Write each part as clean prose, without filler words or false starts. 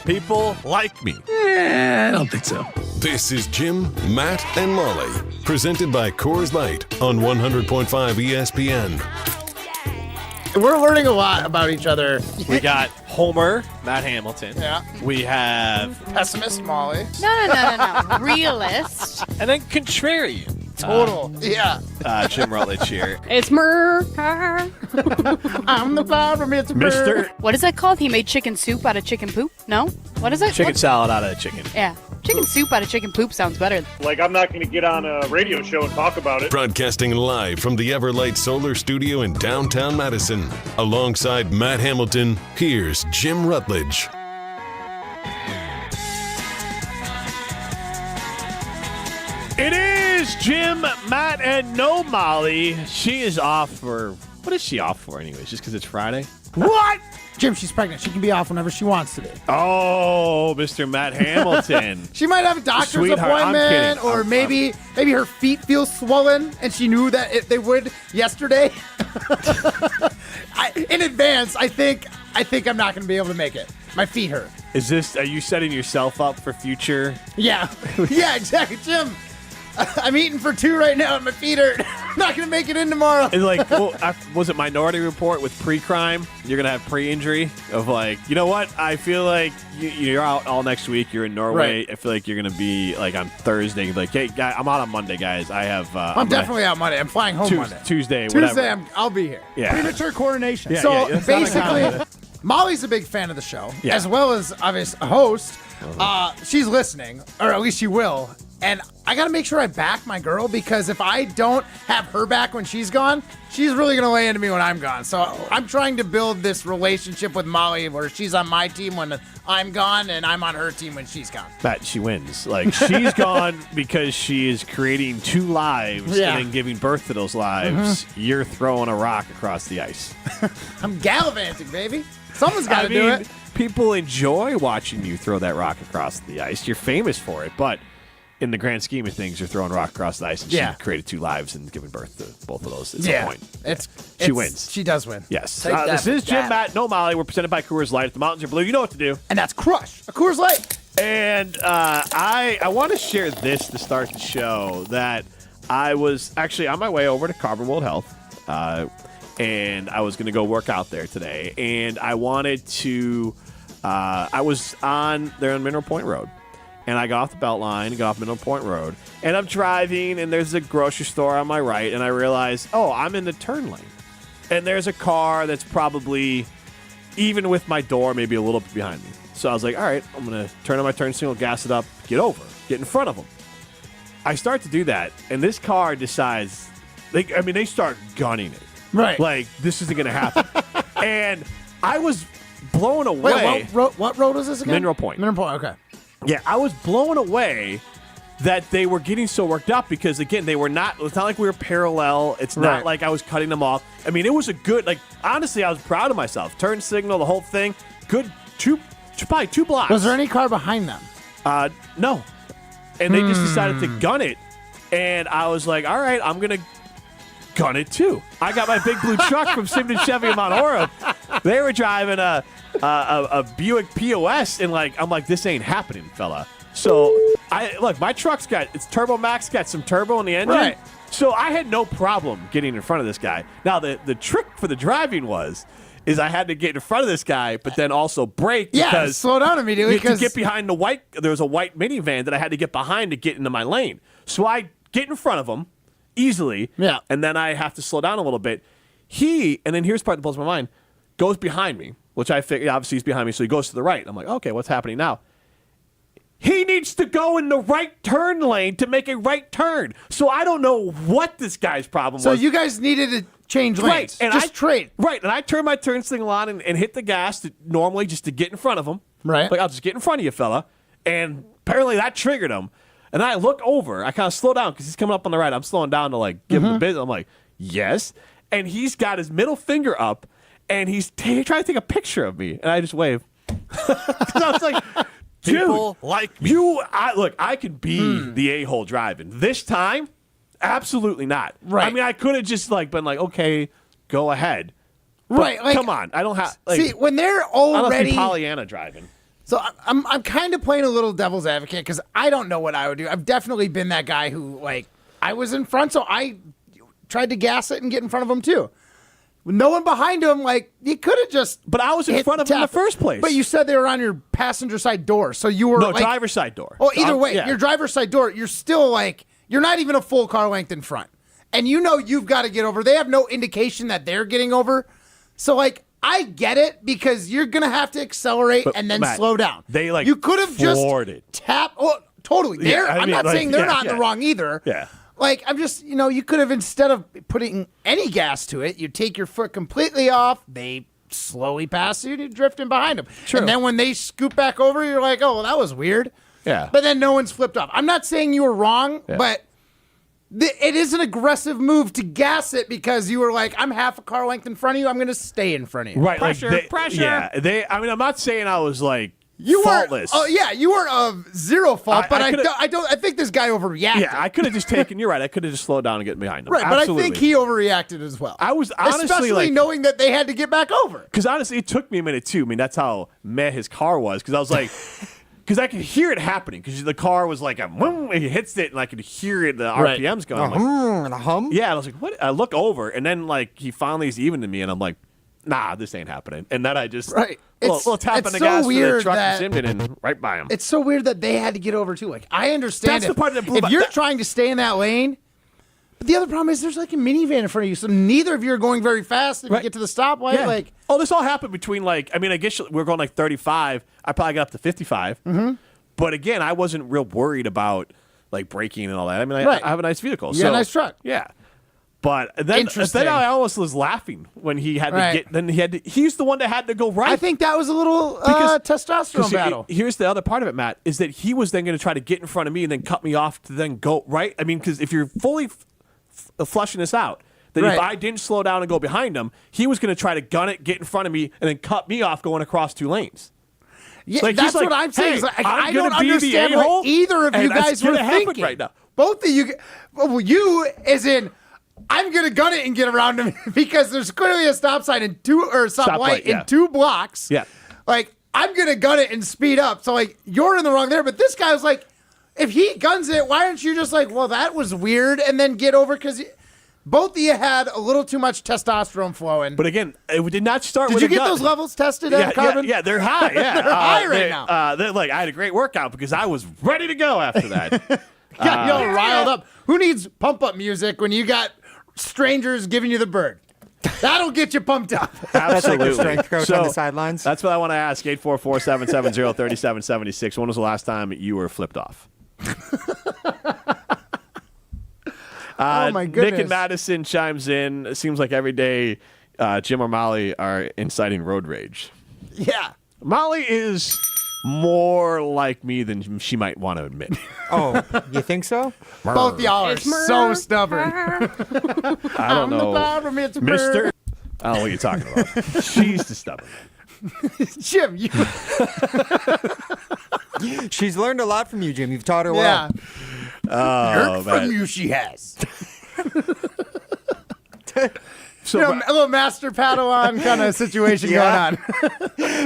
People like me. I don't think so. This is Jim, Matt, and Molly. Presented by Coors Light on 100.5 ESPN. We're learning a lot about each other. We got Homer, Matt Hamilton. Yeah. We have... Pessimist Molly. No. Realist. And then Contrarian. Total. Yeah. Jim Rutledge here. It's Murr. I'm the problem. It's Mr. What is that called? He made chicken soup out of chicken poop? No? What is it? Chicken What? salad out of chicken. Yeah. Chicken soup out of chicken poop sounds better. Like, I'm not going to get on a radio show and talk about it. Broadcasting live from the Everlight Solar Studio in downtown Madison. Alongside Matt Hamilton, here's Jim Rutledge. It is Jim, Matt, and no Molly. She is off for... What is she off for anyways? Just because it's Friday? What? Jim, she's pregnant. She can be off whenever she wants to be. Oh, Mr. Matt Hamilton. She might have a doctor's Sweetheart, I'm appointment, kidding. or maybe her feet feel swollen, and she knew that they would yesterday. In advance, I think I'm not going to be able to make it. My feet hurt. Are you setting yourself up for future? Yeah. Yeah, exactly. Jim, I'm eating for two right now, and my feet hurt. I'm not going to make it in tomorrow. And was it Minority Report with pre-crime? You're going to have pre-injury of you know what? I feel like you're out all next week. You're in Norway. Right. I feel like you're going to be on Thursday. Hey, guy, I'm out on Monday, guys. I have. I'm definitely out Monday. I'm flying home Monday. Tuesday, whatever. I'll be here. Yeah. Premature coronation. Yeah, so that's basically, Molly's a big fan of the show, as well as obvious a host. She's listening, or at least she will. And I got to make sure I back my girl, because if I don't have her back when she's gone, she's really going to lay into me when I'm gone. So I'm trying to build this relationship with Molly where she's on my team when I'm gone and I'm on her team when she's gone. Matt, she wins. She's gone because she is creating two lives and then giving birth to those lives. Mm-hmm. You're throwing a rock across the ice. I'm gallivanting, baby. Someone's got to do it. People enjoy watching you throw that rock across the ice. You're famous for it, but in the grand scheme of things, you're throwing a rock across the ice, and she created two lives and giving birth to both of those. It's a point. She wins. She does win. Yes. This is Jim, Matt, no Molly. We're presented by Coors Light. If the mountains are blue, you know what to do. And that's Crush, a Coors Light. And I want to share this to start the show, that I was actually on my way over to Carbon World Health, and I was going to go work out there today. And I wanted to, I was there on Mineral Point Road. And I got off the Beltline, got off Mineral Point Road, and I'm driving, and there's a grocery store on my right, and I realize, I'm in the turn lane. And there's a car that's probably, even with my door, maybe a little bit behind me. So I was like, all right, I'm going to turn on my turn signal, gas it up, get over, get in front of them. I start to do that, and this car decides, they start gunning it. Right. This isn't going to happen. And I was blown away. Wait, what road was this again? Mineral Point. Mineral Point, okay. Yeah, I was blown away that they were getting so worked up because, again, it's not like we were parallel. It's not like I was cutting them off. I mean, it was a good, honestly, I was proud of myself. Turn signal, the whole thing. Good, probably 2 blocks. Was there any car behind them? No. And they just decided to gun it. And I was like, all right, I'm going to gun it too. I got my big blue truck from Simon Chevy in Mount Orem. They were driving a Buick POS, and I'm like, this ain't happening, fella. So my truck's it's Turbo Max, got some turbo in the engine. Right. So I had no problem getting in front of this guy. Now the trick for the driving is I had to get in front of this guy, but then also brake because slow down immediately. To get behind there was a white minivan that I had to get behind to get into my lane. So I get in front of him easily, and then I have to slow down a little bit. And then here's the part that blows my mind, goes behind me, which I figure obviously he's behind me, so he goes to the right. I'm like, okay, what's happening now? He needs to go in the right turn lane to make a right turn. So I don't know what this guy's problem was. So you guys needed to change lanes. Right. And just trade. Right. And I turned my turn signal on and hit the gas normally just to get in front of him. Right. I'll just get in front of you, fella. And apparently that triggered him. And I look over. I kind of slow down because he's coming up on the right. I'm slowing down to give him the business. I'm like, yes. And he's got his middle finger up, and he's trying to take a picture of me. And I just wave. I was like, dude, People like me. I could be the a-hole driving. This time, absolutely not. Right. I mean, I could have just been like, okay, go ahead. But Right. come on. I don't have. See, when they're I don't already be Pollyanna driving. So I'm kind of playing a little devil's advocate because I don't know what I would do. I've definitely been that guy who, like, I was in front, so I tried to gas it and get in front of him too. With no one behind him, like, you could have just. But I was in front of him in the first place. But you said they were on your passenger side door, so you were driver's side door. Well, either way, your driver's side door, you're still like you're not even a full car length in front, and you know you've got to get over. They have no indication that they're getting over, so like. I get it because you're gonna have to accelerate and then Matt, slow down. They like you could have just it. tapped. Oh, totally. I'm not saying they're not in the wrong either. Yeah. Like I'm just you could have instead of putting any gas to it, you take your foot completely off. They slowly pass you, and you're drifting behind them. True. And then when they scoop back over, you're like, oh, well, that was weird. Yeah. But then no one's flipped off. I'm not saying you were wrong, but. It is an aggressive move to gas it because you were like, I'm half a car length in front of you. I'm going to stay in front of you. Right. Pressure. Yeah. I'm not saying I was like you faultless. Oh yeah, you weren't of zero fault, but I think this guy overreacted. Yeah, I could have just taken. You're right. I could have just slowed down and get behind him. Right, Absolutely. but I think he overreacted as well. I was honestly especially knowing that they had to get back over. Because honestly, it took me a minute too. I mean, that's how meh his car was. Because I was like. Because I could hear it happening. Because the car was like, he hits it, and I could hear it, the RPMs going. And a hum? Yeah, and I was like, what? I look over, and then like he finally is even to me, and I'm like, nah, this ain't happening. And then I just little tap on the gas for the truck and right by him. It's so weird that they had to get over too. Like I understand That's the part that blew if my- you're trying to stay in that lane. But the other problem is there's like a minivan in front of you, so neither of you are going very fast if you get to the stoplight. Yeah. Like, this all happened between I guess we're going like 35. I probably got up to 55. Mm-hmm. But again, I wasn't real worried about like braking and all that. I mean, I have a nice vehicle. Yeah, nice truck. Yeah. But then I almost was laughing when he had to get. Then he's the one that had to go right. I think that was a little testosterone battle. Here's the other part of it, Matt, is that he was then going to try to get in front of me and then cut me off to then go right. I mean, because if you're fully flushing this out, then if I didn't slow down and go behind him, he was going to try to gun it, get in front of me, and then cut me off going across 2 lanes. Yeah, that's what I'm saying. Hey, I don't understand what either of you guys were thinking right now. Both of you, you as in, I'm gonna gun it and get around him because there's clearly a stop sign in stoplight in 2 blocks. Yeah, like I'm gonna gun it and speed up. So like you're in the wrong there, but this guy was like, if he guns it, why aren't you just like, well, that was weird, and then get over because. Both of you had a little too much testosterone flowing. But again, it did not start with Did you a get gun. those levels tested at Carbon? Yeah, they're high. Yeah, they're high right now. I had a great workout because I was ready to go after that. Got you all riled up. Who needs pump-up music when you got strangers giving you the bird? That'll get you pumped up. Absolutely. That's like strength coach on the sidelines. That's what I want to ask. 844-770-3776. When was the last time you were flipped off? Oh, my goodness. Nick and Madison chimes in. It seems like every day Jim or Molly are inciting road rage. Yeah. Molly is more like me than she might want to admit. Oh, you think so? Both y'all are so stubborn. I don't know. Mister? I don't know what you're talking about. She's the stubborn one. Jim, you. She's learned a lot from you, Jim. You've taught her well. Learned from you, she has. So, a little master Padawan kind of situation going on.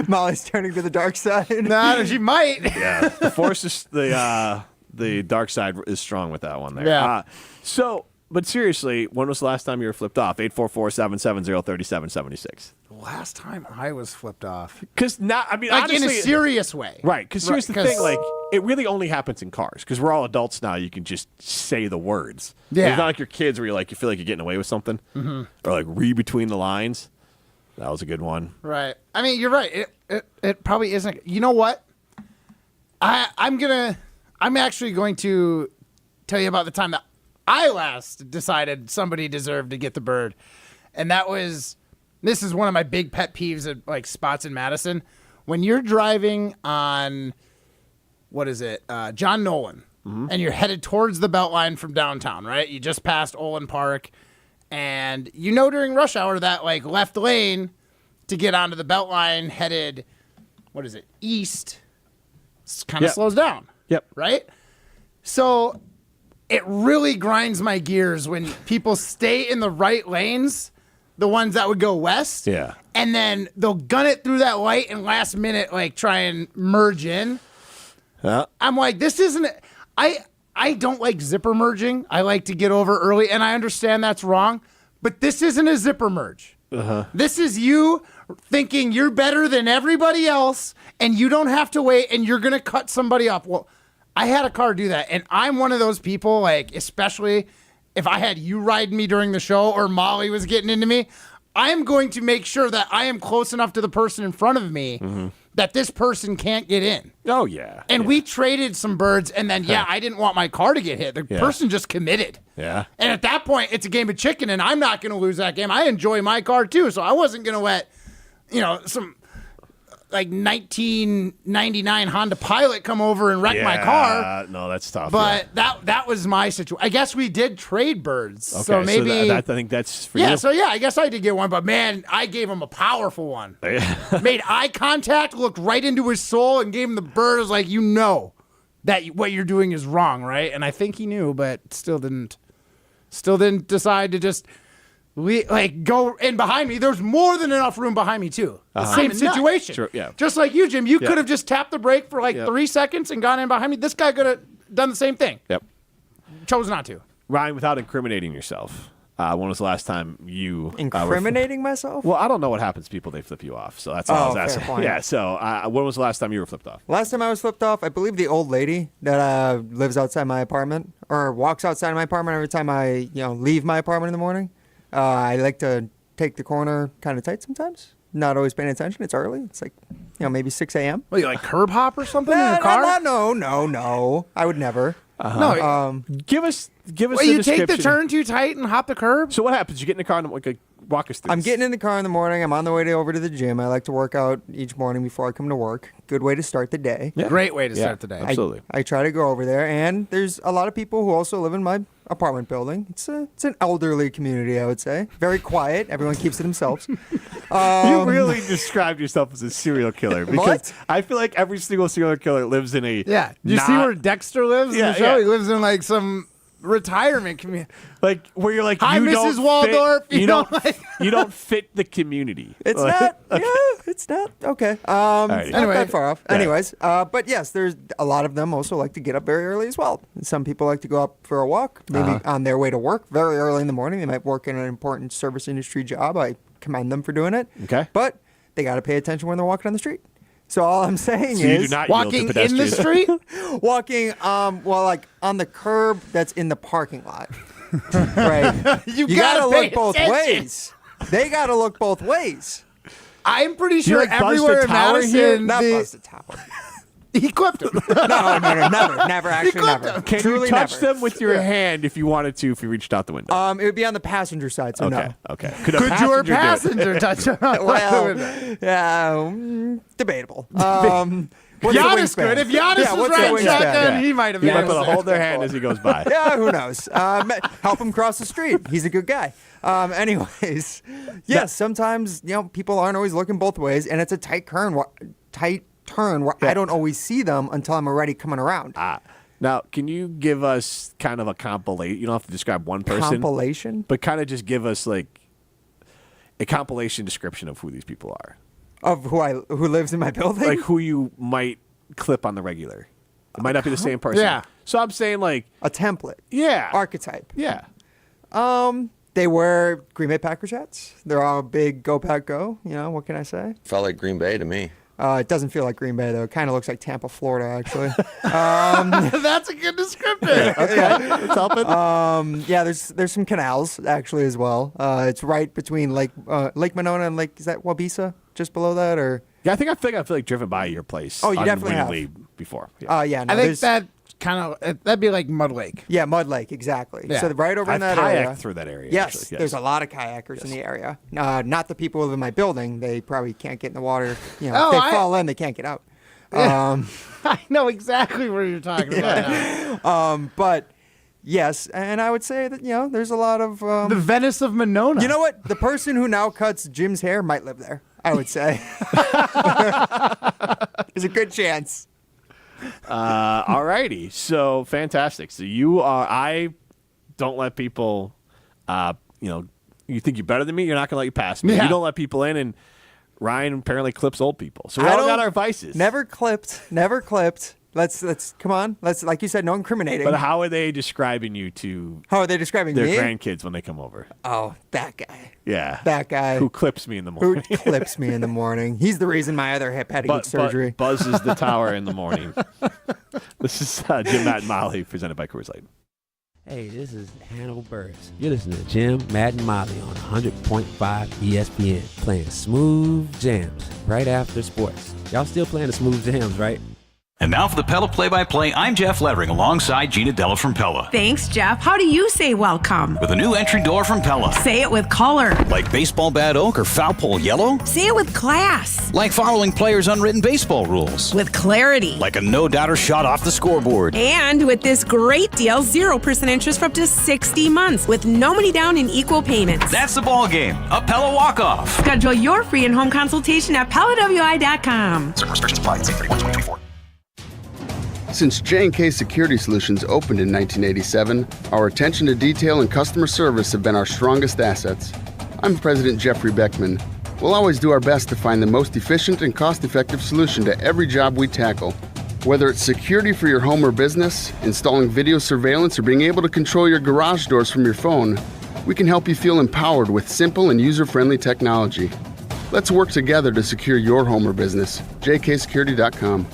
Molly's turning to the dark side. No, she might. Yeah, the force is the dark side is strong with that one there. Yeah. But seriously, when was the last time you were flipped off? 844-770-3776. The last time I was flipped off. Because not, I mean, like honestly, in a serious way. right? Because here's the thing: like, it really only happens in cars. Because we're all adults now. You can just say the words. Yeah. It's not like your kids where you feel like you're getting away with something, or like read between the lines. That was a good one. Right. I mean, you're right. It probably isn't. You know what? I'm actually going to tell you about the time that I last decided somebody deserved to get the bird. And this is one of my big pet peeves at like spots in Madison. When you're driving on, John Nolan, and you're headed towards the Beltline from downtown, right? You just passed Olin Park, and during rush hour that like left lane to get onto the Beltline headed, east, kind of slows down. Yep. Right? So it really grinds my gears when people stay in the right lanes, the ones that would go west. Yeah. and then they'll gun it through that light and last minute like try and merge in. I'm like, this isn't. I don't like zipper merging. I like to get over early, and I understand that's wrong, but this isn't a zipper merge. This is you thinking you're better than everybody else, and you don't have to wait, and you're gonna cut somebody up. Well, I had a car do that, and I'm one of those people, like, especially if I had you riding me during the show or Molly was getting into me, I am going to make sure that I am close enough to the person in front of me that this person can't get in. Oh, yeah. And we traded some birds, and then, I didn't want my car to get hit. The person just committed. Yeah. And at that point, it's a game of chicken, and I'm not going to lose that game. I enjoy my car, too, so I wasn't going to let, some, like, 1999 Honda Pilot come over and wreck my car. No, that's tough. But that was my situation. I guess we did trade birds. Okay, so maybe. I think that's for you. Yeah, so I guess I did get one, but man, I gave him a powerful one. Made eye contact, looked right into his soul, and gave him the bird. I was like, that what you're doing is wrong, right? And I think he knew, but still didn't decide to just go in behind me. There's more than enough room behind me too. The same situation. Sure, yeah. Just like you, Jim. You could have just tapped the brake for 3 seconds and gone in behind me. This guy could have done the same thing. Yep. Chose not to. Ryan, without incriminating yourself, when was the last time you incriminating myself? Well, I don't know what happens to people. They flip you off. So that's all I was asking. Point. Yeah. So when was the last time you were flipped off? Last time I was flipped off, I believe the old lady that lives outside my apartment or walks outside my apartment every time I leave my apartment in the morning. I like to take the corner kind of tight sometimes. Not always paying attention. It's early. It's like, maybe 6 a.m. Well, you like curb hop or something in your car? No. I would never. No. Give us Well, a you description. take the turn too tight and hop the curb? So what happens? You get in the car and walk us through. I'm getting in the car in the morning. I'm on the way over to the gym. I like to work out each morning before I come to work. Good way to start the day. Yeah. Great way to start the day. Absolutely. I try to go over there, and there's a lot of people who also live in my apartment building. It's an elderly community, I would say. Very quiet. Everyone keeps to themselves. You really described yourself as a serial killer because What? I feel like every single serial killer lives in a You see where Dexter lives in the show? Yeah. He lives in like some retirement community. like where you're like, Hi, you Mrs. don't Waldorf. Fit, you don't like- you don't fit the community. It's Like, not. Yeah, it's not. Okay. right. Not Anyway. that far off. Yeah. Anyways, but yes, there's a lot of them also like to get up very early as well. Some people like to go up for a walk, maybe on their way to work very early in the morning. They might work in an important service industry job. I commend them for doing it. Okay. But they got to pay attention when they're walking on the street. So all I'm saying So you is do not Walking yield to in the pedestrians. street? walking, like on the curb that's in the parking lot. Right. You gotta gotta pay look both attention. ways. They gotta look both ways. I'm pretty sure like, buzz the everywhere in tower Madison, here? Not bust the tower. he clipped him. No, never, actually never. Can Truly you touch never. them with your hand if you wanted to? If you reached out the window. It would be on the passenger side, so okay. no. Okay. Could your do it? passenger touch him? Well, yeah, debatable. What's the Giannis wingspan? could. If Giannis Yeah, was what's the riding wingspan? shotgun, Yeah. he might have You been. might able be able to to hold their hand as he goes by. Yeah, who knows? Help him cross the street. He's a good guy. Anyways, yes, sometimes people aren't always looking both ways, and it's a tight turn where I don't always see them until I'm already coming around. Now, can you give us kind of a compilation? You don't have to describe one person. Compilation? But kind of just give us like a compilation description of who these people are. Of who lives in my building? Like who you might clip on the regular. It might not be the same person. Yeah. So I'm saying like, A template. yeah. Archetype. Yeah. They wear Green Bay Packers hats. They're all big Go Pack Go. What can I say? Felt like Green Bay to me. It doesn't feel like Green Bay, though. It kind of looks like Tampa, Florida, actually. That's a good description. Okay. It's helping. Yeah, there's some canals, actually, as well. It's right between Lake Monona and Lake, is that Wabisa? Just below that, or? Yeah, I feel like driven by your place. Oh, you definitely have. unwittingly before. Yeah. Yeah, no, I think that that'd be like Mud Lake. Yeah, Mud Lake, exactly. Yeah. So right over in I've that kayaked area. through that area. Yes, actually. there's a lot of kayakers in the area. Not the people who live in my building. They probably can't get in the water. Oh, if they fall in, they can't get out. I know exactly what you're talking about now. But yes, and I would say that there's a lot of The Venice of Monona. You know what? The person who now cuts Jim's hair might live there, I would say. There's a good chance. All righty. So fantastic. So I don't let people, you think you're better than me, you're not going to let you pass me. Yeah. You don't let people in. And Ryan apparently clips old people. So we all got our vices. Never clipped. Let's come on. Let's, like you said, no incriminating. But how are they describing you to How are they describing their me? grandkids when they come over? Oh, that guy. Yeah. That guy. Who clips me in the morning. Who clips me in the morning. He's the reason my other hip had to get surgery. Buzzes the tower in the morning. This is Jim, Matt, and Molly, presented by Coors Light. Hey, this is Hannibal Burris. You're listening to Jim, Matt, and Molly on 100.5 ESPN, playing smooth jams right after sports. Y'all still playing the smooth jams, right? And now for the Pella play-by-play, I'm Jeff Lettering alongside Gina Della from Pella. Thanks, Jeff. How do you say welcome? With a new entry door from Pella. Say it with color. Like baseball bat oak or foul pole yellow? Say it with class. Like following players' unwritten baseball rules. With clarity. Like a no-doubter shot off the scoreboard. And with this great deal, 0% interest for up to 60 months with no money down and equal payments. That's the ball game. A Pella walk-off. Schedule your free and-home consultation at PellaWI.com. Certain restrictions apply. See 31/2024. Since J&K Security Solutions opened in 1987, our attention to detail and customer service have been our strongest assets. I'm President Jeffrey Beckman. We'll always do our best to find the most efficient and cost-effective solution to every job we tackle. Whether it's security for your home or business, installing video surveillance, or being able to control your garage doors from your phone, we can help you feel empowered with simple and user-friendly technology. Let's work together to secure your home or business. jksecurity.com.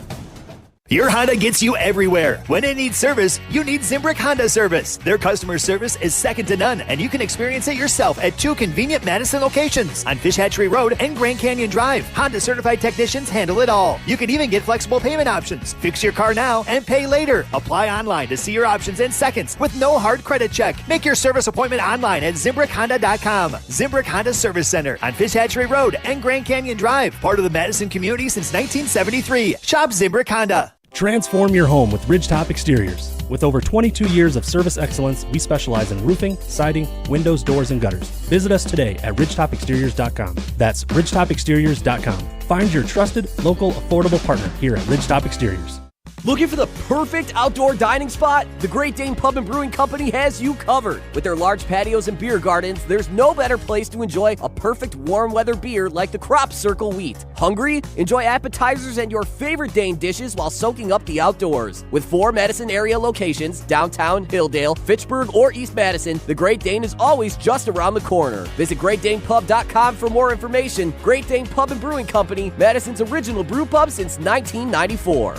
Your Honda gets you everywhere. When it needs service, you need Zimbrick Honda service. Their customer service is second to none, and you can experience it yourself at 2 convenient Madison locations on Fish Hatchery Road and Grand Canyon Drive. Honda certified technicians handle it all. You can even get flexible payment options. Fix your car now and pay later. Apply online to see your options in seconds with no hard credit check. Make your service appointment online at ZimbrickHonda.com. Zimbrick Honda Service Center on Fish Hatchery Road and Grand Canyon Drive. Part of the Madison community since 1973. Shop Zimbrick Honda. Transform your home with Ridgetop Exteriors. With over 22 years of service excellence, we specialize in roofing, siding, windows, doors, and gutters. Visit us today at ridgetopexteriors.com. That's ridgetopexteriors.com. Find your trusted, local, affordable partner here at Ridgetop Exteriors. Looking for the perfect outdoor dining spot? The Great Dane Pub and Brewing Company has you covered. With their large patios and beer gardens, there's no better place to enjoy a perfect warm weather beer like the Crop Circle Wheat. Hungry? Enjoy appetizers and your favorite Dane dishes while soaking up the outdoors. With 4 Madison area locations, downtown, Hilldale, Fitchburg, or East Madison, the Great Dane is always just around the corner. Visit GreatDanePub.com for more information. Great Dane Pub and Brewing Company, Madison's original brew pub since 1994.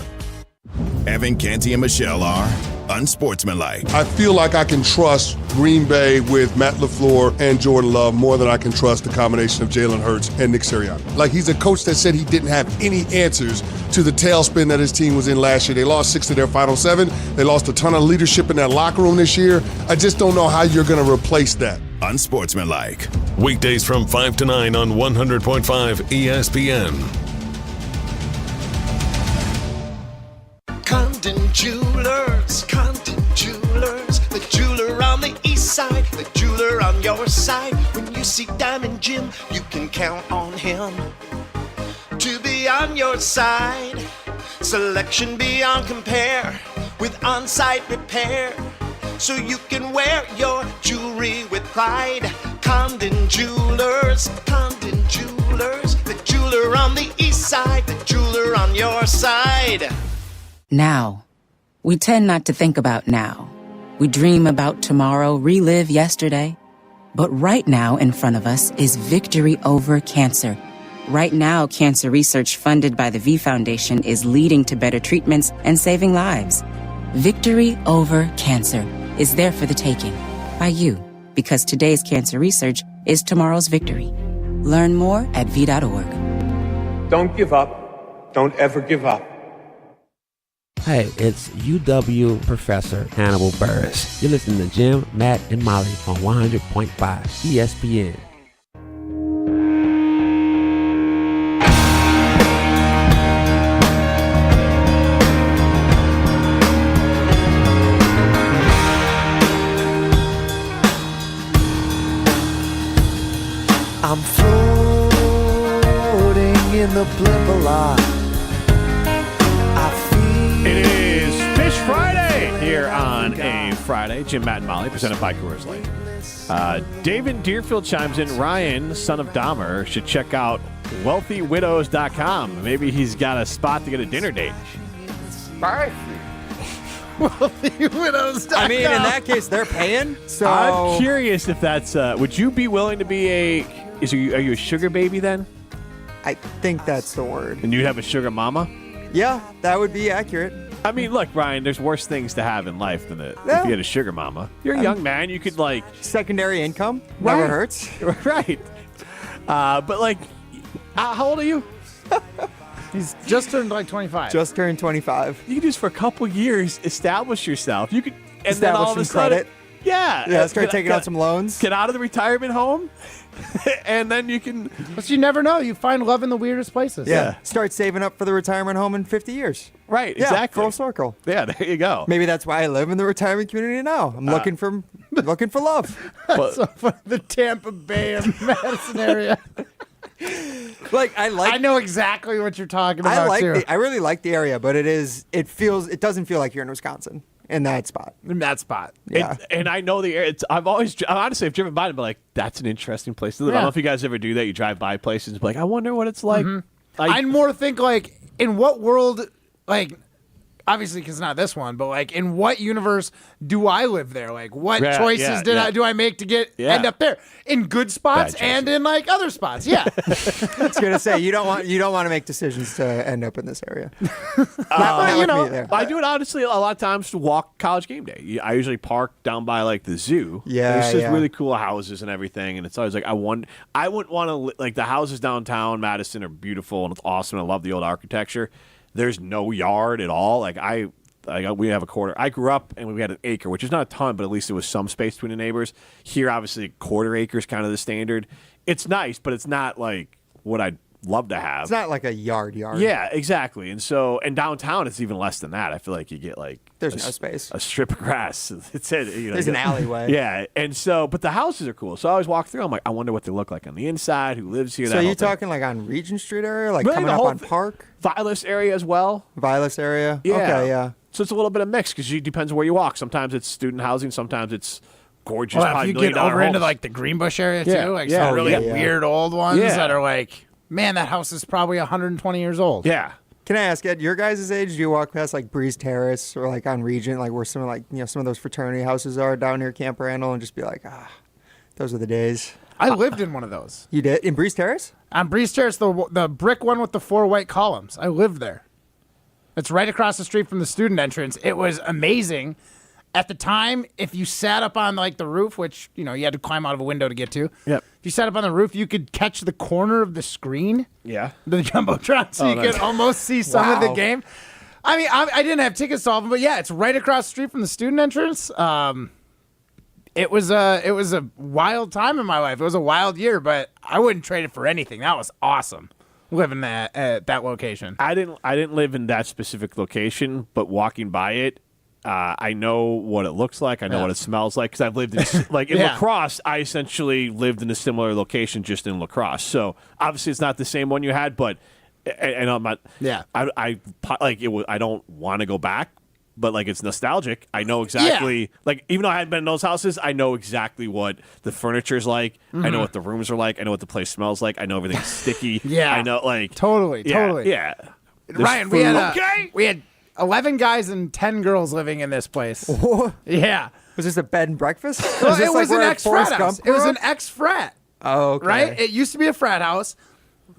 Evan Canty and Michelle are unsportsmanlike. I feel like I can trust Green Bay with Matt LaFleur and Jordan Love more than I can trust the combination of Jalen Hurts and Nick Sirianni. Like, he's a coach that said he didn't have any answers to the tailspin that his team was in last year. They lost 6 of their final 7. They lost a ton of leadership in that locker room this year. I just don't know how you're going to replace that. Unsportsmanlike. Weekdays from 5 to 9 on 100.5 ESPN. Condon Jewelers, the jeweler on the east side, the jeweler on your side. When you see Diamond Jim, you can count on him to be on your side. Selection beyond compare with on-site repair, so you can wear your jewelry with pride. Condon Jewelers, the jeweler on the east side, the jeweler on your side. Now. We tend not to think about now. We dream about tomorrow, relive yesterday. But right now in front of us is victory over cancer. Right now, cancer research funded by the V Foundation is leading to better treatments and saving lives. Victory over cancer is there for the taking by you, because today's cancer research is tomorrow's victory. Learn more at v.org. Don't give up. Don't ever give up. Hey, it's UW Professor Hannibal Burris. You're listening to Jim, Matt, and Molly on 100.5 ESPN. I'm floating in the blimp a lot. It is Phish Friday here on a Friday. Jim, Matt, and Molly, presented by Coors Light. David Deerfield chimes in. Ryan, son of Dahmer, should check out wealthywidows.com. Maybe he's got a spot to get a dinner date. Bye. Wealthywidows.com. I mean, in that case, they're paying. So I'm curious if that's. Would you be willing to be are you a sugar baby then? I think that's the word. And you'd have a sugar mama? Yeah, that would be accurate. I mean, look, Brian, there's worse things to have in life than if Yeah. you had a sugar mama. You're a young man. You could, like... Secondary income. Right. Never hurts. Right. But, like, how old are you? He's just turned like 25. Just turned 25. You can just, for a couple years, establish yourself. You could... And Establish then all of a some sudden... credit. Yeah. Yeah, start taking out some loans. Get out of the retirement home, and then you can... But you never know. You find love in the weirdest places. Yeah. Start saving up for the retirement home in 50 years. Right, Yeah, exactly. full circle. Yeah, there you go. Maybe that's why I live in the retirement community now. I'm looking for love. So for the Tampa Bay and Madison area. I know exactly what you're talking about too. I really like the area, but it doesn't feel like you're in Wisconsin in that spot. Yeah. And I know the area. Honestly, I've driven by and been like, that's an interesting place to live. I don't know if you guys ever do that. You drive by places and be like, I wonder what it's like. I'd more think like, in what world, like, obviously because not this one, but like, in what universe do I live there? Like, what choices do I make to end up there? In good spots and in like other spots. Yeah. I was gonna say you don't want to make decisions to end up in this area. I do it honestly a lot of times to walk College game day. I usually park down by like the zoo. Yeah, there's just really cool houses and everything, and it's always like I wouldn't want to like the houses downtown Madison are beautiful and it's awesome. I love the old architecture. There's no yard at all. We have a quarter. I grew up and we had an acre, which is not a ton, but at least there was some space between the neighbors. Here, obviously, a quarter acre is kind of the standard. It's nice, but it's not like what I'd love to have. It's not like a yard. Yeah, exactly. And downtown, it's even less than that. I feel like you get like there's no space, a strip of grass. There's an alleyway. Yeah, and but the houses are cool. So I always walk through. I'm like, I wonder what they look like on the inside. Who lives here? So you're talking like on Regent Street area, like really, coming up on Park, Vilas area as well. Vilas area. Yeah. Okay, yeah. So it's a little bit of mix because it depends where you walk. Sometimes it's student housing. Sometimes it's gorgeous. Well, if you get over into like the Greenbush area too, some really weird old ones that are like, man, that house is probably 120 years old. Yeah. Can I ask, at your guys' age, do you walk past like Breeze Terrace or like on Regent, like where some of those fraternity houses are down near Camp Randall, and just be like, those are the days? I lived in one of those. You did? In Breeze Terrace? On Breeze Terrace, the brick one with the 4 white columns. I lived there. It's right across the street from the student entrance. It was amazing. At the time, if you sat up on like the roof, which you had to climb out of a window to get to. Yep. If you sat up on the roof, you could catch the corner of the screen. Yeah. The jumbotron, so you could almost see some of the game. I mean, I didn't have tickets to all of them, but yeah, it's right across the street from the student entrance. It was a wild time in my life. It was a wild year, but I wouldn't trade it for anything. That was awesome. Living at that location. I didn't live in that specific location, but walking by it, I know what it looks like. I know what it smells like because I've lived in La Crosse. I essentially lived in a similar location, just in La Crosse. So obviously, it's not the same one you had, but and I'm not. Yeah. I like it. I don't want to go back, but like it's nostalgic. I know exactly. Like even though I hadn't been in those houses, I know exactly what the furniture's like. I know what the rooms are like. I know what the place smells like. I know everything's sticky. Yeah. I know like totally. Yeah. Ryan, we had 11 guys and 10 girls living in this place. Yeah. Was this a bed and breakfast? Well, it was an ex-frat house. It was an ex-frat. Oh, okay. Right? It used to be a frat house.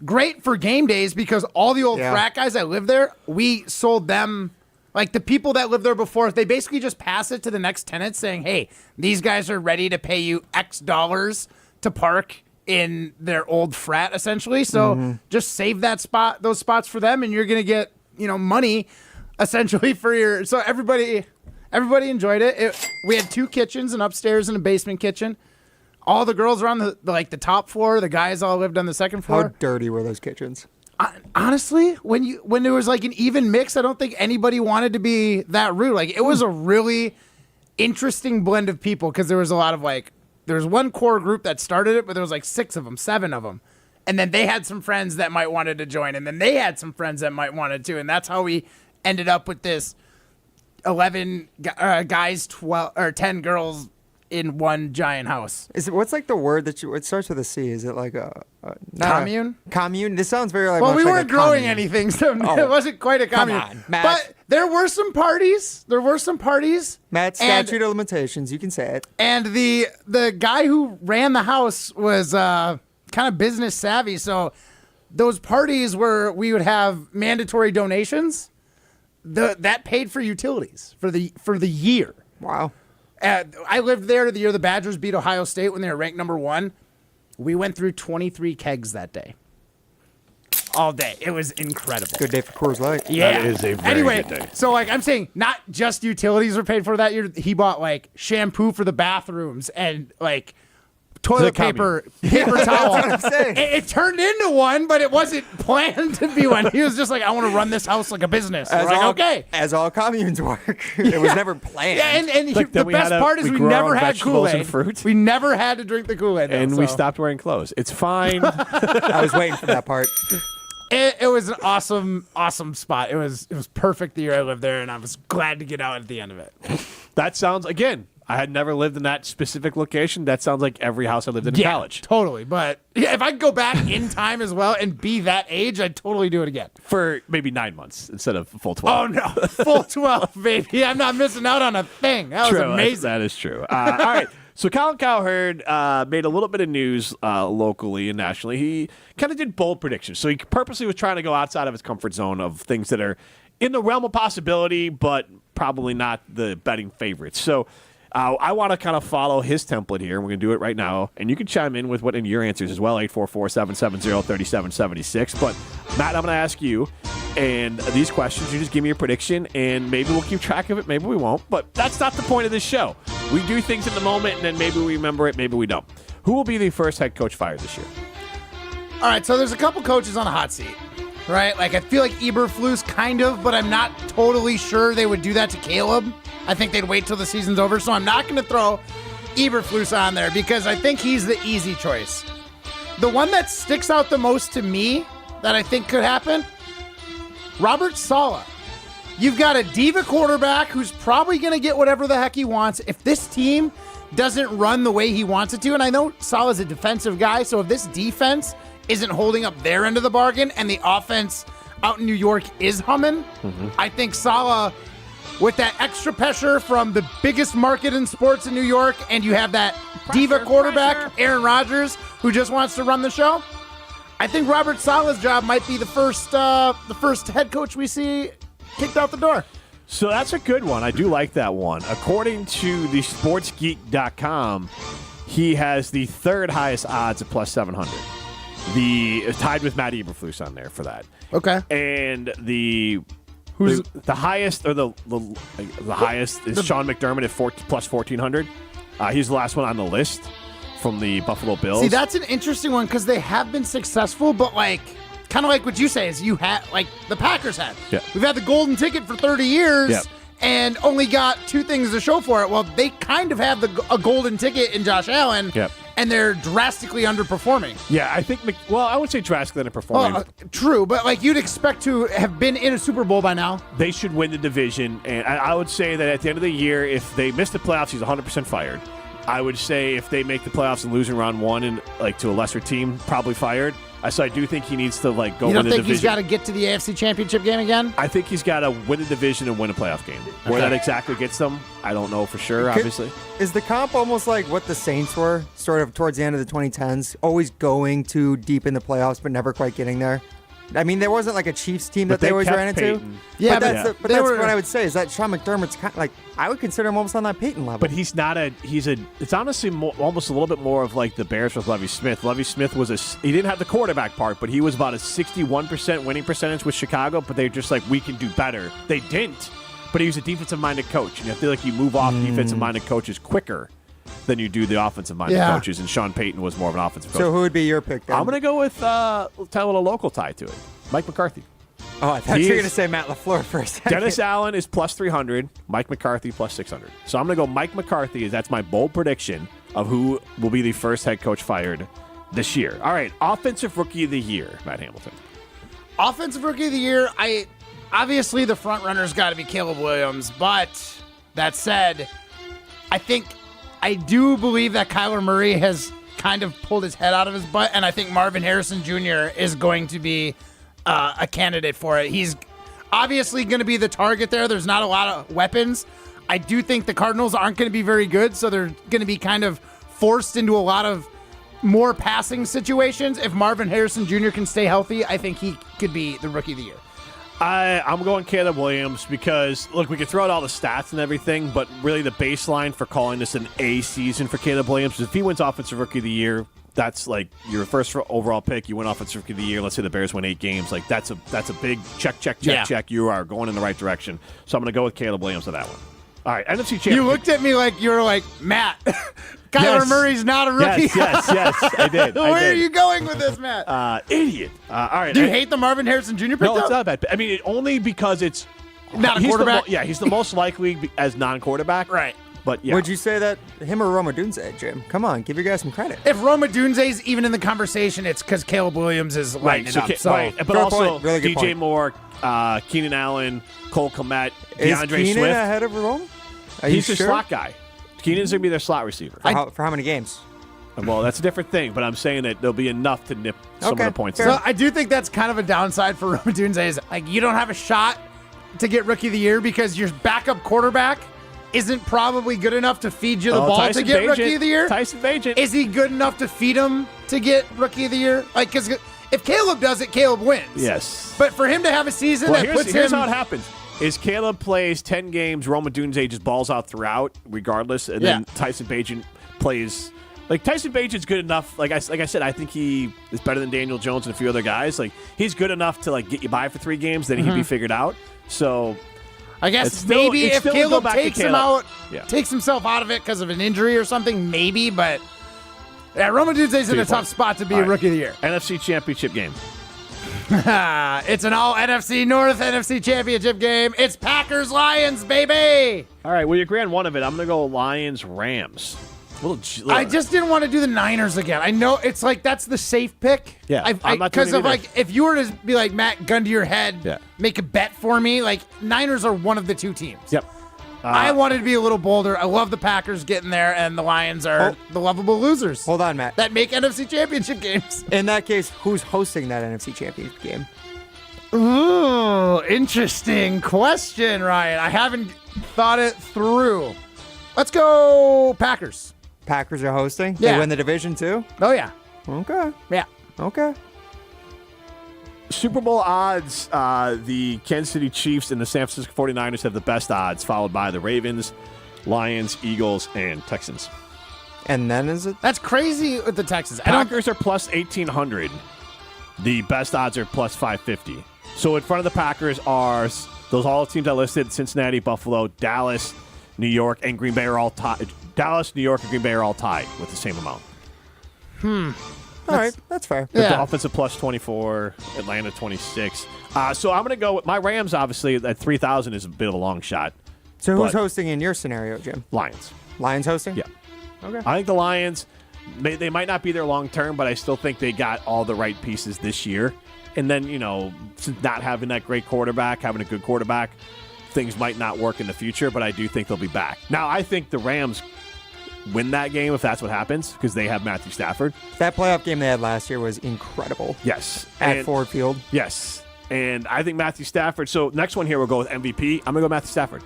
Great for game days because all the old frat guys that lived there, we sold them, like the people that lived there before, they basically just pass it to the next tenant saying, hey, these guys are ready to pay you X dollars to park in their old frat, essentially. So just save those spots for them, and you're going to get, money essentially for your. So everybody enjoyed it. We had 2 kitchens, an upstairs and a basement kitchen. All the girls were on the top floor. The guys all lived on the second floor. How dirty were those kitchens? Honestly, when there was like an even mix, I don't think anybody wanted to be that rude. Like it was a really interesting blend of people because there was a lot of there was one core group that started it, but there was like 6 of them, 7 of them. And then they had some friends that might wanted to join, and then they had some friends that might wanted to, and that's how we ended up with this 11 guys, 12 or 10 girls in one giant house. What's like the word that it starts with a C? Is it like not commune? Commune? This sounds very like. Well, much we like weren't a growing commune. anything, so Oh. it wasn't quite a commune. Come on, Matt. But there were some parties. Matt, statute of limitations. You can say it. And the guy who ran the house was kind of business savvy. So those parties where we would have mandatory donations, that paid for utilities for the year. Wow. I lived there the year the Badgers beat Ohio State when they were ranked number 1. We went through 23 kegs that day. All day. It was incredible. Good day for Coors Light. Yeah. That is a very good day. So like I'm saying, not just utilities were paid for that year. He bought like shampoo for the bathrooms and like toilet paper towel. That's what I'm saying. It turned into one, but it wasn't planned to be one. He was just like, I want to run this house like a business. We're like, okay. As all communes work. It was never planned. Yeah, and Like, the then best part is we grew our never own had vegetables and Kool-Aid. fruit. We never had to drink the Kool-Aid. though, And we so. stopped wearing clothes. It's fine. I was waiting for that part. It was an awesome spot. It was perfect the year I lived there, and I was glad to get out at the end of it. That sounds, again, I had never lived in that specific location. That sounds like every house I lived in college. Totally. But yeah, if I could go back in time as well and be that age, I'd totally do it again. For maybe 9 months instead of full 12. Oh, no. Full 12, baby. I'm not missing out on a thing. That was amazing. That is true. All right. So Colin Cowherd made a little bit of news locally and nationally. He kind of did bold predictions. So he purposely was trying to go outside of his comfort zone of things that are in the realm of possibility, but probably not the betting favorites. So I want to kind of follow his template here. We're going to do it right now. And you can chime in with what in your answers as well, 844-770-3776. But, Matt, I'm going to ask you, and these questions, you just give me your prediction, and maybe we'll keep track of it, maybe we won't. But that's not the point of this show. We do things in the moment, and then maybe we remember it, maybe we don't. Who will be the first head coach fired this year? All right, so there's a couple coaches on the hot seat, right? Like, I feel like Eberflus kind of, but I'm not totally sure they would do that to Caleb. I think they'd wait till the season's over, so I'm not going to throw Eberflus on there because I think he's the easy choice. The one that sticks out the most to me that I think could happen, Robert Saleh. You've got a diva quarterback who's probably going to get whatever the heck he wants. If this team doesn't run the way he wants it to, and I know Saleh's a defensive guy, so if this defense isn't holding up their end of the bargain and the offense out in New York is humming, I think Saleh, with that extra pressure from the biggest market in sports in New York, and you have that diva quarterback, Aaron Rodgers, who just wants to run the show, I think Robert Saleh's job might be the first head coach we see kicked out the door. So that's a good one. I do like that one. According to the sportsgeek.com, he has the third highest odds at plus 700. Tied with Matt Eberflus on there for that. Okay. And the highest, or the highest is Sean McDermott at plus 1,400. He's the last one on the list from the Buffalo Bills. See, that's an interesting one because they have been successful, but like, kind of like what you say is you had, like the Packers had. Yeah. We've had the golden ticket for 30 years and only got 2 things to show for it. Well, they kind of have a golden ticket in Josh Allen. And they're drastically underperforming. Yeah, I think, I would say drastically underperforming. True, but like you'd expect to have been in a Super Bowl by now. They should win the division, and I would say that at the end of the year, if they miss the playoffs, he's 100% fired. I would say if they make the playoffs and lose in round 1 and like to a lesser team, probably fired. So I do think he needs to like go win the division. You don't think he's got to get to the AFC Championship game again? I think he's got to win the division and win a playoff game. Where that exactly gets them, I don't know for sure, obviously. Is the comp almost like what the Saints were, sort of towards the end of the 2010s, always going too deep in the playoffs but never quite getting there? I mean, there wasn't like a Chiefs team that they always ran into. Yeah, but that's what I would say is that Sean McDermott's kind of like, I would consider him almost on that Peyton level. But he's not it's honestly almost a little bit more of like the Bears with Lovie Smith. Lovie Smith he didn't have the quarterback part, but he was about a 61% winning percentage with Chicago, but they're just like, we can do better. They didn't, but he was a defensive-minded coach, and I feel like you move off defensive-minded coaches quicker than you do the offensive-minded coaches, and Sean Payton was more of an offensive coach. So who would be your pick then? I'm going to go with a local tie to it. Mike McCarthy. Oh, I thought you were going to say Matt LaFleur for a second. Dennis Allen is plus 300. Mike McCarthy plus 600. So I'm going to go Mike McCarthy. That's my bold prediction of who will be the first head coach fired this year. All right, Offensive Rookie of the Year, Matt Hamilton. Offensive Rookie of the Year, obviously the front runner's got to be Caleb Williams, but that said, I think I do believe that Kyler Murray has kind of pulled his head out of his butt, and I think Marvin Harrison Jr. is going to be a candidate for it. He's obviously going to be the target there. There's not a lot of weapons. I do think the Cardinals aren't going to be very good, so they're going to be kind of forced into a lot of more passing situations. If Marvin Harrison Jr. can stay healthy, I think he could be the Rookie of the Year. I'm going Caleb Williams because, look, we can throw out all the stats and everything, but really the baseline for calling this an A season for Caleb Williams is if he wins Offensive Rookie of the Year, that's like your first overall pick. You win Offensive Rookie of the Year. Let's say the Bears win 8 games. Like that's a big check. You are going in the right direction. So I'm going to go with Caleb Williams on that one. All right, NFC Championship. You looked at me like you were like, Matt, Kyler Murray's not a rookie. Yes, I did. Where are you going with this, Matt? Idiot. All right. Do you hate the Marvin Harrison Jr. pick? No, it's not bad. I mean, only because it's not a quarterback. He's the most likely as non-quarterback. Right. But yeah. Would you say that him or Roma Dunze, Jim? Come on, give your guys some credit. If Roma Dunze's even in the conversation, it's because Caleb Williams is lighting it up. Right. But Fair also point. Really good DJ point. Moore, Keenan Allen, Cole Kmet, Is DeAndre Keenan Swift. ahead of Roma? He's their slot guy. Keenan's going to be their slot receiver. For how many games? Well, that's a different thing, but I'm saying that there'll be enough to nip some of the points. So I do think that's kind of a downside for Roma Dunze is like you don't have a shot to get Rookie of the Year because your backup quarterback isn't probably good enough to feed you the ball Tyson to get Bagent. Rookie of the Year. Tyson Bagent. Is he good enough to feed him to get Rookie of the Year? Like, because if Caleb does it, Caleb wins. Yes. But for him to have a season that puts here's him... how it happens. Is Caleb plays 10 games, Roma Dunze just balls out throughout, regardless, and then Tyson Bagent plays... Like, Tyson Bagent's good enough. Like I said, I think he is better than Daniel Jones and a few other guys. Like, he's good enough to, like, get you by for 3 games, then he'd be figured out. So... I guess maybe if Caleb takes him out, takes himself out of it because of an injury or something, maybe, but yeah, Roma Dunze's in a tough spot to be a Rookie of the Year. NFC Championship game. It's an all NFC North NFC Championship game. It's Packers-Lions, baby! All right, well, you agree on one of it. I'm going to go Lions-Rams. I just didn't want to do the Niners again. I know it's like that's the safe pick. Yeah, I'm not doing it because either. like if you were to be like Matt, gun to your head, make a bet for me. Like Niners are one of the 2 teams. Yep. I wanted to be a little bolder. I love the Packers getting there, and the Lions are the lovable losers. Hold on, Matt. That make NFC Championship games. In that case, who's hosting that NFC Championship game? Ooh, interesting question, Ryan. I haven't thought it through. Let's go Packers. Packers are hosting? Yeah. They win the division too? Oh, yeah. Okay. Yeah. Okay. Super Bowl odds, the Kansas City Chiefs and the San Francisco 49ers have the best odds, followed by the Ravens, Lions, Eagles, and Texans. And then is it? That's crazy with the Texans. Packers are plus 1,800. The best odds are plus 550. So in front of the Packers are those all teams I listed, Cincinnati, Buffalo, Dallas, New York, and Green Bay are all tied. Dallas, New York, and Green Bay are all tied with the same amount. All right, that's fair. The Dolphins are plus 24, Atlanta 26. So I'm going to go with my Rams, obviously, at 3,000 is a bit of a long shot. So who's hosting in your scenario, Jim? Lions. Lions hosting? Yeah. Okay. I think the Lions, they might not be there long term, but I still think they got all the right pieces this year. And then, not having that great quarterback, having a good quarterback, things might not work in the future, but I do think they'll be back. Now, I think the Rams win that game if that's what happens because they have Matthew Stafford. That playoff game they had last year was incredible. Yes. At Ford Field. Yes. And I think Matthew Stafford. So next one here, we'll go with MVP. I'm going to go Matthew Stafford.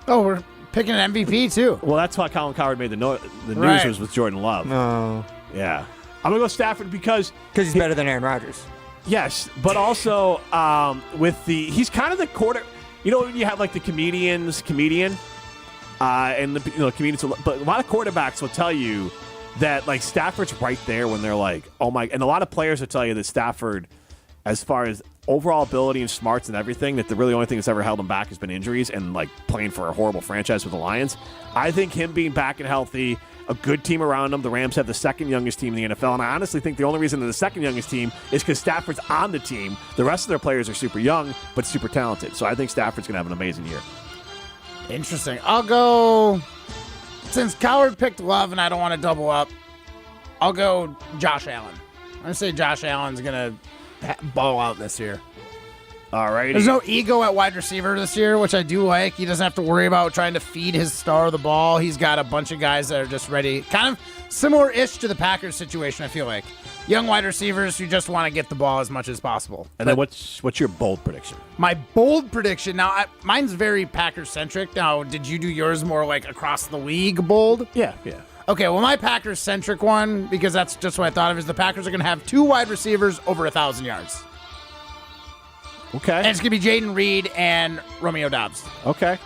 Oh, we're picking an MVP too. Well, that's why Colin Cowherd made the news was with Jordan Love. No. Yeah. I'm going to go Stafford because he's better than Aaron Rodgers. Yes, but also he's kind of the quarter. When you have like the comedian, and the comedians, but a lot of quarterbacks will tell you that like Stafford's right there when they're like, oh my, and a lot of players will tell you that Stafford, as far as overall ability and smarts and everything, that the really only thing that's ever held him back has been injuries and like playing for a horrible franchise with the Lions. I think him being back and healthy, a good team around him. The Rams have the second youngest team in the NFL, and I honestly think the only reason they're the second youngest team is because Stafford's on the team. The rest of their players are super young, but super talented. So I think Stafford's going to have an amazing year. Interesting. I'll go, since Cowherd picked Love and I don't want to double up, I'll go Josh Allen. I'm going to say Josh Allen's going to ball out this year. All right. There's no ego at wide receiver this year, which I do like. He doesn't have to worry about trying to feed his star the ball. He's got a bunch of guys that are just ready. Kind of similar-ish to the Packers situation, I feel like. Young wide receivers who just want to get the ball as much as possible. And then what's your bold prediction? My bold prediction, now mine's very Packers-centric. Now, did you do yours more like across the league bold? Yeah. Okay, well, my Packers-centric one, because that's just what I thought of, is the Packers are going to have 2 wide receivers over 1,000 yards. Okay. And it's going to be Jaden Reed and Romeo Doubs. Okay.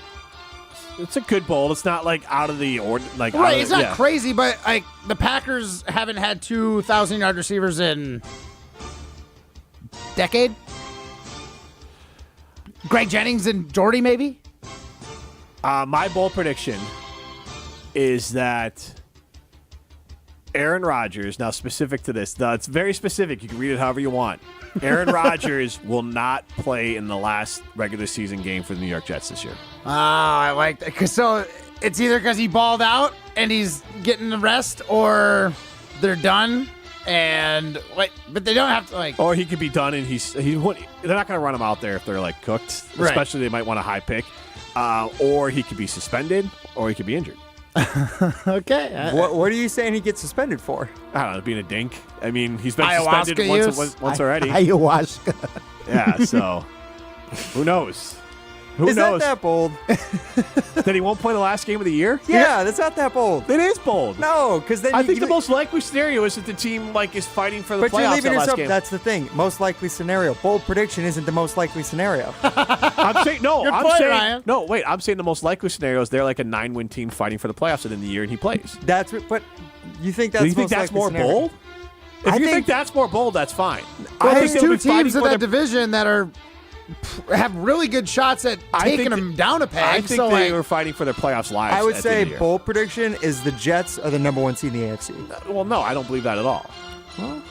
It's a good bold. It's not like out of the ordinary. Right, it's not crazy, but like the Packers haven't had 2,000-yard receivers in decade. Greg Jennings and Jordy, maybe? My bold prediction is that Aaron Rodgers, now specific to this, it's very specific. You can read it however you want. Aaron Rodgers will not play in the last regular season game for the New York Jets this year. I like that. So it's either because he balled out and he's getting the rest, or they're done. But they don't have to Or he could be done and they're not going to run him out there if they're cooked. Right. Especially they might want a high pick. Or he could be suspended, or he could be injured. Okay. What are you saying he gets suspended for? I don't know, being a dink. I mean, he's been Ayahuasca suspended once already. Ayahuasca. Yeah, so who knows? Who Is knows? that bold? That he won't play the last game of the year? Yeah, that's not that bold. It is bold. No, because then I think the most likely scenario is that the team is fighting for the But playoffs. you're leaving that last yourself. game. That's the thing. Most likely scenario. Bold prediction isn't the most likely scenario. I'm saying no. Good I'm point, saying Ryan. no. Wait, I'm saying the most likely scenario is they're like a 9-win team fighting for the playoffs at the end of the year, and he plays. But you think that's Do you think most that's likely more scenario? bold? If you think that's more bold, that's fine. Well, I there's think they'll 2 be fighting teams in for that the- division that have really good shots at taking them down a peg. I think so they were fighting for their playoffs lives. I would at the end of the say year. bold prediction is the Jets are the number 1 seed in the AFC. Well, no, I don't believe that at all. Well,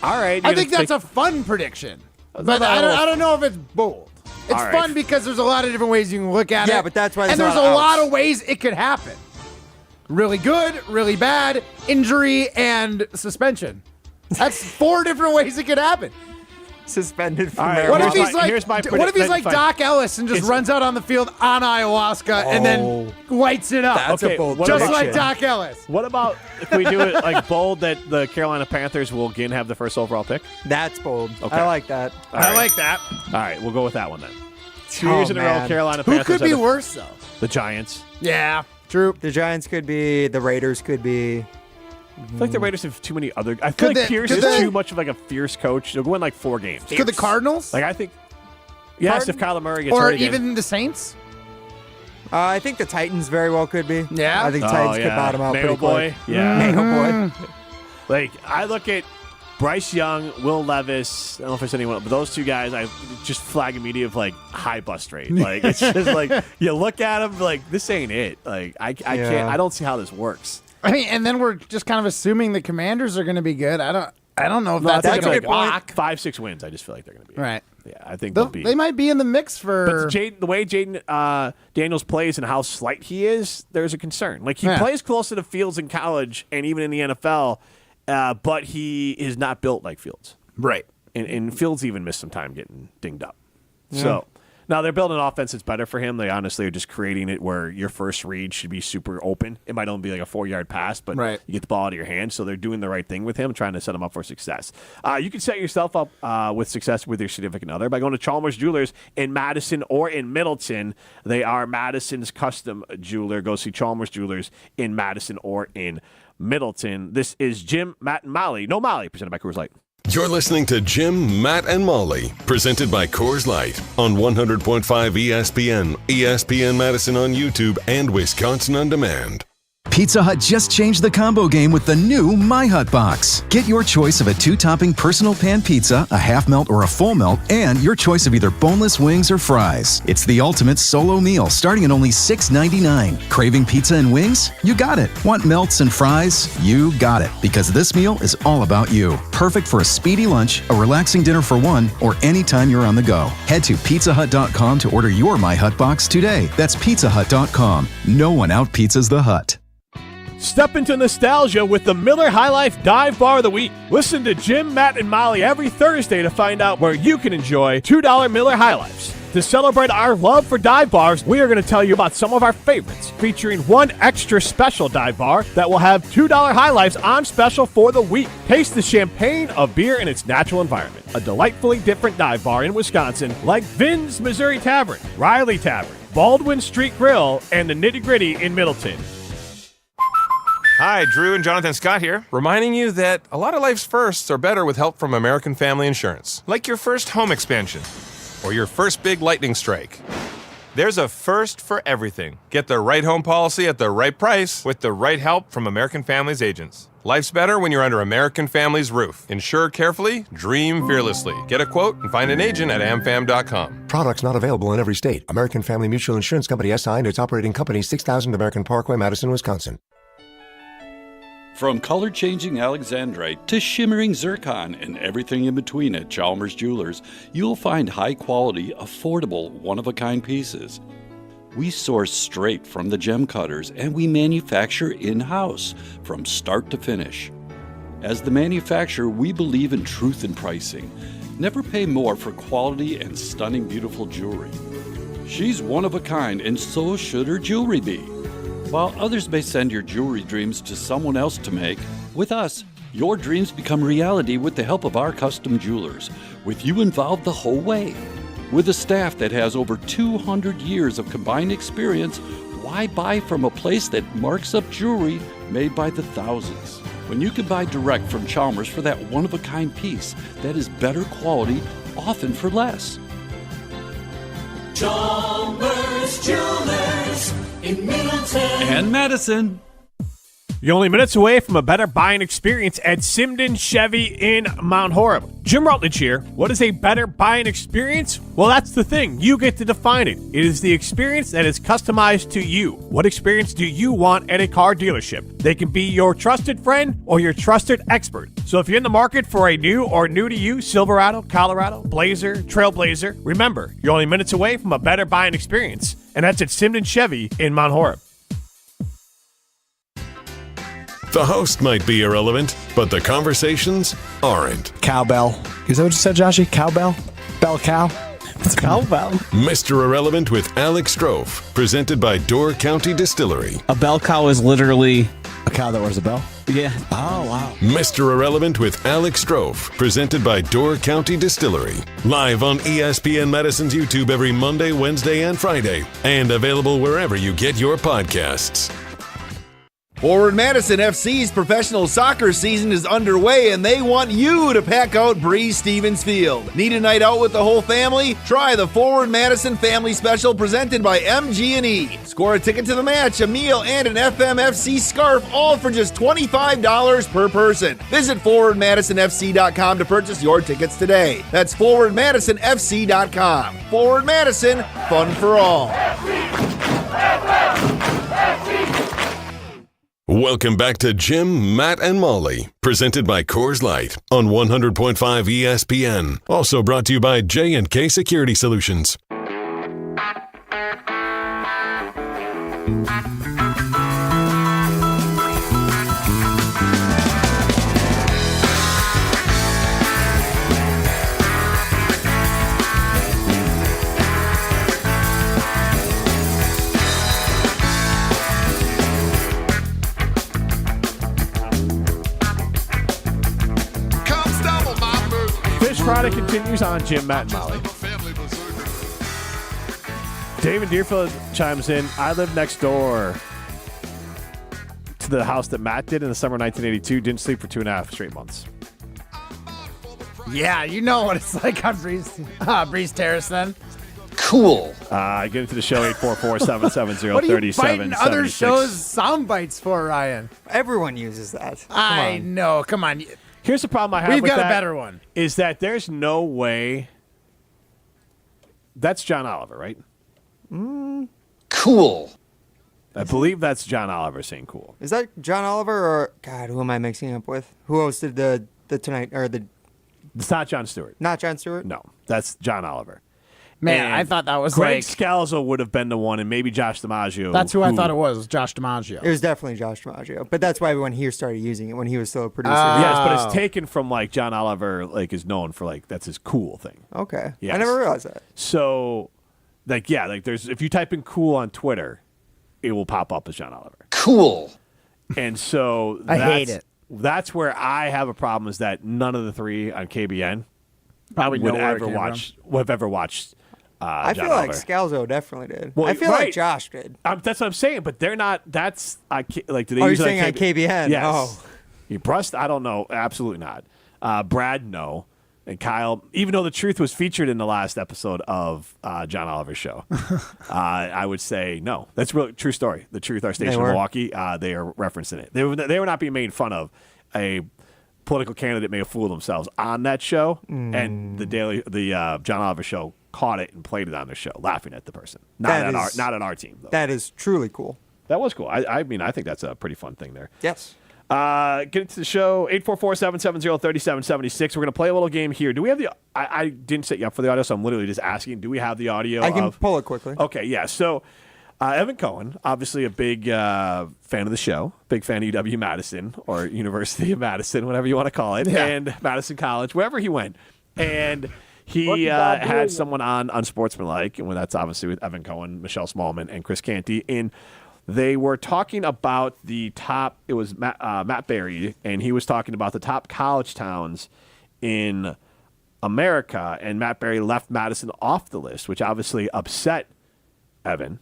all right. I think that's a fun prediction, but I don't know if it's bold. It's All right. fun because there's a lot of different ways you can look at it. Yeah, but that's why and there's there's a a lot of lot of ways it could happen. Really good, really bad, injury, and suspension. That's 4 different ways it could happen. suspended from All right, there. What if here's he's my- like? here's my What if he's like fine. Doc Ellis and just runs out on the field on ayahuasca and then lights it up? That's a bold what just about- like Doc Ellis. What about if we do it like bold that the Carolina Panthers will again have the first overall pick? That's bold. Okay. I like that. All right. I like that. All right, we'll go with that one then. 2 Oh, years in a row, man. Carolina Who Panthers. could be have the- worse though? The Giants. Yeah, true. The Giants could be. The Raiders could be. I feel like the Raiders have too many other. I feel Could like they- Pierce could is they- too much of like a fierce coach. They'll win like 4 games. Could the Cardinals? Like I think. Yes, if Kyler Murray gets or hurt again. even the Saints? I think the Titans very well could be. Yeah? I think Oh, Titans could yeah. bottom out Mayo pretty quick. boy. Yeah. Mayo boy. Like I look at Bryce Young, Will Levis. I don't know if there's anyone, but those 2 guys, I just flag immediately of like high bust rate. Like it's just like you look at them like this ain't it. Like I can't. I don't see how this works. I mean, and then we're just kind of assuming the Commanders are going to be good. I don't know if that's that's like a a good point. lock. 5-6 wins. I just feel like they're going to be Right. Yeah, I think they'll be. They might be in the mix But for. the way Jaden Daniels plays and how slight he is, there's a concern. Like he Yeah. plays close to the Fields in college and even in the NFL, but he is not built like Fields. Right. And Fields even missed some time getting dinged up. So now they're building an offense that's better for him. They honestly are just creating it where your first read should be super open. It might only be like a 4-yard pass, but Right. you get the ball out of your hand. So they're doing the right thing with him, trying to set him up for success. You can set yourself up with success with your significant other by going to Chalmers Jewelers in Madison or in Middleton. They are Madison's custom jeweler. Go see Chalmers Jewelers in Madison or in Middleton. This is Jim, Matt, and Molly. No Molly, presented by Coors Light. You're listening to Jim, Matt, and Molly, presented by Coors Light on 100.5 ESPN, ESPN Madison on YouTube, and Wisconsin On Demand. Pizza Hut just changed the combo game with the new My Hut Box. Get your choice of a 2-topping personal pan pizza, a half melt or a full melt, and your choice of either boneless wings or fries. It's the ultimate solo meal starting at only $6.99. Craving pizza and wings? You got it. Want melts and fries? You got it. Because this meal is all about you. Perfect for a speedy lunch, a relaxing dinner for one, or anytime you're on the go. Head to pizzahut.com to order your My Hut Box today. That's pizzahut.com. No one out pizzas the Hut. Step into nostalgia with the Miller High Life Dive Bar of the Week. Listen to Jim, Matt, and Molly every Thursday to find out where you can enjoy $2 Miller High Lifes. To celebrate our love for dive bars, we are going to tell you about some of our favorites, featuring one extra special dive bar that will have $2 High Lifes on special for the week. Taste the champagne of beer in its natural environment. A delightfully different dive bar in Wisconsin like Vin's Missouri Tavern, Riley Tavern, Baldwin Street Grill, and the Nitty Gritty in Middleton. Hi, Drew and Jonathan Scott here, reminding you that a lot of life's firsts are better with help from American Family Insurance. Like your first home expansion or your first big lightning strike. There's a first for everything. Get the right home policy at the right price with the right help from American Family's agents. Life's better when you're under American Family's roof. Insure carefully, dream fearlessly. Get a quote and find an agent at amfam.com. Products not available in every state. American Family Mutual Insurance Company SI and its operating company 6000 American Parkway, Madison, Wisconsin. From color-changing alexandrite to shimmering zircon and everything in between at Chalmers Jewelers, you'll find high-quality, affordable, one-of-a-kind pieces. We source straight from the gem cutters, and we manufacture in-house from start to finish. As the manufacturer, we believe in truth in pricing. Never pay more for quality and stunning, beautiful jewelry. She's one of a kind, and so should her jewelry be. While others may send your jewelry dreams to someone else to make, with us, your dreams become reality with the help of our custom jewelers, with you involved the whole way. With a staff that has over 200 years of combined experience, why buy from a place that marks up jewelry made by the thousands? When you can buy direct from Chalmers for that one-of-a-kind piece that is better quality, often for less. Chalmers Jewelers in Middleton and Madison. You're only minutes away from a better buying experience at Simden Chevy in Mount Horeb. Jim Rutledge here. What is a better buying experience? Well, that's the thing. You get to define it. It is the experience that is customized to you. What experience do you want at a car dealership? They can be your trusted friend or your trusted expert. So if you're in the market for a new or new to you Silverado, Colorado, Blazer, Trailblazer, remember, you're only minutes away from a better buying experience. And that's at Simden Chevy in Mount Horeb. The host might be irrelevant, but the conversations aren't. Cowbell. Is that what you said, Joshy? Cowbell? Bell cow? It's cowbell. Mr. Irrelevant with Alex Strofe, presented by Door County Distillery. A bell cow is literally a cow that wears a bell? Yeah. Oh, wow. Mr. Irrelevant with Alex Strofe, presented by Door County Distillery. Live on ESPN Madison's YouTube every Monday, Wednesday, and Friday. And available wherever you get your podcasts. Forward Madison FC's professional soccer season is underway, and they want you to pack out Breeze Stevens Field. Need a night out with the whole family? Try the Forward Madison Family Special presented by MG&E. Score a ticket to the match, a meal, and an FMFC scarf, all for just $25 per person. Visit forwardmadisonfc.com to purchase your tickets today. That's forwardmadisonfc.com. Forward Madison, fun for all. Welcome back to Jim, Matt, and Molly, presented by Coors Light on 100.5 ESPN. Also brought to you by J&K Security Solutions. Phish Friday continues on Jim, Matt, and Molly. David Deerfield chimes in. I live next door to the house that Matt did in the summer of 1982. Didn't sleep for 2.5 straight months. Yeah, you know what it's like on Breeze Terrace then. Cool. Get into the show, 844-770-3776. What are you biting other shows' sound bites for, Ryan? Everyone uses that. I know. Come on. Here's the problem I have We've with got that a better one. Is that there's no way. That's John Oliver, right? Cool. I believe that's John Oliver saying cool. Is that John Oliver or God? Who am I mixing up with? Who hosted the Tonight or the? It's not Jon Stewart. Not Jon Stewart. No, that's John Oliver. Man, And I thought that was Greg like Scalzo would have been the one, and maybe Josh DiMaggio. That's who I thought it was, Josh DiMaggio. It was definitely Josh DiMaggio, but that's why when he started using it, when he was still a producer. Yes, but it's taken from like John Oliver, like is known for like that's his cool thing. Okay, Yes. I never realized that. So, like, yeah, like there's if you type in "cool" on Twitter, it will pop up as John Oliver. Cool. And so I hate it. That's where I have a problem is that none of the three on KBN Probably would know where it ever came have ever watched. I John feel like Oliver. Scalzo definitely did. Well, I feel right. like Josh did. That's what I'm saying, but they're not. That's like do they Oh, use you're it saying on KBN? Yes. Oh. You Brust? I don't know. Absolutely not. Brad, no. And Kyle, even though the truth was featured in the last episode of John Oliver's show, I would say no. That's real true story. The Truth, our station in Milwaukee, they are referencing it. They were not being made fun of. A political candidate may have fooled themselves on that show, and the John Oliver show caught it and played it on their show, laughing at the person. Not on our team, though. That is truly cool. That was cool. I mean, I think that's a pretty fun thing there. Yes. Get into the show, 844-770-3776. We're going to play a little game here. Do we have the I didn't set you up for the audio, so I'm literally just asking, do we have the audio? I can pull it quickly. Okay, yeah. So Evan Cohen, obviously a big fan of the show, big fan of UW-Madison or University of Madison, whatever you want to call it, and Madison College, wherever he went. And he had someone on Unsportsmanlike, and that's obviously with Evan Cohen, Michelle Smallman, and Chris Canty. And they were talking about the top, it was Matt Berry, and he was talking about the top college towns in America, and Matt Berry left Madison off the list, which obviously upset Evan.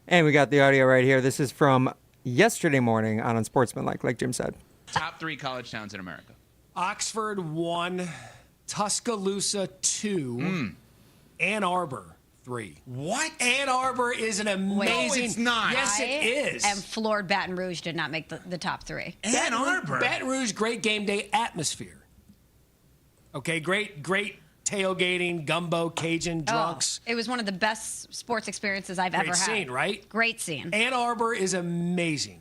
And we got the audio right here. This is from yesterday morning on Unsportsmanlike, like Jim said. Top 3 college towns in America. Oxford 1, Tuscaloosa 2, Ann Arbor 3. What? Ann Arbor is an amazing. No, it's not. Yes, it is. And floored Baton Rouge did not make the top 3. Ann Arbor. Baton Rouge, great game day atmosphere. Okay, great tailgating, gumbo, Cajun, drunks. It was one of the best sports experiences I've ever had. Great scene, right? Great scene. Ann Arbor is amazing.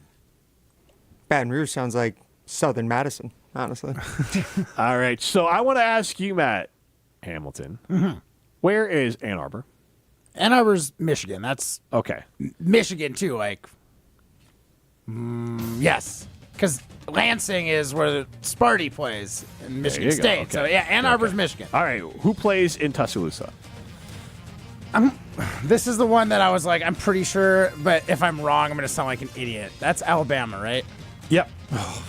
Baton Rouge sounds like Southern Madison, honestly. All right, so I want to ask you, Matt Hamilton, where is Ann Arbor? Ann Arbor's Michigan. That's okay. Michigan too. Like, yes, because Lansing is where Sparty plays in Michigan State. Okay. So yeah, Ann Arbor's Michigan. All right, who plays in Tuscaloosa? This is the one that I was like, I'm pretty sure, but if I'm wrong, I'm going to sound like an idiot. That's Alabama, right? Yep. Oh,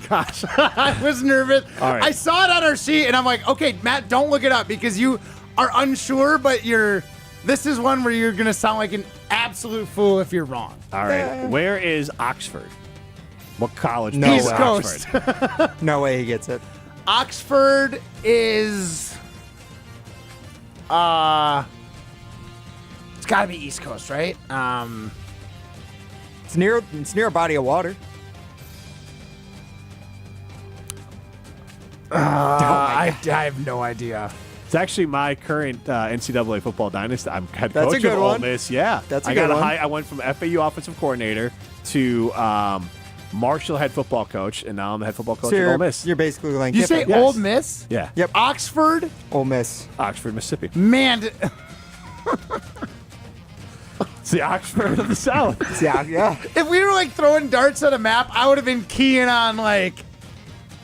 gosh, I was nervous. All right. I saw it on our sheet, and I'm like, okay, Matt, don't look it up because you are unsure, but this is one where you're going to sound like an absolute fool if you're wrong. All right, where is Oxford? What college? No East way. Coast. No way he gets it. Oxford is, it's got to be East Coast, right? It's near a body of water. I have no idea. It's actually my current NCAA football dynasty. I'm head That's a coach good of Ole one. Miss. Yeah, That's a I good one. I went from FAU offensive coordinator to Marshall head football coach, and now I'm the head football coach So of Ole Miss. you're basically like You say Yes. Old Miss? Yeah. Yep. Oxford? Ole Miss. Oxford, Mississippi. Man, It's the Oxford of the South. Yeah. if we were like throwing darts at a map, I would have been keying on like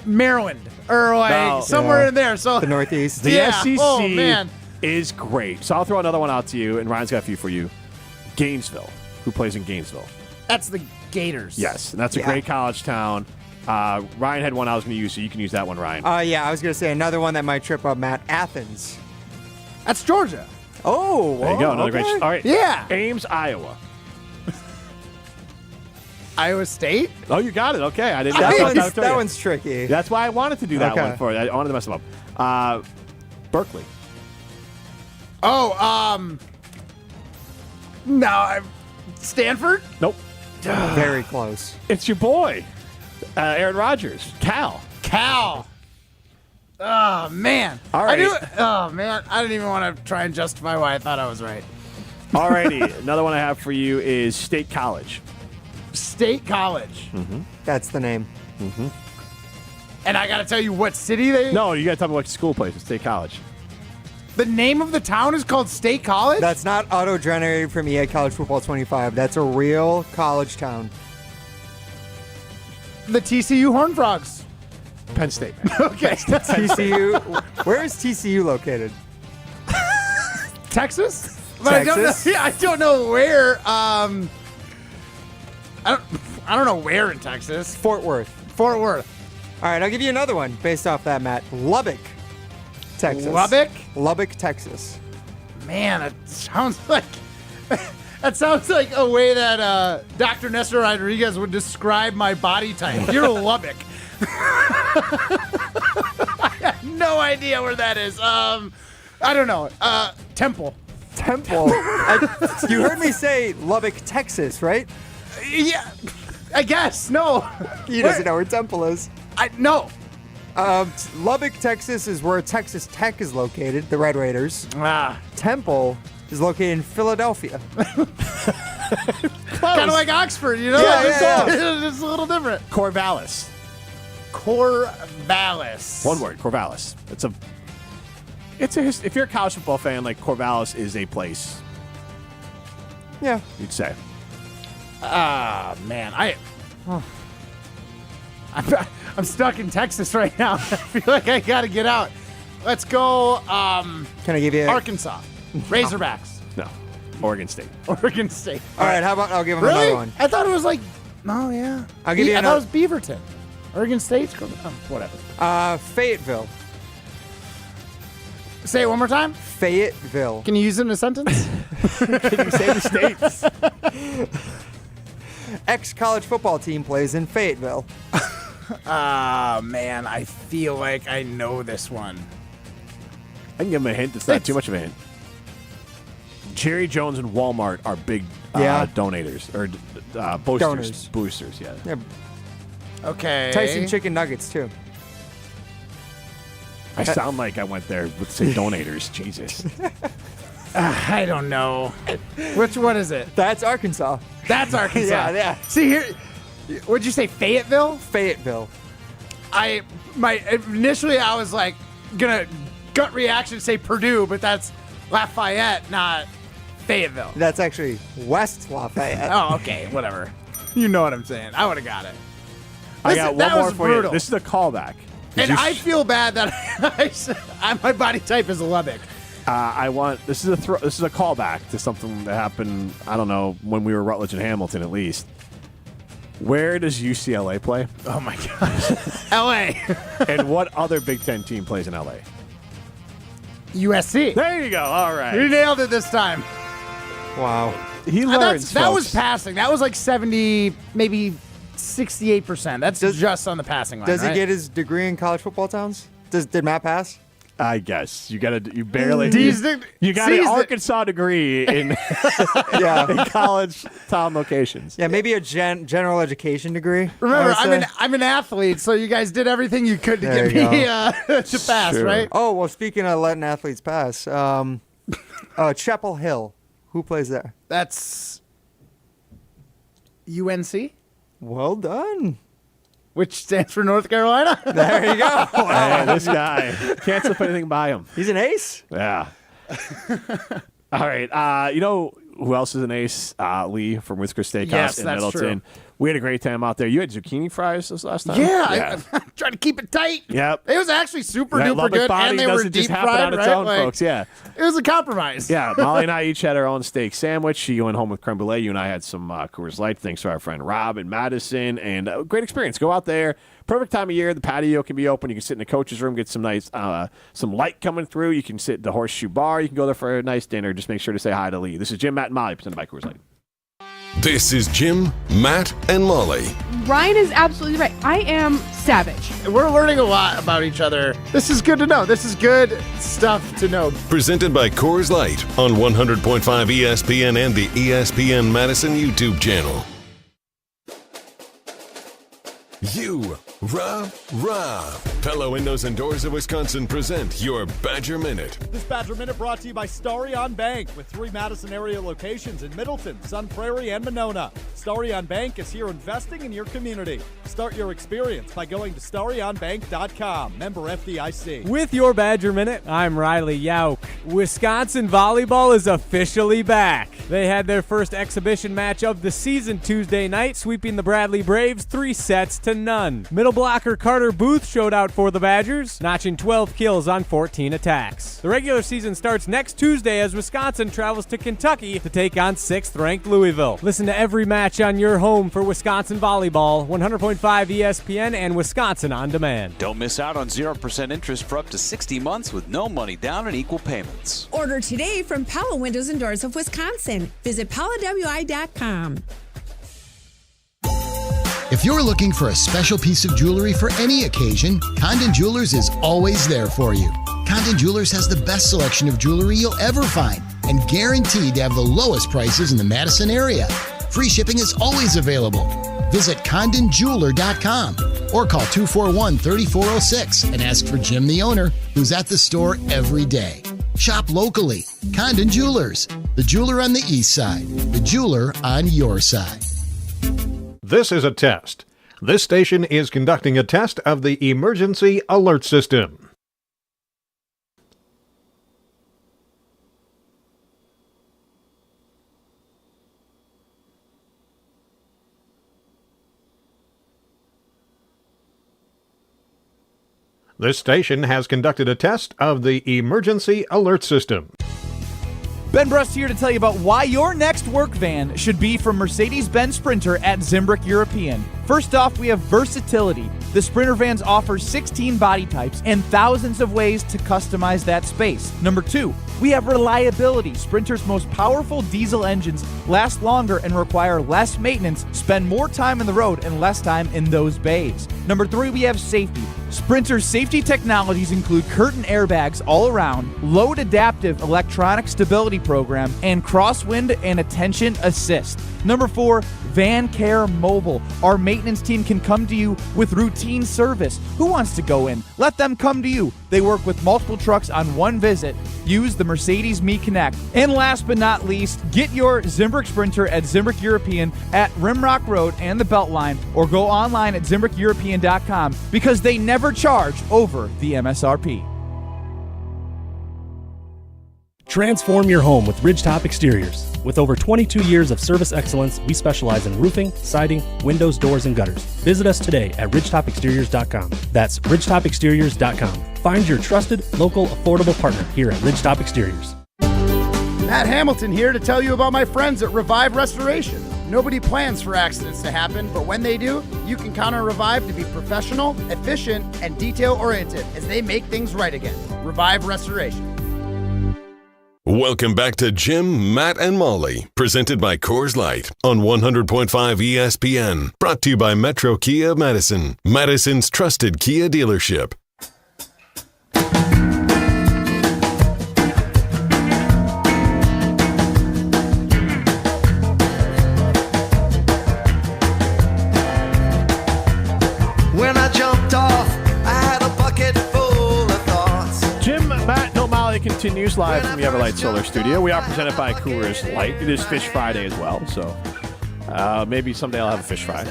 Maryland or like somewhere in there. So The Northeast. The Yeah. SEC Oh, man. is great. So I'll throw another one out to you, and Ryan's got a few for you. Gainesville. Who plays in Gainesville? that's the Gators. Yes, and that's a Yeah. great college town. Ryan had one I was going to use, so you can use that one, Ryan. Yeah, I was going to say another one that might trip up Matt. Athens. That's Georgia. Oh, there you go. Another okay. great. All right. Yeah. Ames, Iowa. Iowa State? Oh, you got it. Okay, I didn't. That one's tricky. That's why I wanted to do that Okay. one for you. I wanted to mess them up. Berkeley. Oh, no, Stanford? Nope. Very close. It's your boy, Aaron Rodgers. Cal. Oh, man. All right. Oh, man. I didn't even want to try and justify why I thought I was right. All righty. Another one I have for you is State College. State College. That's the name. And I got to tell you what city they... No, you got to tell me what school plays at State College. The name of the town is called State College? That's not auto-generated from EA College Football 25. That's a real college town. The TCU Horned Frogs. Penn State. Okay. TCU. Where is TCU located? Texas? But I don't know where. I don't know where in Texas. Fort Worth. Fort Worth. All right, I'll give you another one based off that, Matt. Lubbock, Texas. Lubbock, Texas. Man, that sounds like a way that Dr. Nestor Rodriguez would describe my body type. You're Lubbock. I have no idea where that is. I don't know. Temple. You heard me say Lubbock, Texas, right? Yeah, I guess. No. He doesn't know where Temple is. No. Lubbock, Texas is where Texas Tech is located, the Red Raiders. Temple is located in Philadelphia. Kind of like Oxford, you know? Yeah. It's a little different. Corvallis. Corvallis. One word, Corvallis. If you're a college football fan, like Corvallis is a place. Yeah. You'd say. Man, I'm stuck in Texas right now. I feel like I gotta get out. Let's go. Can I give you Arkansas? Razorbacks. No. Oregon State. Oregon State. All right, how about I'll give him Really? another one. I thought it was like. Oh yeah. I'll give you I thought another. it was Beaverton. Oregon State's whatever. Fayetteville. Say it one more time. Fayetteville. Can you use it in a sentence? Can you say the states? Ex-college football team plays in Fayetteville. Man, I feel like I know this one. I can give him a hint. It's not too much of a hint. Jerry Jones and Walmart are big donators or boosters. Boosters, yeah. Okay. Tyson chicken nuggets too. I sound like I went there with say donators. Jesus. I don't know. Which one is it? That's Arkansas. That's Arkansas. Yeah. See here. What'd you say? Fayetteville? Fayetteville. Initially I was like gonna gut reaction say Purdue, but that's Lafayette, not Fayetteville. That's actually West Lafayette. Oh, okay, whatever. You know what I'm saying. I would have got it. I got one more for brutal. you. This is a callback. And I feel bad that my body type is a Lubbock. This is a callback to something that happened. I don't know when we were Rutledge and Hamilton, at least. Where does UCLA play? Oh my gosh, LA. And what other Big Ten team plays in LA? USC. There you go. All right, you nailed it this time. Wow. He learns. That was passing. That was like 70, maybe 68%. That's just on the passing line. Does he right? get his degree in college football towns? Did Matt pass? I guess you got an Arkansas degree in in college town locations. Yeah, maybe a general education degree. Remember, I'm an athlete, so you guys did everything you could to get me to pass, right? Oh well, speaking of letting athletes pass, Chapel Hill, who plays there? That's UNC. Well done. Which stands for North Carolina. There you go. Hey, this guy can't slip anything by him. He's an ace. Yeah. All right. You know who else is an ace? Lee from Whisker Steakhouse in Middleton. True. We had a great time out there. You had zucchini fries this last time? Yeah. I tried to keep it tight. Yep. It was actually super duper good, and they were deep fried, right? Own, folks. Yeah. It was a compromise. Yeah. Molly and I each had our own steak sandwich. She went home with creme brulee. You and I had some Coors Light. Thanks to our friend Rob in Madison, and great experience. Go out there. Perfect time of year. The patio can be open. You can sit in the coach's room, get some nice, some light coming through. You can sit at the Horseshoe Bar. You can go there for a nice dinner. Just make sure to say hi to Lee. This is Jim, Matt, and Molly, presented by Coors Light. This is Jim, Matt, and Molly. Ryan is absolutely right. I am savage. We're learning a lot about each other. This is good to know. This is good stuff to know. Presented by Coors Light on 100.5 ESPN and the ESPN Madison YouTube channel. You, Rob. Pella Windows and Doors of Wisconsin present your Badger Minute. This Badger Minute brought to you by Starry on Bank, with 3 Madison area locations in Middleton, Sun Prairie, and Monona. Starry on Bank is here investing in your community. Start your experience by going to starryonbank.com. Member FDIC. With your Badger Minute, I'm Riley Yauk. Wisconsin volleyball is officially back. They had their first exhibition match of the season Tuesday night, sweeping the Bradley Braves 3-0. Middle blocker Carter Booth showed out for the Badgers, notching 12 kills on 14 attacks. The regular season starts next Tuesday as Wisconsin travels to Kentucky to take on 6th-ranked Louisville. Listen to every match on your home for Wisconsin volleyball, 100.5 ESPN and Wisconsin On Demand. Don't miss out on 0% interest for up to 60 months with no money down and equal payments. Order today from Pella Windows and Doors of Wisconsin. Visit PellaWI.com. If you're looking for a special piece of jewelry for any occasion, Condon Jewelers is always there for you. Condon Jewelers has the best selection of jewelry you'll ever find and guaranteed to have the lowest prices in the Madison area. Free shipping is always available. Visit CondonJeweler.com or call 241-3406 and ask for Jim, the owner, who's at the store every day. Shop locally. Condon Jewelers, the jeweler on the east side, the jeweler on your side. This is a test. This station is conducting a test of the emergency alert system. This station has conducted a test of the emergency alert system. Ben Brust here to tell you about why your next work van should be from Mercedes-Benz Sprinter at Zimbrick European. First off, we have versatility. The Sprinter vans offer 16 body types and thousands of ways to customize that space. Number 2, we have reliability. Sprinter's most powerful diesel engines last longer and require less maintenance, spend more time on the road and less time in those bays. Number 3, we have safety. Sprinter's safety technologies include curtain airbags all around, load adaptive electronic stability program, and crosswind and attention assist. Number 4, Van Care Mobile. Our maintenance team can come to you with routine service. Who wants to go in? Let them come to you. They work with multiple trucks on one visit. Use the Mercedes Me Connect. And last but not least, get your Zimbrick Sprinter at Zimbrick European at Rimrock Road and the Beltline, or go online at ZimbrickEuropean.com because they never charge over the MSRP. Transform your home with Ridgetop Exteriors. With over 22 years of service excellence, we specialize in roofing, siding, windows, doors, and gutters. Visit us today at ridgetopexteriors.com. That's ridgetopexteriors.com. Find your trusted, local, affordable partner here at Ridgetop Exteriors. Matt Hamilton here to tell you about my friends at Revive Restoration. Nobody plans for accidents to happen, but when they do, you can count on Revive to be professional, efficient, and detail-oriented as they make things right again. Revive Restoration. Welcome back to Jim, Matt, and Molly, presented by Coors Light on 100.5 ESPN. Brought to you by Metro Kia Madison, Madison's trusted Kia dealership. When I jumped off, I had a bucket full of thoughts. Jim, Matt, no Molly continues live from the Everlight Solar Studio. We are presented by Coors Light. It is Phish Friday as well, so maybe someday I'll have a fish fry.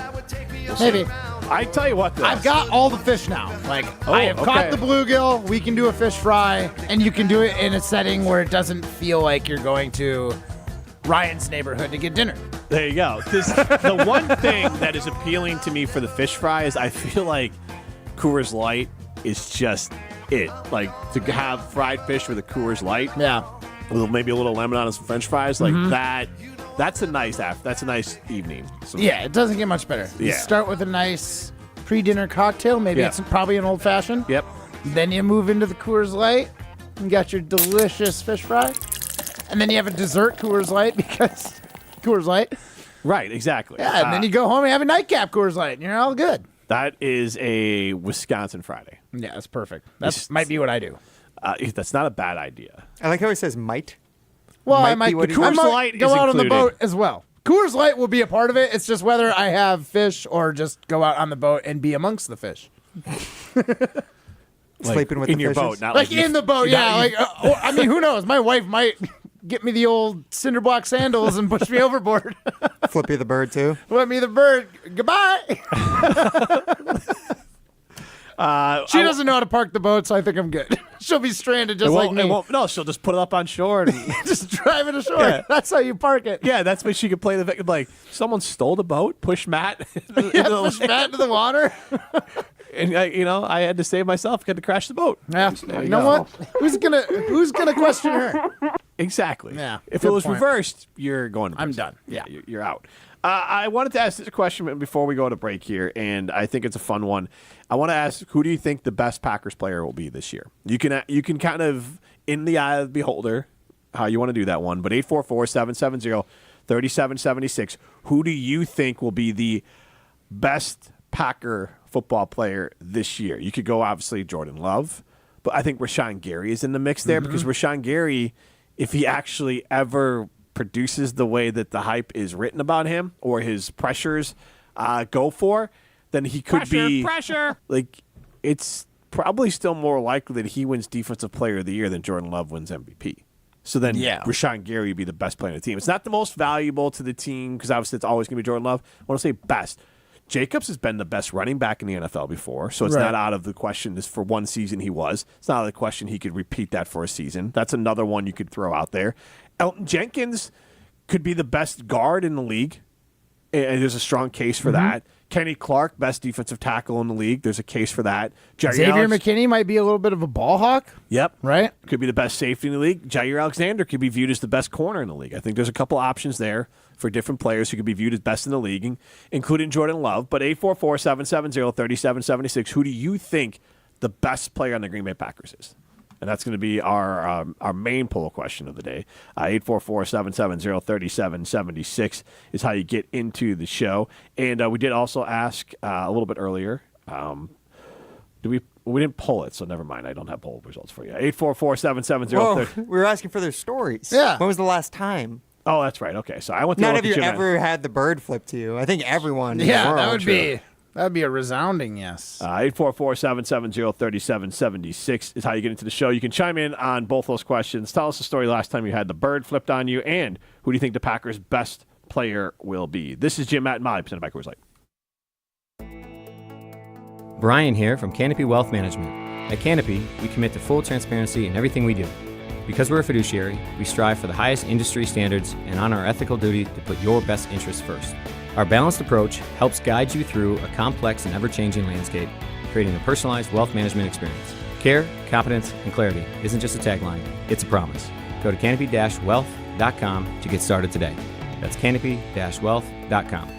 We'll Maybe. I tell you what, though. I've got all the fish now. I have caught the bluegill. We can do a fish fry, and you can do it in a setting where it doesn't feel like you're going to Ryan's neighborhood to get dinner. There you go. Because the one thing that is appealing to me for the fish fry is I feel like Coors Light is just it. Like, to have fried fish with a Coors Light. Yeah. With maybe a little lemon on it, some French fries. Like, that's a nice evening. So, yeah, it doesn't get much better. You Yeah. start with a nice pre-dinner cocktail. Maybe it's probably an old-fashioned. Yep. Then you move into the Coors Light. You got your delicious fish fry. And then you have a dessert Coors Light because Coors Light. Right, exactly. Yeah, and then you go home and have a nightcap Coors Light, and you're all good. That is a Wisconsin Friday. Yeah, that's perfect. That might be what I do. That's not a bad idea. I like how he says might. Well, Might I might be what he I does. might Light go is out on the included. boat as well. Coors Light will be a part of it. It's just whether I have fish or just go out on the boat and be amongst the fish. Sleeping with in the your fishes? boat, not Like you- in the boat, you're yeah. not- Like, I mean, who knows? My wife might get me the old cinder block sandals and push me overboard. Flippy the bird too. Flip me the bird. Goodbye. She doesn't know how to park the boat, so I think I'm good. She'll be stranded just like me. No, she'll just put it up on shore and Just drive it ashore. Yeah. That's how you park it. yeah, that's what she could play the victim. Like someone stole the boat, push Matt, Yeah, push Matt into the water. and I had to save myself. Had to crash the boat. Yeah. There You know go. what? Who's gonna question her? Exactly. Yeah, If good it was point. reversed, you're going. To I'm prison. done. Yeah, you're out. I wanted to ask this question before we go to break here, and I think it's a fun one. I want to ask, who do you think the best Packers player will be this year? You can kind of, in the eye of the beholder, how you want to do that one. But 844-770-3776, who do you think will be the best Packer football player this year? You could go, obviously, Jordan Love, but I think Rashawn Gary is in the mix there because Rashawn Gary, if he actually ever produces the way that the hype is written about him or his pressures go for, then he could be Pressure. like, it's probably still more likely that he wins Defensive Player of the Year than Jordan Love wins MVP. So then Rashawn Gary would be the best player on the team. It's not the most valuable to the team because obviously it's always going to be Jordan Love. I want to say best. Jacobs has been the best running back in the NFL before, so it's not out of the question. This for one season he was. It's not out of the question he could repeat that for a season. That's another one you could throw out there. Elton Jenkins could be the best guard in the league, and there's a strong case for that. Kenny Clark, best defensive tackle in the league. There's a case for that. Xavier McKinney might be a little bit of a ball hawk. Yep. Right? Could be the best safety in the league. Jair Alexander could be viewed as the best corner in the league. I think there's a couple options there for different players who could be viewed as best in the league, including Jordan Love. But 844-770-3776, who do you think the best player on the Green Bay Packers is? And that's going to be our main poll question of the day. 844-770-3776 is how you get into the show. And we did also ask a little bit earlier. We didn't poll it, so never mind. I don't have poll results for you. 844-770-3776. Whoa, we were asking for their stories. Yeah. When was the last time? Oh, that's right. Okay, so I went to None look of you at Jim ever had the bird flip to you. I think everyone. in the Yeah, world. that would be a resounding yes. 844-770-3776 is how you get into the show. You can chime in on both those questions. Tell us the story last time you had the bird flipped on you, and who do you think the Packers' best player will be? This is Jim, Matt, and Molly, presented by Coors Light. Brian here from Canopy Wealth Management. At Canopy, we commit to full transparency in everything we do. Because we're a fiduciary, we strive for the highest industry standards and honor our ethical duty to put your best interests first. Our balanced approach helps guide you through a complex and ever-changing landscape, creating a personalized wealth management experience. Care, competence, and clarity isn't just a tagline, it's a promise. Go to canopy-wealth.com to get started today. That's canopy-wealth.com.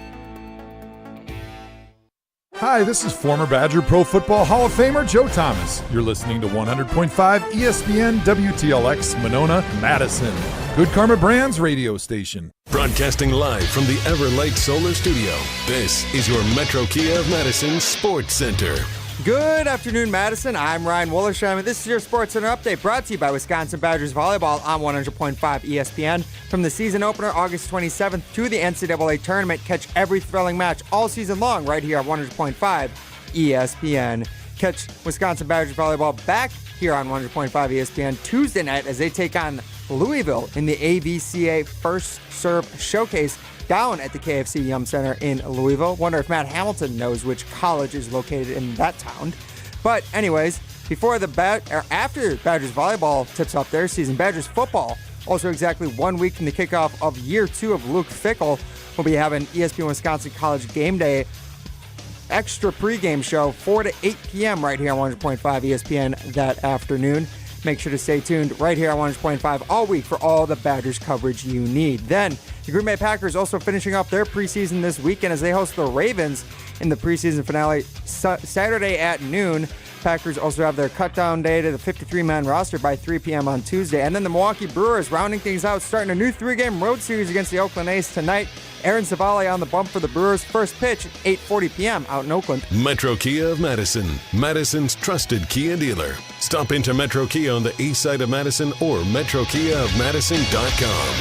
Hi, this is former Badger Pro Football Hall of Famer Joe Thomas. You're listening to 100.5 ESPN WTLX Monona, Madison. Good Karma Brands radio station. Broadcasting live from the Everlight Solar Studio, this is your Metro Kia of Madison Sports Center. Good afternoon, Madison. I'm Ryan Wollersheim, and this is your Sports Center update brought to you by Wisconsin Badgers Volleyball on 100.5 ESPN. From the season opener August 27th to the NCAA tournament, catch every thrilling match all season long right here on 100.5 ESPN. Catch Wisconsin Badgers Volleyball back here on 100.5 ESPN Tuesday night as they take on Louisville in the AVCA First Serve Showcase down at the KFC Yum Center in Louisville. Wonder if Matt Hamilton knows which college is located in that town. But anyways, after Badgers volleyball tips off their season, Badgers football, also exactly 1 week from the kickoff of year 2 of Luke Fickell, will be having ESPN Wisconsin College Game Day extra pregame show 4 to 8 p.m. right here on 100.5 ESPN that afternoon. Make sure to stay tuned right here on 100.5 all week for all the Badgers coverage you need. Then, the Green Bay Packers also finishing up their preseason this weekend as they host the Ravens in the preseason finale Saturday at noon. Packers also have their cut-down day to the 53-man roster by 3 p.m. on Tuesday. And then the Milwaukee Brewers rounding things out, starting a new 3-game road series against the Oakland A's tonight. Aaron Savali on the bump for the Brewers. First pitch at 8:40 p.m. out in Oakland. Metro Kia of Madison, Madison's trusted Kia dealer. Stop into Metro Kia on the east side of Madison or metrokiaofmadison.com.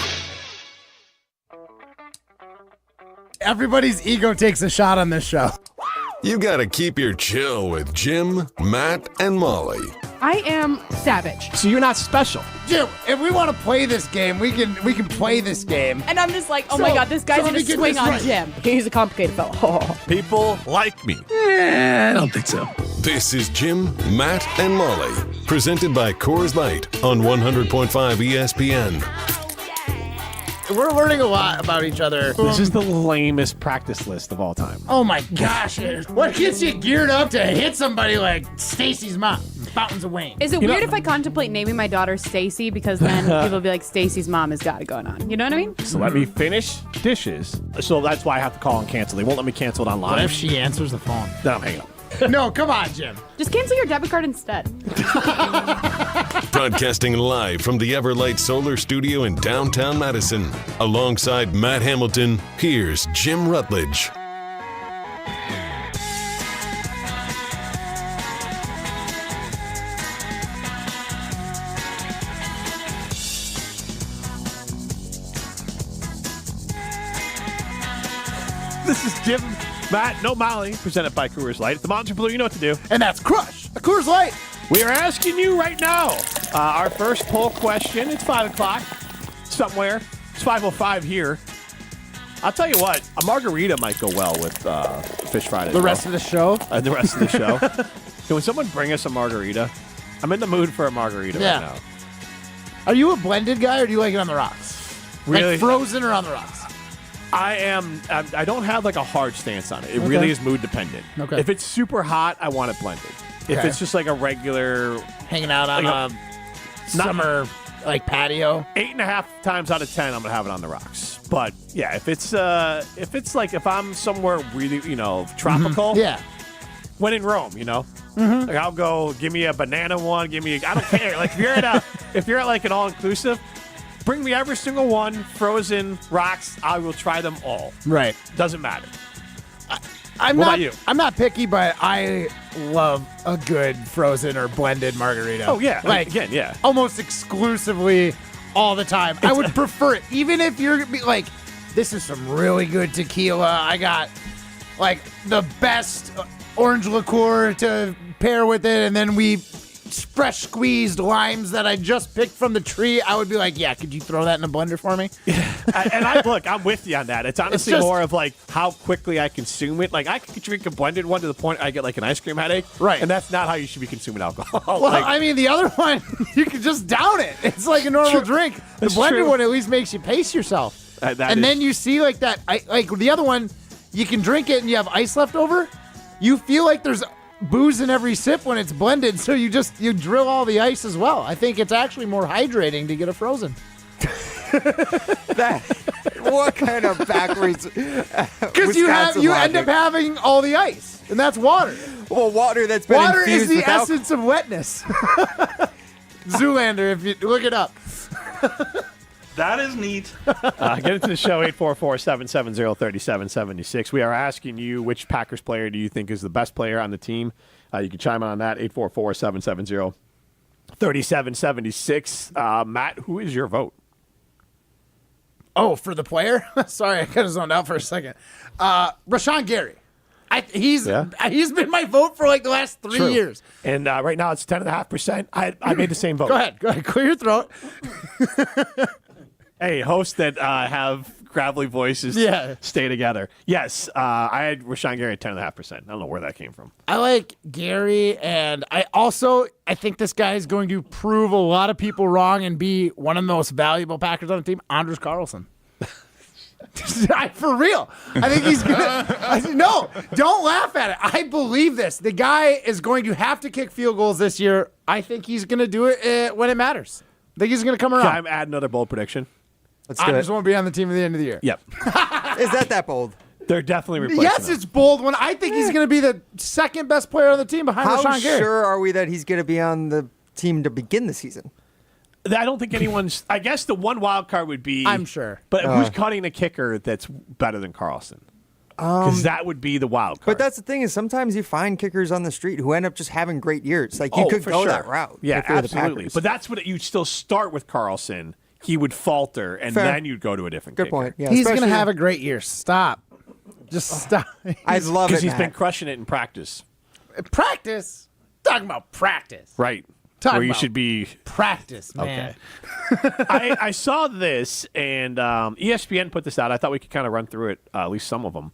Everybody's ego takes a shot on this show. You gotta keep your chill with Jim, Matt, and Molly. I am savage. So you're not special. Jim, if we want to play this game, we can play this game. And I'm just like, oh my God, this guy's going to swing on Jim. He's a complicated fellow. People like me. I don't think so. This is Jim, Matt, and Molly. Presented by Coors Light on 100.5 ESPN. We're learning a lot about each other. This is the lamest practice list of all time. Oh my gosh. What gets you geared up to hit somebody like Stacy's mom? Fountains of Wayne. Is it weird if I contemplate naming my daughter Stacy because then people will be like, Stacy's mom has got it going on. You know what I mean? So let me finish dishes. So that's why I have to call and cancel. They won't let me cancel it online. What if she answers the phone? Then I'm hanging up. No, come on, Jim. Just cancel your debit card instead. Broadcasting live from the Everlight Solar Studio in downtown Madison. Alongside Matt Hamilton, here's Jim Rutledge. This is Jim, Matt, no Molly, presented by Coors Light. It's the Monster Blue, you know what to do. And that's Crush, a Coors Light. We are asking you right now, our first poll question. It's 5 o'clock somewhere. It's 5:05 here. I'll tell you what, a margarita might go well with Phish Friday. The rest of the show? The rest of the show. Can someone bring us a margarita? I'm in the mood for a margarita right now. Are you a blended guy or do you like it on the rocks? Really? Like frozen or on the rocks? I am. I don't have like a hard stance on it. It really is mood dependent. Okay. If it's super hot, I want it blended. If Okay. it's just like a regular Hanging out on like a summer like patio. 8.5 times out of 10, I'm gonna have it on the rocks. But yeah, if it's like if I'm somewhere really tropical, Yeah. when in Rome, like I'll go. Give me a banana one. Give me. I don't care. Like if you're at like an all inclusive. Bring me every single one, frozen, rocks. I will try them all. Right. Doesn't matter. What about you? I'm not picky, but I love a good frozen or blended margarita. Oh, yeah. Like, Again, yeah. almost exclusively all the time. I would prefer it. Even if you're like, this is some really good tequila. I got like the best orange liqueur to pair with it, and then we fresh squeezed limes that I just picked from the tree. I would be like, yeah, could you throw that in a blender for me? I'm with you on that. It's honestly more of like how quickly I consume it. Like I could drink a blended one to the point I get like an ice cream headache. Right. And that's not how you should be consuming alcohol. Well, I mean, the other one, you could just down it. It's like a normal drink. The That's blended true. one at least makes you pace yourself. Then you see like that, like the other one, you can drink it and you have ice left over. You feel like there's booze in every sip when it's blended, so you drill all the ice as well. I think it's actually more hydrating to get a frozen. What kind of backwards? Because you end up having all the ice, and that's water. Well, water that's been water is infused the with essence of wetness. Zoolander, if you look it up. That is neat. Get into the show, 844-770-3776. We are asking you which Packers player do you think is the best player on the team. You can chime in on that, 844-770-3776. Matt, who is your vote? Oh, for the player? Sorry, I kind of zoned out for a second. Rashawn Gary. He's been my vote for like the last 3 years. And right now it's 10.5%. I made the same vote. Go ahead. Clear your throat. Hey, hosts that have gravelly voices stay together. Yes, I had Rashawn Gary at 10.5%. I don't know where that came from. I like Gary, and I think this guy is going to prove a lot of people wrong and be one of the most valuable Packers on the team, Anders Carlson. For real. I think he's going to... No, don't laugh at it. I believe this. The guy is going to have to kick field goals this year. I think he's going to do it when it matters. I think he's going to come around. Can I add another bold prediction? Anders won't be on the team at the end of the year. Yep. Is that bold? They're definitely replacing Yes, him. it's bold when I think he's going to be the second best player on the team behind How Rashawn Gary. sure are we that he's going to be on the team to begin the season? I don't think anyone's... I guess the one wild card would be... I'm sure. But who's cutting the kicker that's better than Carlson? Because that would be the wild card. But that's the thing is sometimes you find kickers on the street who end up just having great years. Like you could go that route. Yeah, if you're the absolutely. Packers. But that's what you'd still start with Carlson. He would falter, and Fair. then you'd go to a different Good kicker. point. Yeah, He's going to especially- have a great year. Stop. Just stop. I love it, Because he's Matt. been crushing it in practice. Practice? Talking about practice. Right. Talking Where you about should be. Practice, man. Okay. I saw this, and ESPN put this out. I thought we could kind of run through it, at least some of them.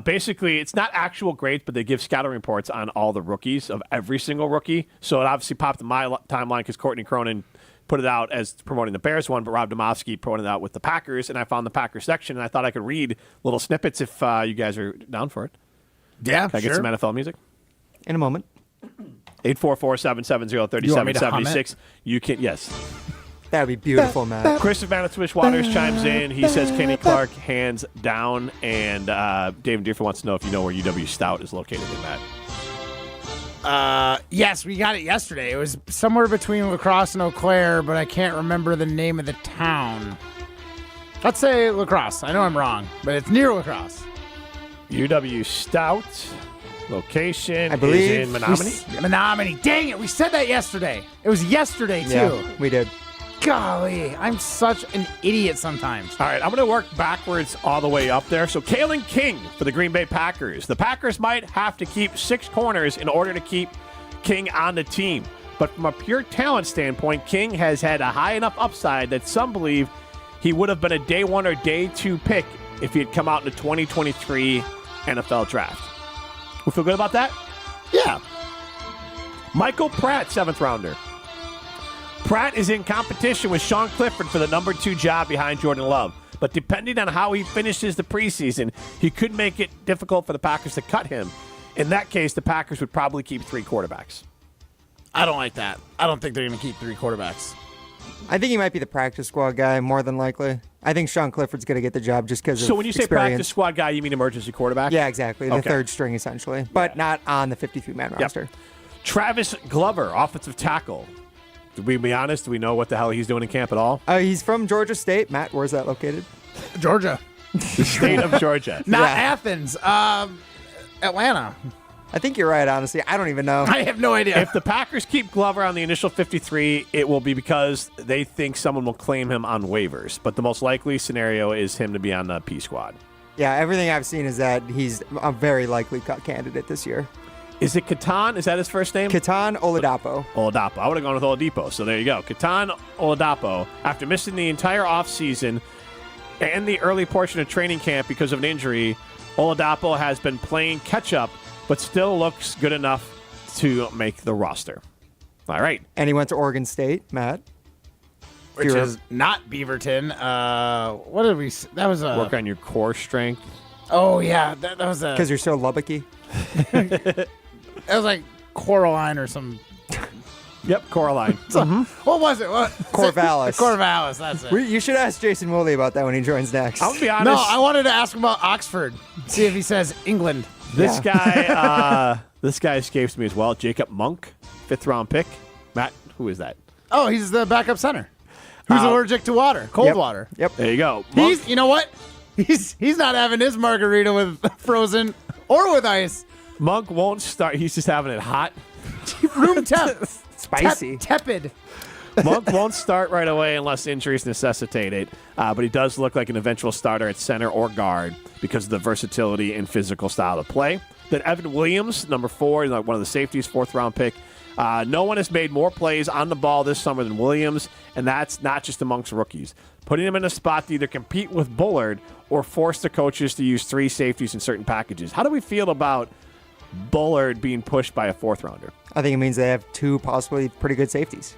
Basically, it's not actual grades, but they give scouting reports on all the rookies of every single rookie. So it obviously popped in my timeline because Courtney Cronin put it out as promoting the Bears one, but Rob Domofsky put it out with the Packers, and I found the Packers section, and I thought I could read little snippets if you guys are down for it. Yeah, Can I get some NFL music? In a moment. 844-770-3776. You can, yes. That would be beautiful, Matt. Chris Vanna-Swish Waters chimes in. He says Kenny Clark, hands down. And David Deerfield wants to know if you know where UW Stout is located in that. Yes, we got it yesterday. It was somewhere between La Crosse and Eau Claire, but I can't remember the name of the town. Let's say La Crosse. I know I'm wrong, but it's near La Crosse. UW Stout location I believe is in Menominee. Menominee. Dang it, we said that yesterday. It was yesterday, too. Yeah, we did. Golly, I'm such an idiot sometimes. All right, I'm going to work backwards all the way up there. So Kalen King for the Green Bay Packers. The Packers might have to keep 6 corners in order to keep King on the team. But from a pure talent standpoint, King has had a high enough upside that some believe he would have been a day 1 or day 2 pick if he had come out in the 2023 NFL Draft. We feel good about that? Yeah. Michael Pratt, 7th rounder. Pratt is in competition with Sean Clifford for the number 2 job behind Jordan Love. But depending on how he finishes the preseason, he could make it difficult for the Packers to cut him. In that case, the Packers would probably keep 3 quarterbacks. I don't like that. I don't think they're going to keep 3 quarterbacks. I think he might be the practice squad guy more than likely. I think Sean Clifford's going to get the job just because of So when you say experience. practice squad guy, you mean emergency quarterback? Yeah, exactly. The Okay. 3rd string, essentially. But not on the 52-man roster. Travis Glover, offensive tackle. To be honest, do we know what the hell he's doing in camp at all? He's from Georgia State. Matt, where's that located? Georgia. The state of Georgia. Not Athens. Atlanta. I think you're right, honestly. I don't even know. I have no idea. If the Packers keep Glover on the initial 53, it will be because they think someone will claim him on waivers. But the most likely scenario is him to be on the P squad. Yeah, everything I've seen is that he's a very likely cut candidate this year. Is it Katan? Is that his first name? Katan Oladapo. Oladapo. I would have gone with Oladipo, so there you go. Katan Oladapo, after missing the entire offseason and the early portion of training camp because of an injury, Oladapo has been playing catch-up, but still looks good enough to make the roster. All right. And he went to Oregon State, Matt. Which is not Beaverton. What did we... That was a... Work on your core strength. Oh, yeah. That was a... Because you're so Lubbocky. That was like Coraline or some... Yep, Coraline. What was it? Corvallis. Corvallis, that's it. You should ask Jason Wilde about that when he joins next. I'll be honest. No, I wanted to ask him about Oxford. See if he says England. This guy escapes me as well. Jacob Monk, 5th round pick. Matt, who is that? Oh, he's the backup center. Who's allergic to water, cold water. Yep. There you go. He's, you know what? He's not having his margarita with frozen or with ice. Monk won't start. He's just having it hot. Room temp. Spicy. Tepid. Monk won't start right away unless injuries necessitate it, but he does look like an eventual starter at center or guard because of the versatility and physical style of play. Then Evan Williams, number 4, one of the safeties, 4th round pick. No one has made more plays on the ball this summer than Williams, and that's not just amongst rookies. Putting him in a spot to either compete with Bullard or force the coaches to use 3 safeties in certain packages. How do we feel about Bullard being pushed by a 4th rounder? I think it means they have 2 possibly pretty good safeties.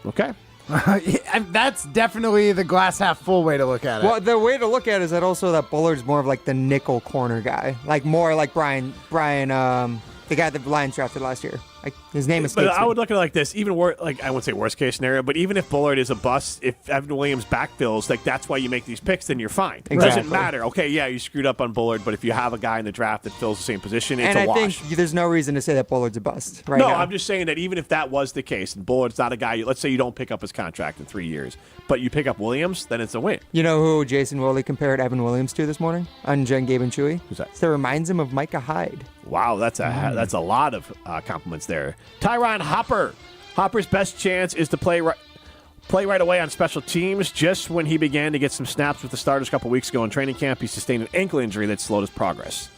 Okay. That's definitely the glass half full way to look at it. Well, the way to look at it is that also that Bullard's more of like the nickel corner guy. Like more like Brian, the guy the Lions drafted last year. Like his name escapes But I me. would look at it like this. Even I wouldn't say worst case scenario, but even if Bullard is a bust, if Evan Williams backfills, that's why you make these picks, then you're fine. It Exactly. doesn't matter. Okay, yeah, you screwed up on Bullard, but if you have a guy in the draft that fills the same position, it's and a I wash. think there's no reason to say that Bullard's a bust right No, now. I'm just saying that even if that was the case, and Bullard's not a guy, let's say you don't pick up his contract in 3 years, but you pick up Williams, then it's a win. You know who Jason Wilde compared Evan Williams to this morning on Jen, Gabe, and Chewy? Who's that? So it reminds him of Micah Hyde. Wow, that's a lot of compliments there. Tyron Hopper. Hopper's best chance is to play play right away on special teams. Just when he began to get some snaps with the starters a couple weeks ago in training camp, he sustained an ankle injury that slowed his progress.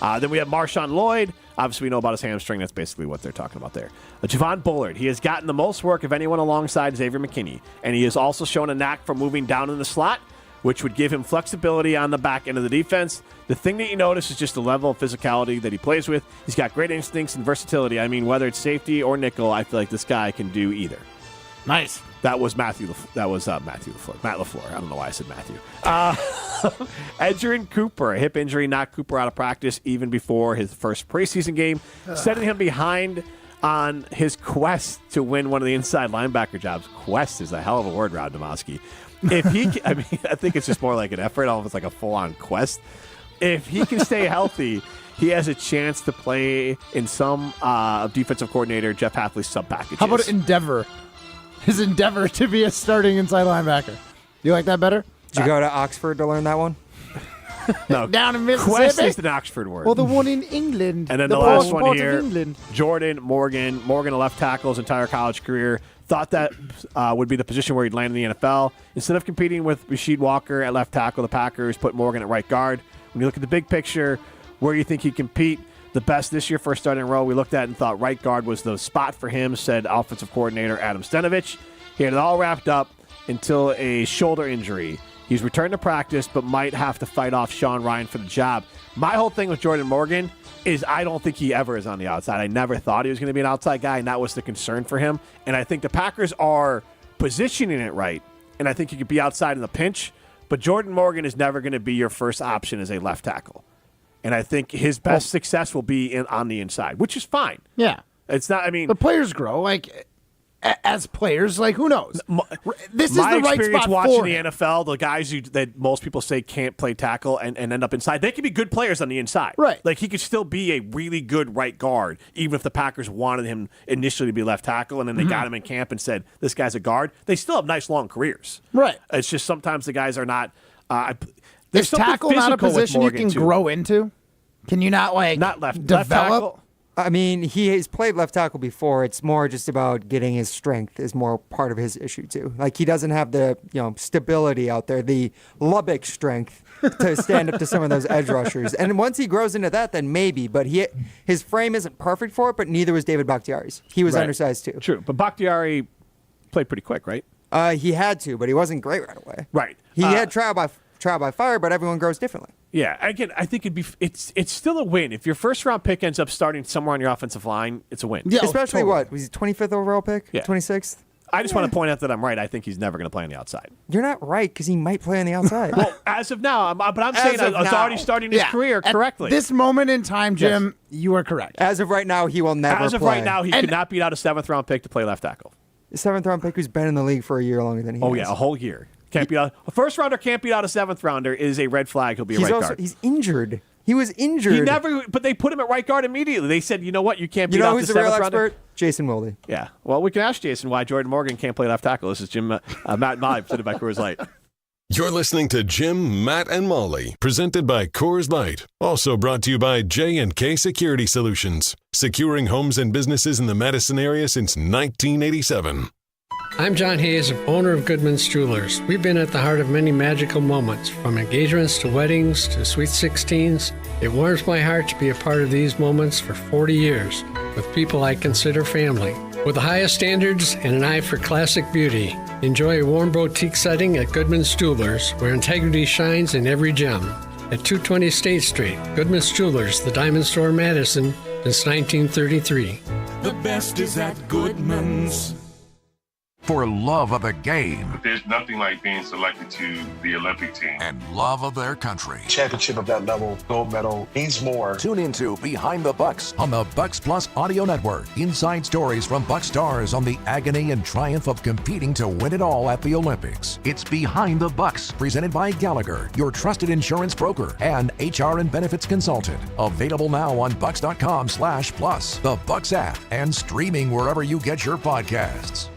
Then we have Marshawn Lloyd. Obviously, we know about his hamstring. That's basically what they're talking about there. Javon Bullard. He has gotten the most work of anyone alongside Xavier McKinney, and he has also shown a knack for moving down in the slot, which would give him flexibility on the back end of the defense. The thing that you notice is just the level of physicality that he plays with. He's got great instincts and versatility. I mean, whether it's safety or nickel, I feel like this guy can do either. Nice. That was Matt LaFleur. I don't know why I said Matthew. Edgerrin Cooper, a hip injury, knocked Cooper out of practice even before his first preseason game, setting him behind on his quest to win one of the inside linebacker jobs. Quest is a hell of a word, Rod Domowski. If he, I mean, I think it's just more like an effort, almost like a full-on quest. If he can stay healthy, he has a chance to play in some defensive coordinator Jeff Hafley's sub packages. How about Endeavor? His endeavor to be a starting inside linebacker. You like that better? Did you go to Oxford to learn that one? No. Down in Mississippi? Quest is an Oxford word. Well, the one in England. And then the last one here, Jordan Morgan. Morgan, a left tackle his entire college career. Thought that would be the position where he'd land in the NFL. Instead of competing with Rasheed Walker at left tackle, the Packers put Morgan at right guard. When you look at the big picture, where you think he'd compete the best this year for a starting role, we looked at and thought right guard was the spot for him, said offensive coordinator Adam Stenovich. He had it all wrapped up until a shoulder injury. He's returned to practice, but might have to fight off Sean Ryan for the job. My whole thing with Jordan Morgan is I don't think he ever is on the outside. I never thought he was going to be an outside guy, and that was the concern for him. And I think the Packers are positioning it right, and I think he could be outside in the pinch, but Jordan Morgan is never going to be your first option as a left tackle. And I think his best success will be on the inside, which is fine. Yeah. It's not, I mean. The players grow. Like, as players, like, who knows? This is the right spot for my experience watching the NFL, the guys that most people say can't play tackle and end up inside, they can be good players on the inside. Right. Like, he could still be a really good right guard, even if the Packers wanted him initially to be left tackle, and then they got him in camp and said, this guy's a guard. They still have nice, long careers. Right. It's just sometimes the guys are not. Is tackle not a position you can grow into? Can you not, like, left develop? tackle? I mean, he has played left tackle before. It's more just about getting his strength is more part of his issue, too. Like, he doesn't have the, stability out there, the Lubbock strength to stand up to some of those edge rushers. And once he grows into that, then maybe. But his frame isn't perfect for it, but neither was David Bakhtiari's. He was undersized, too. True. But Bakhtiari played pretty quick, right? He had to, but he wasn't great right away. Right. He had trial by fire, but everyone grows differently. Yeah, again, I think it's still a win. If your first round pick ends up starting somewhere on your offensive line, it's a win. Yeah, especially what? Was he 25th overall pick? Yeah. 26th? I just want to point out that I'm right. I think he's never going to play on the outside. You're not right, because he might play on the outside. Well, as of now, but I'm saying he's already starting his career correctly. At this moment in time, Jim, you are correct. As of right now, he will never play. As of right now, he could not beat out a 7th round pick to play left tackle. The 7th round pick who's been in the league for a year longer than he has. Oh, yeah, a whole year. Can't beat out a first rounder. Can't beat out a 7th rounder is a red flag. He'll be a right guard. He's injured. He was injured. But they put him at right guard immediately. They said, you know what, you can't beat out the 7th rounder. You know who's the real expert? Jason Wilde. Yeah. Well, we can ask Jason why Jordan Morgan can't play left tackle. This is Jim, Matt, and Molly, presented by Coors Light. You're listening to Jim, Matt, and Molly, presented by Coors Light. Also brought to you by J&K Security Solutions, securing homes and businesses in the Madison area since 1987. I'm John Hayes, owner of Goodman's Jewelers. We've been at the heart of many magical moments, from engagements to weddings to sweet 16s. It warms my heart to be a part of these moments for 40 years with people I consider family. With the highest standards and an eye for classic beauty, enjoy a warm boutique setting at Goodman's Jewelers, where integrity shines in every gem. At 220 State Street, Goodman's Jewelers, the Diamond Store, Madison, since 1933. The best is at Goodman's. For love of the game. There's nothing like being selected to the Olympic team. And love of their country. Championship of that level, gold medal, means more. Tune into Behind the Bucks on the Bucks Plus Audio Network. Inside stories from Bucks stars on the agony and triumph of competing to win it all at the Olympics. It's Behind the Bucks, presented by Gallagher, your trusted insurance broker and HR and benefits consultant. Available now on bucks.com/plus, the Bucks app, and streaming wherever you get your podcasts.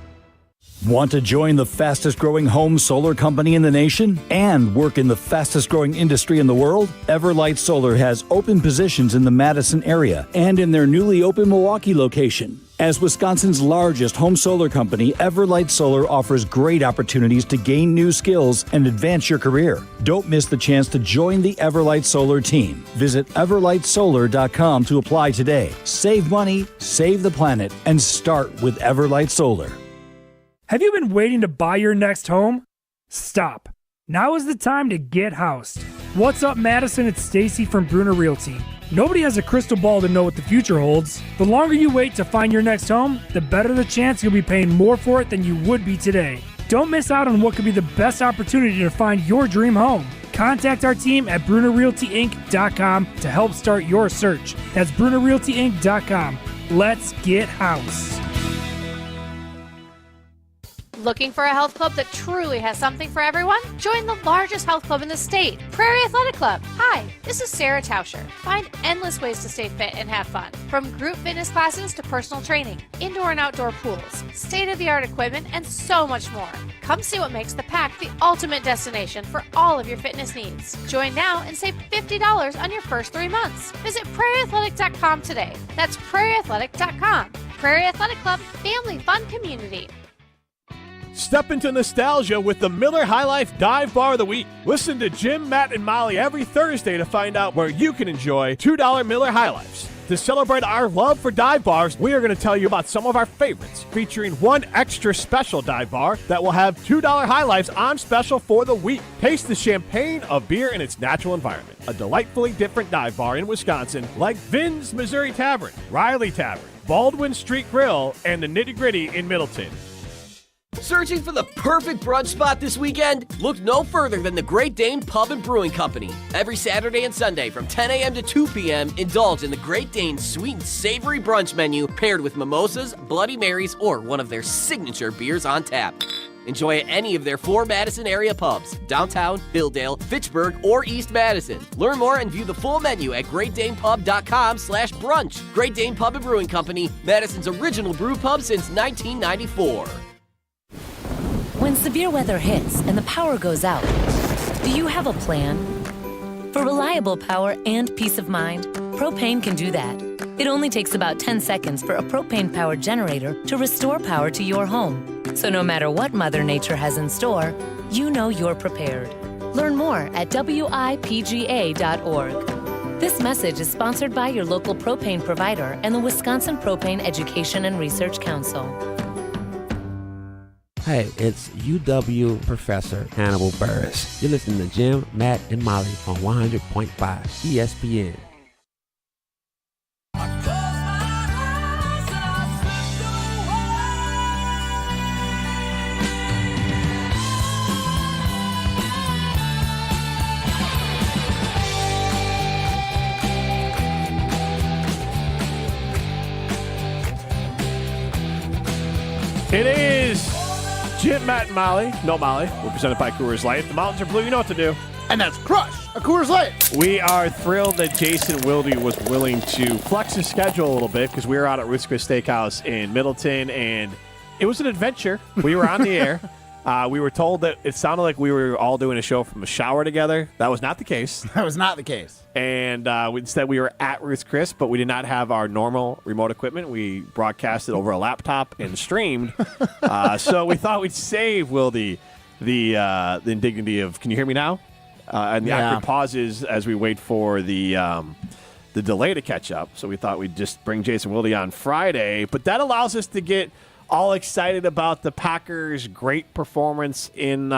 Want to join the fastest growing home solar company in the nation and work in the fastest growing industry in the world? Everlight Solar has open positions in the Madison area and in their newly open Milwaukee location. As Wisconsin's largest home solar company, Everlight Solar offers great opportunities to gain new skills and advance your career. Don't miss the chance to join the Everlight Solar team. Visit everlightsolar.com to apply today. Save money, save the planet, and start with Everlight Solar. Have you been waiting to buy your next home? Stop. Now is the time to get housed. What's up, Madison? It's Stacy from Bruner Realty. Nobody has a crystal ball to know what the future holds. The longer you wait to find your next home, the better the chance you'll be paying more for it than you would be today. Don't miss out on what could be the best opportunity to find your dream home. Contact our team at BrunerRealtyInc.com to help start your search. That's BrunerRealtyInc.com. Let's get housed. Looking for a health club that truly has something for everyone? Join the largest health club in the state, Prairie Athletic Club. Hi, this is Sarah Tauscher. Find endless ways to stay fit and have fun, from group fitness classes to personal training, indoor and outdoor pools, state-of-the-art equipment, and so much more. Come see what makes the Pack the ultimate destination for all of your fitness needs. Join now and save $50 on your first 3 months. Visit prairieathletic.com today. That's prairieathletic.com. Prairie Athletic Club, family fun community. Step into nostalgia with the Miller High Life Dive Bar of the Week. Listen to Jim, Matt, and Molly every Thursday to find out where you can enjoy $2 Miller High Lifes. To celebrate our love for dive bars, we are going to tell you about some of our favorites, featuring one extra special dive bar that will have $2 High Lifes on special for the week. Taste the champagne of beer in its natural environment. A delightfully different dive bar in Wisconsin like Vin's Missouri Tavern, Riley Tavern, Baldwin Street Grill, and the Nitty Gritty in Middleton. Searching for the perfect brunch spot this weekend? Look no further than the Great Dane Pub and Brewing Company. Every Saturday and Sunday from 10 a.m. to 2 p.m., indulge in the Great Dane sweet and savory brunch menu paired with mimosas, Bloody Marys, or one of their signature beers on tap. Enjoy at any of their 4 Madison area pubs, downtown, Hilldale, Fitchburg, or East Madison. Learn more and view the full menu at greatdanepub.com/brunch. Great Dane Pub and Brewing Company, Madison's original brew pub since 1994. When severe weather hits and the power goes out, do you have a plan? For reliable power and peace of mind, propane can do that. It only takes about 10 seconds for a propane-powered generator to restore power to your home. So no matter what Mother Nature has in store, you know you're prepared. Learn more at WIPGA.org. This message is sponsored by your local propane provider and the Wisconsin Propane Education and Research Council. Hey, it's UW Professor Hannibal Burris. You're listening to Jim, Matt, and Molly on 100.5 ESPN. It is Jim, Matt, and Molly. No Molly. We're presented by Coors Light. The mountains are blue. You know what to do. And that's Crush, a Coors Light. We are thrilled that Jason Wilde was willing to flex his schedule a little bit because we were out at Ruth's Chris Steakhouse in Middleton, and it was an adventure. We were on the air. We were told that it sounded like we were all doing a show from a shower together. That was not the case. That was not the case. And instead, we were at Ruth's Chris, but we did not have our normal remote equipment. We broadcasted over a laptop and streamed. So we thought we'd save Wilde the indignity of, can you hear me now? And the awkward pauses as we wait for the delay to catch up. So we thought we'd just bring Jason Wilde on Friday. But that allows us to get all excited about the Packers' great performance in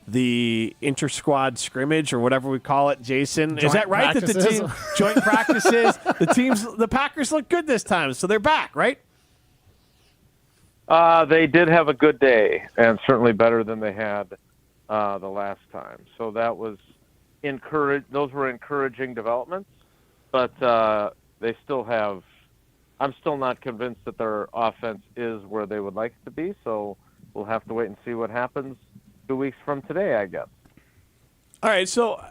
the inter-squad scrimmage or whatever we call it, Jason. Joint is that right? practices. That the team joint practices, the Packers look good this time, so they're back, right? They did have a good day, and certainly better than they had the last time. So that was those were encouraging developments, but they still have. I'm still not convinced that their offense is where they would like it to be, so we'll have to wait and see what happens 2 weeks from today, I guess. All right, so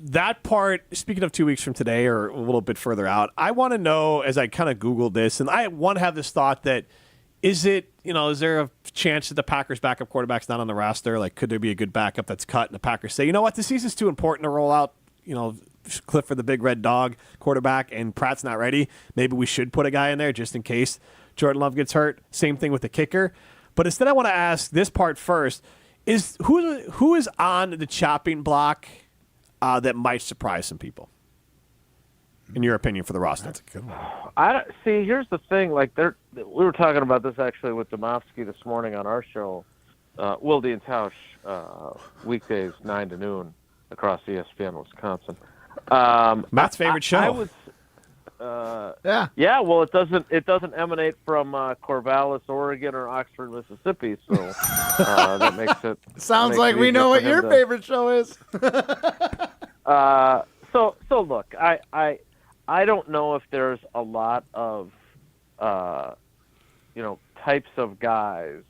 that part, speaking of 2 weeks from today or a little bit further out, I want to know, as I kind of Googled this, and I want to have this thought that, is there a chance that the Packers' backup quarterback's not on the roster? Like, could there be a good backup that's cut and the Packers say, you know what, the season's too important to roll out, Clifford the Big Red Dog quarterback, and Pratt's not ready. Maybe we should put a guy in there just in case Jordan Love gets hurt. Same thing with the kicker. But instead, I want to ask this part first: is who is on the chopping block that might surprise some people, in your opinion, for the roster? That's a good one. See, here's the thing. Like, we were talking about this actually with Domofsky this morning on our show, Wilde and Tausch, weekdays 9 to noon across ESPN Wisconsin. Matt's favorite show. I would. Yeah. Well, it doesn't emanate from Corvallis, Oregon, or Oxford, Mississippi. So that makes it. Sounds like we know what your favorite show is. So look, I don't know if there's a lot of types of guys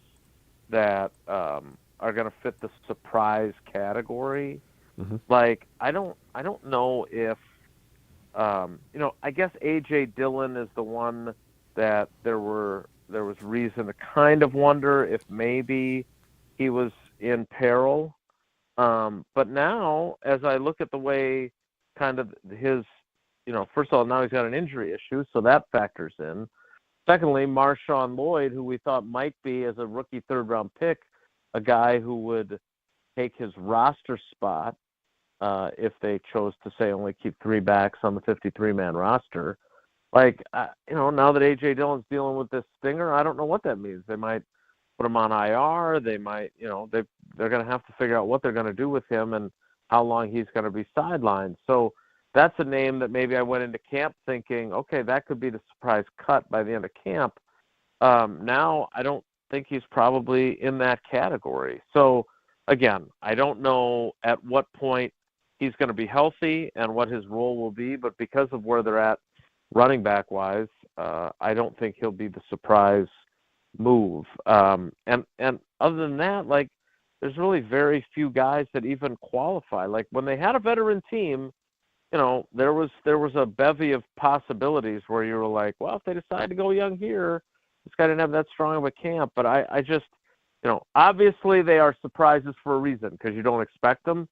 that are going to fit the surprise category. Mm-hmm. Like I don't know if I guess A.J. Dillon is the one that there was reason to kind of wonder if maybe he was in peril. But now, as I look at the way kind of his, first of all, now he's got an injury issue, so that factors in. Secondly, Marshawn Lloyd, who we thought might be, as a rookie third-round pick, a guy who would take his roster spot if they chose to, say, only keep 3 backs on the 53-man roster. Like, now that A.J. Dillon's dealing with this stinger, I don't know what that means. They might put him on IR. They might, they're going to have to figure out what they're going to do with him and how long he's going to be sidelined. So that's a name that maybe I went into camp thinking, okay, that could be the surprise cut by the end of camp. Now I don't think he's probably in that category. So, again, I don't know at what point he's going to be healthy and what his role will be, but because of where they're at running back-wise, I don't think he'll be the surprise move. And other than that, like, there's really very few guys that even qualify. Like, when they had a veteran team, there was a bevy of possibilities where you were like, well, if they decide to go young here, this guy didn't have that strong of a camp. But I just, obviously they are surprises for a reason because you don't expect them,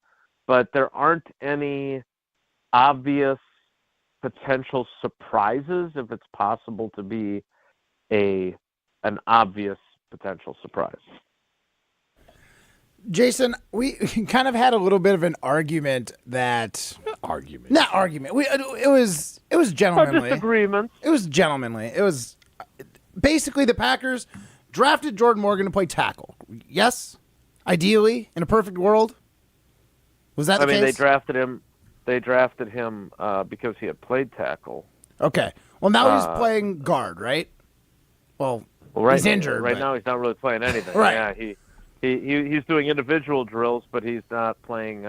but there aren't any obvious potential surprises if it's possible to be an obvious potential surprise. Jason, we kind of had a little bit of an argument that not argument. It was gentlemanly. Disagreements. It was gentlemanly. It was basically the Packers drafted Jordan Morgan to play tackle. Yes, ideally in a perfect world. Was that the case? They drafted him because he had played tackle. Okay. Well, now he's playing guard, right? Well, he's injured. Right now, he's not really playing anything. Right. Yeah, he's doing individual drills, but he's not playing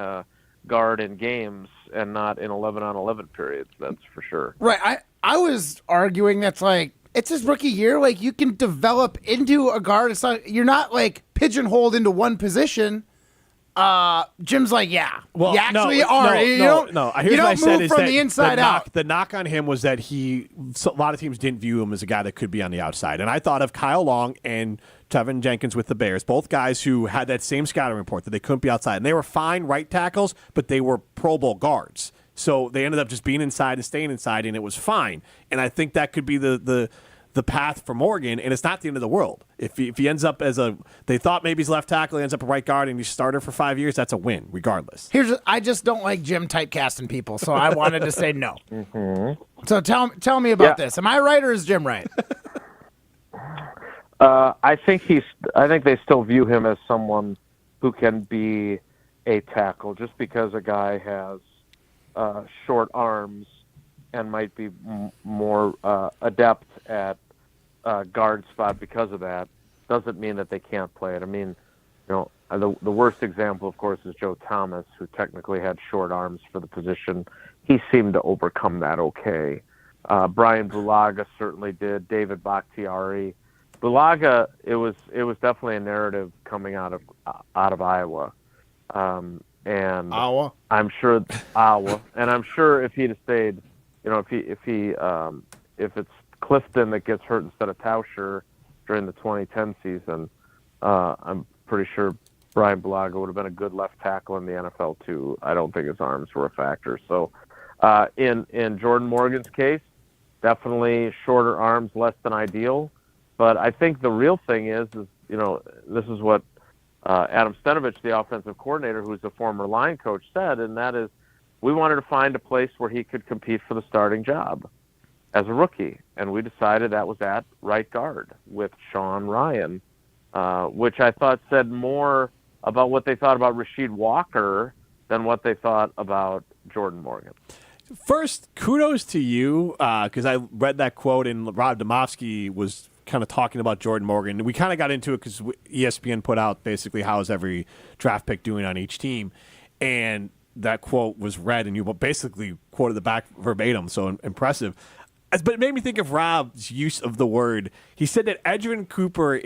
guard in games and not in 11-on-11 periods. That's for sure. Right. I was arguing that's like it's his rookie year. Like you can develop into a guard. You're not like pigeonholed into one position. Jim's like, yeah. Well, you actually are. No. Here's you what I don't said move is from that the inside out. The knock on him was that a lot of teams didn't view him as a guy that could be on the outside. And I thought of Kyle Long and Tevin Jenkins with the Bears, both guys who had that same scouting report that they couldn't be outside. And they were fine right tackles, but they were Pro Bowl guards. So they ended up just being inside and staying inside, and it was fine. And I think that could be the path for Morgan, and it's not the end of the world. If he ends up they thought maybe he's left tackle, he ends up a right guard, and he's starter for 5 years, that's a win, regardless. I just don't like Jim typecasting people, so I wanted to say no. Mm-hmm. So tell me about this. Am I right or is Jim right? I think they still view him as someone who can be a tackle, just because a guy has short arms and might be more adept at guard spot because of that, doesn't mean that they can't play it. I mean, the worst example, of course, is Joe Thomas, who technically had short arms for the position. He seemed to overcome that okay. Brian Bulaga certainly did. David Bakhtiari. Bulaga, it was definitely a narrative coming out of Iowa. And Iowa? I'm sure Iowa. And I'm sure if he'd have stayed, if it's Clifton that gets hurt instead of Tauscher during the 2010 season, I'm pretty sure Brian Bulaga would have been a good left tackle in the NFL too. I don't think his arms were a factor. So in Jordan Morgan's case, definitely shorter arms, less than ideal. But I think the real thing is this is what Adam Stenovich, the offensive coordinator, who's a former line coach, said, and that is we wanted to find a place where he could compete for the starting job as a rookie. And we decided that was at right guard with Sean Ryan, which I thought said more about what they thought about Rasheed Walker than what they thought about Jordan Morgan. First, kudos to you, because I read that quote, and Rob Domofsky was kind of talking about Jordan Morgan. We kind of got into it because ESPN put out basically how is every draft pick doing on each team, and that quote was read, and you basically quoted the back verbatim, so impressive. But it made me think of Rob's use of the word. He said that Edgerrin Cooper,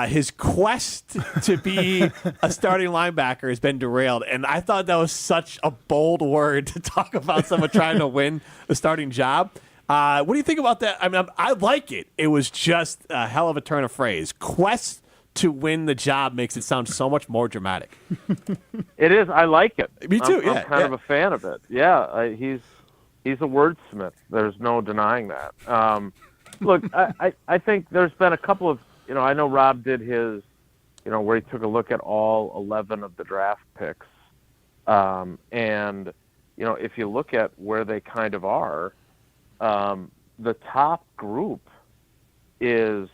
his quest to be a starting linebacker has been derailed, and I thought that was such a bold word to talk about someone trying to win a starting job. What do you think about that? I mean, I like it. It was just a hell of a turn of phrase. Quest to win the job makes it sound so much more dramatic. It is. I like it. Me too. I'm kind of a fan of it. Yeah, he's a wordsmith. There's no denying that. Look, I think there's been a couple of, I know Rob did his, where he took a look at all 11 of the draft picks. And, if you look at where they kind of are, the top group is,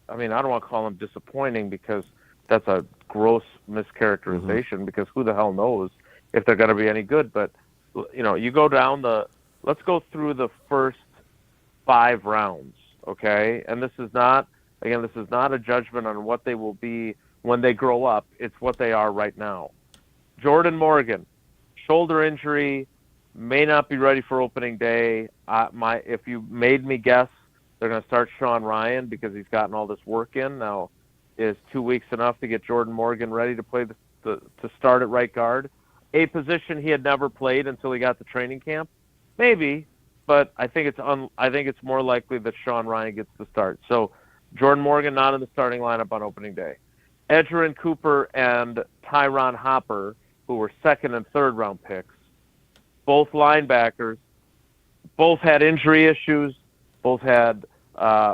I don't want to call them disappointing because that's a gross mischaracterization because who the hell knows if they're going to be any good. But, you go down let's go through the first 5 rounds, okay? And this is not a judgment on what they will be when they grow up. It's what they are right now. Jordan Morgan, shoulder injury, may not be ready for opening day. If you made me guess, they're going to start Sean Ryan because he's gotten all this work in. Now, is 2 weeks enough to get Jordan Morgan ready to play to start at right guard? A position he had never played until he got to training camp? Maybe, but I think it's more likely that Sean Ryan gets the start. So Jordan Morgan not in the starting lineup on opening day. Edgerrin Cooper and Tyron Hopper, who were 2nd and 3rd round picks, both linebackers, both had injury issues, both had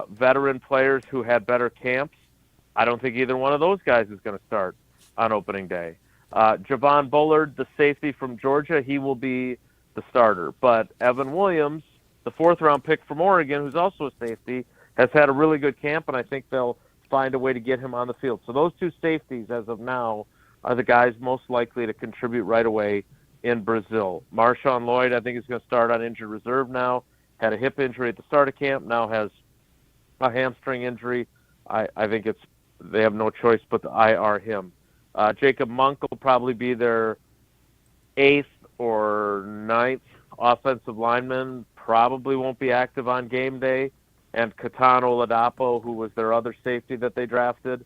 veteran players who had better camps. I don't think either one of those guys is going to start on opening day. Javon Bullard, the safety from Georgia, he will be the starter. But Evan Williams, the 4th round pick from Oregon, who's also a safety, has had a really good camp, and I think they'll find a way to get him on the field. So those 2 safeties, as of now, are the guys most likely to contribute right away in Brazil. Marshawn Lloyd, I think, is going to start on injured reserve now. Had a hip injury at the start of camp, now has a hamstring injury. I think they have no choice but to IR him. Jacob Monk will probably be their 8th or 9th offensive lineman, probably won't be active on game day. And Katano Oladapo, who was their other safety that they drafted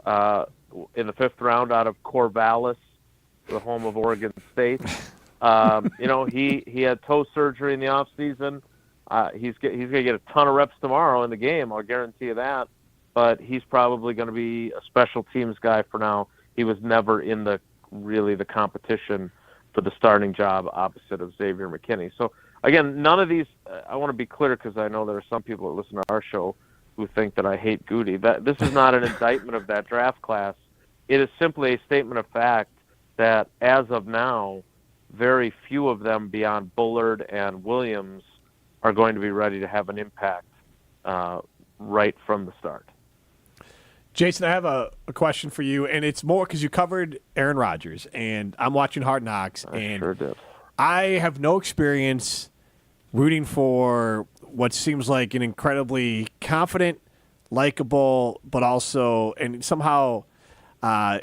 in the 5th round out of Corvallis, the home of Oregon State. He had toe surgery in the offseason. He's going to get a ton of reps tomorrow in the game, I'll guarantee you that. But he's probably going to be a special teams guy for now. He was never in the competition for the starting job opposite of Xavier McKinney. So, again, none of these, I want to be clear because I know there are some people that listen to our show who think that I hate Goody. This is not an indictment of that draft class. It is simply a statement of fact that as of now, very few of them beyond Bullard and Williams are going to be ready to have an impact right from the start. Jason, I have a question for you, and it's more because you covered Aaron Rodgers, and I'm watching Hard Knocks, and sure did. I have no experience rooting for what seems like an incredibly confident, likable, but also, and somehow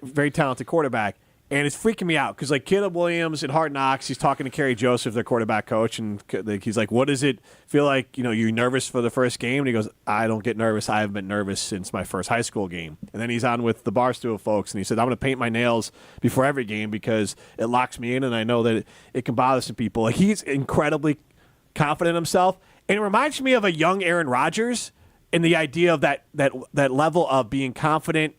very talented quarterback. And it's freaking me out because, like, Caleb Williams in Hard Knocks, he's talking to Kerry Joseph, their quarterback coach, and he's like, what does it feel like, you're nervous for the first game? And he goes, I don't get nervous. I haven't been nervous since my first high school game. And then he's on with the Barstool folks, and he said, I'm going to paint my nails before every game because it locks me in, and I know that it can bother some people. Like, he's incredibly confident in himself. And it reminds me of a young Aaron Rodgers in the idea of that level of being confident.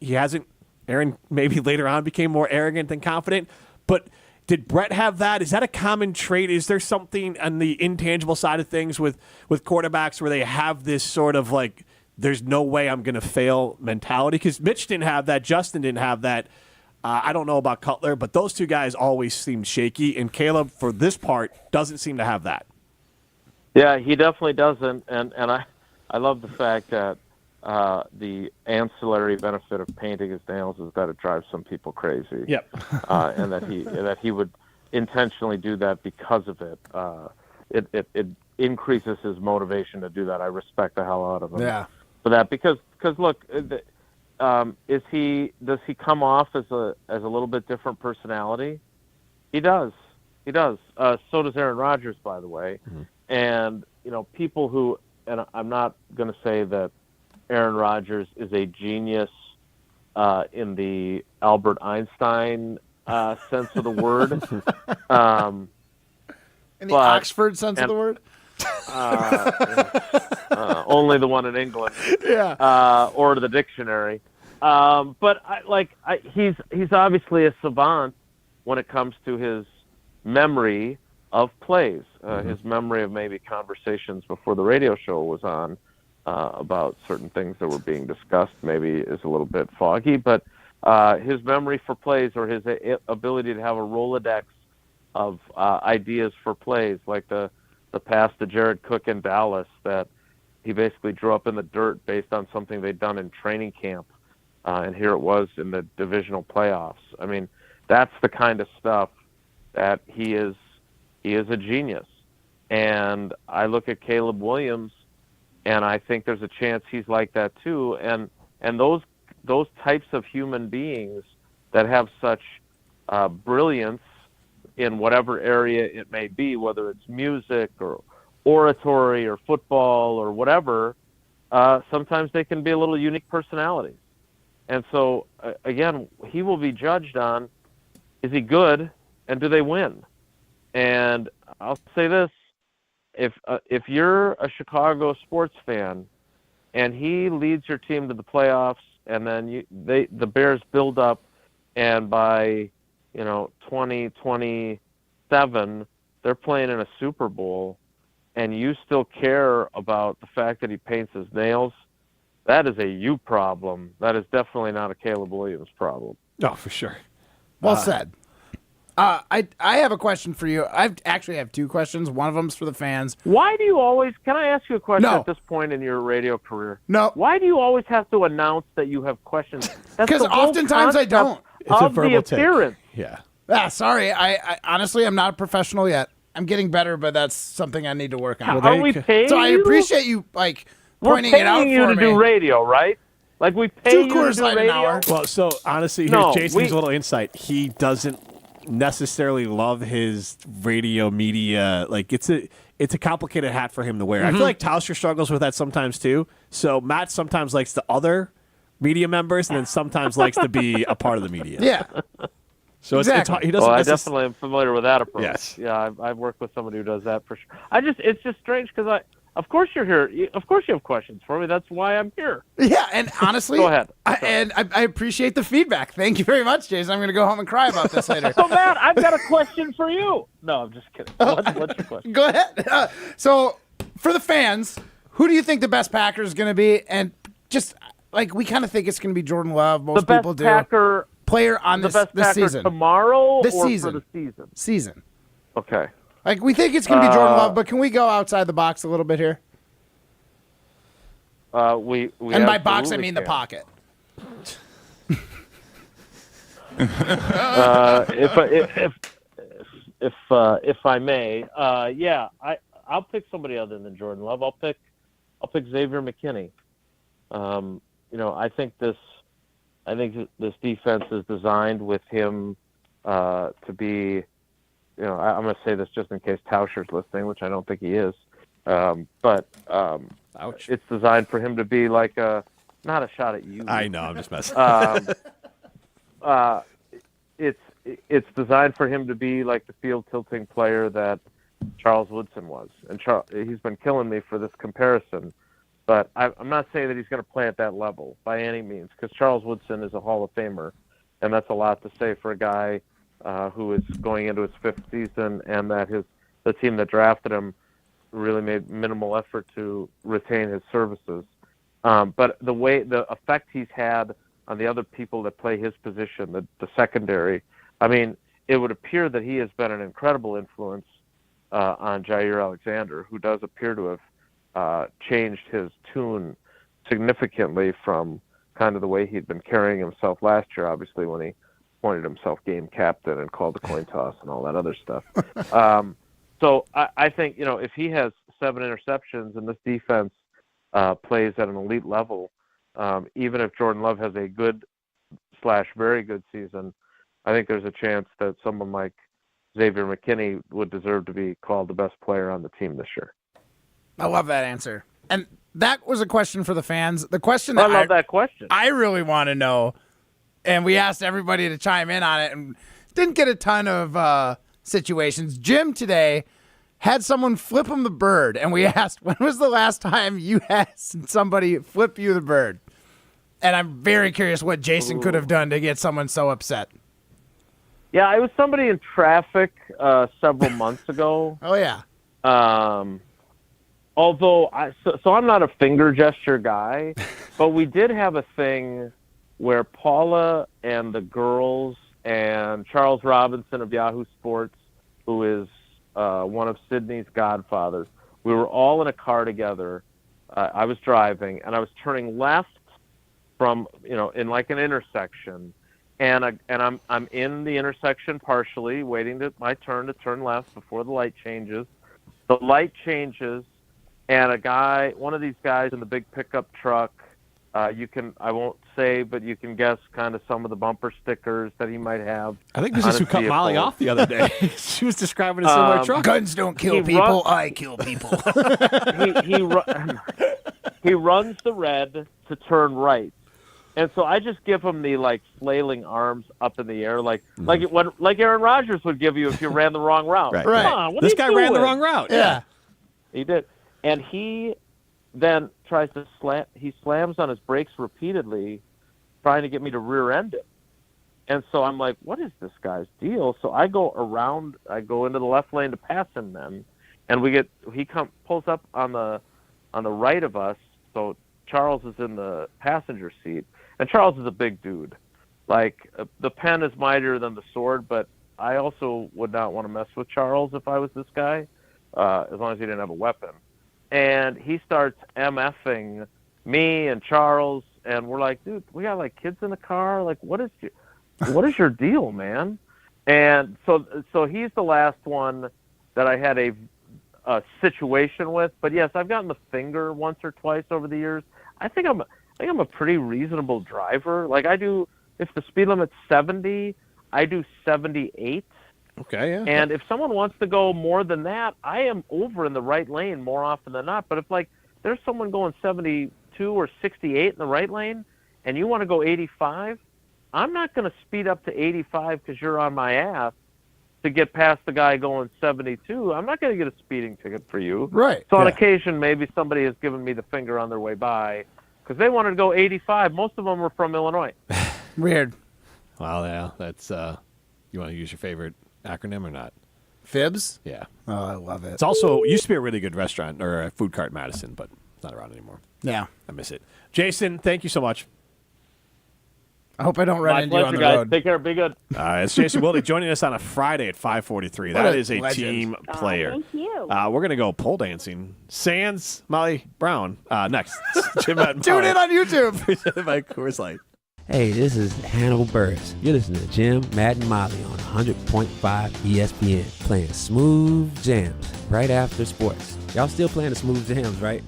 Aaron maybe later on became more arrogant than confident, but did Brett have that? Is that a common trait? Is there something on the intangible side of things with quarterbacks where they have this sort of like there's no way I'm going to fail mentality, because Mitch didn't have that. Justin didn't have that. I don't know about Cutler, but those two guys always seemed shaky, and Caleb, for this part, doesn't seem to have that. Yeah, he definitely doesn't, and I love the fact that the ancillary benefit of painting his nails is that it drives some people crazy. Yep. And that he would intentionally do that because of it. It increases his motivation to do that. I respect the hell out of him for that, because look, does he come off as a little bit different personality? He does. So does Aaron Rodgers, by the way. Mm-hmm. And people who, and I'm not going to say that Aaron Rodgers is a genius in the Albert Einstein sense of the word. In the Oxford sense of the word? Only the one in England. Yeah. Or the dictionary. But he's obviously a savant when it comes to his memory of plays, his memory of maybe conversations before the radio show was on about certain things that were being discussed maybe is a little bit foggy, but his memory for plays, or his ability to have a Rolodex of ideas for plays, like the pass to Jared Cook in Dallas that he basically drew up in the dirt based on something they'd done in training camp, and here it was in the divisional playoffs. I mean, that's the kind of stuff that he is a genius. And I look at Caleb Williams, and I think there's a chance he's like that too. And those types of human beings that have such brilliance in whatever area it may be, whether it's music or oratory or football or whatever, sometimes they can be a little unique personalities. And so, again, he will be judged on, is he good and do they win? And I'll say this, if you're a Chicago sports fan and he leads your team to the playoffs, and then the Bears build up, and by 2027 they're playing in a Super Bowl, and you still care about the fact that he paints his nails, that is a you problem. That is definitely not a Caleb Williams problem. No, for sure. Well said. I have a question for you. I actually have two questions. One of them's for the fans. Why do you always, can I ask you a question No. at this point in your radio career? No. Why do you always have to announce that you have questions? Because oftentimes I don't. It's a Of the verbal take. appearance. Yeah. Sorry. I honestly, I'm not a professional yet. I'm getting better, but that's something I need to work on. Are we paying So I you? appreciate you We're pointing it out paying you for to me. do radio, right? Like we pay 2 you to Coors do Light an radio? hour. Well, so honestly, here's No, Jason's little insight. He doesn't necessarily love his radio media. Like it's a complicated hat for him to wear. I feel like Tauscher struggles with that sometimes too. So Matt sometimes likes the other media members, and then sometimes likes to be a part of the media. Yeah. So Exactly. he doesn't. Well, I necess- definitely am familiar with that approach. Yes. Yeah, I've worked with somebody who does that for sure. It's just strange because of course you're here. Of course you have questions for me. That's why I'm here. Yeah, and honestly, Go ahead. I appreciate the feedback. Thank you very much, Jason. I'm going to go home and cry about this later. So Matt, I've got a question for you. No, I'm just kidding. What's your question? Go ahead. So, for the fans, who do you think the best Packer is going to be? And just like we kind of think it's going to be Jordan Love. Most The people best do. Packer Player on the best this Packer season. tomorrow This or season. for the season? Season. Okay. Like we think it's going to be Jordan Love, but can we go outside the box a little bit here? We And by box, I absolutely mean the can. pocket. If I may, I'll pick somebody other than Jordan Love. I'll pick Xavier McKinney. I think this defense is designed with him to be. I'm going to say this just in case Tauscher's listening, which I don't think he is. But it's designed for him to be like not a shot at you. I know, I'm just messing. It's designed for him to be like the field tilting player that Charles Woodson was, and he's been killing me for this comparison. But I'm not saying that he's going to play at that level by any means, because Charles Woodson is a Hall of Famer, and that's a lot to say for a guy who is going into his 5th season, and that the team that drafted him really made minimal effort to retain his services. But the effect he's had on the other people that play his position, the secondary, I mean, it would appear that he has been an incredible influence on Jair Alexander, who does appear to have changed his tune significantly from kind of the way he'd been carrying himself last year, obviously, when he appointed himself game captain and called the coin toss and all that other stuff. So I think, if he has 7 interceptions and this defense plays at an elite level, even if Jordan Love has a good/very good season, I think there's a chance that someone like Xavier McKinney would deserve to be called the best player on the team this year. I love that answer. And that was a question for the fans. The question that I love that question. I really want to know, and we asked everybody to chime in on it and didn't get a ton of situations. Jim today had someone flip him the bird, and we asked, when was the last time you had somebody flip you the bird? And I'm very curious what Jason could have done to get someone so upset. Yeah, it was somebody in traffic several months ago. Oh, yeah. Although, so I'm not a finger gesture guy, but we did have a thing where Paula and the girls and Charles Robinson of Yahoo Sports, who is one of Sydney's godfathers, we were all in a car together. I was driving, and I was turning left from, in like an intersection. And I'm in the intersection partially, waiting my turn to turn left before the light changes. The light changes, and one of these guys in the big pickup truck, I won't say, but you can guess kind of some of the bumper stickers that he might have. I think this is who cut Molly off the other day. She was describing a similar truck. Guns don't kill people, I kill people. He runs the red to turn right. And so I just give him the flailing arms up in the air, like Aaron Rodgers would give you if you ran the wrong route. Right. Come on, what this are you guy doing? ran the wrong route. Yeah, he did. And he then tries to slam. He slams on his brakes repeatedly, trying to get me to rear end him. And so I'm like, what is this guy's deal? So I go around. I go into the left lane to pass him then, and he pulls up on the right of us. So Charles is in the passenger seat. And Charles is a big dude. The pen is mightier than the sword, but I also would not want to mess with Charles if I was this guy, as long as he didn't have a weapon. And he starts MFing me and Charles, and we're like, dude, we got kids in the car. What is your deal, man? And so he's the last one that I had a situation with. But yes, I've gotten the finger once or twice over the years. I think I'm a pretty reasonable driver. If the speed limit's 70, I do 78. Okay, yeah. And if someone wants to go more than that, I am over in the right lane more often than not. But if there's someone going 72 or 68 in the right lane and you want to go 85, I'm not going to speed up to 85 because you're on my ass to get past the guy going 72. I'm not going to get a speeding ticket for you. Right. So on occasion, maybe somebody has given me the finger on their way by because they wanted to go 85. Most of them were from Illinois. Weird. Well, yeah, that's you want to use your favorite acronym or not? Fibs? Yeah. Oh, I love it. It's also used to be a really good restaurant or a food cart in Madison, but it's not around anymore. Yeah. I miss it. Jason, thank you so much. I hope I don't run into you on the guys. road. Take care. Be good. It's Jason Wilde joining us on a Friday at 5:43. That is a legend. team player. Thank you. We're going to go pole dancing. Sans Molly Brown next. Jim and Tune in on YouTube. Presented by Coors Light. Hey, this is Hannibal Burris. You're listening to Jim, Matt, and Molly on 100.5 ESPN, playing smooth jams right after sports. Y'all still playing the smooth jams, right?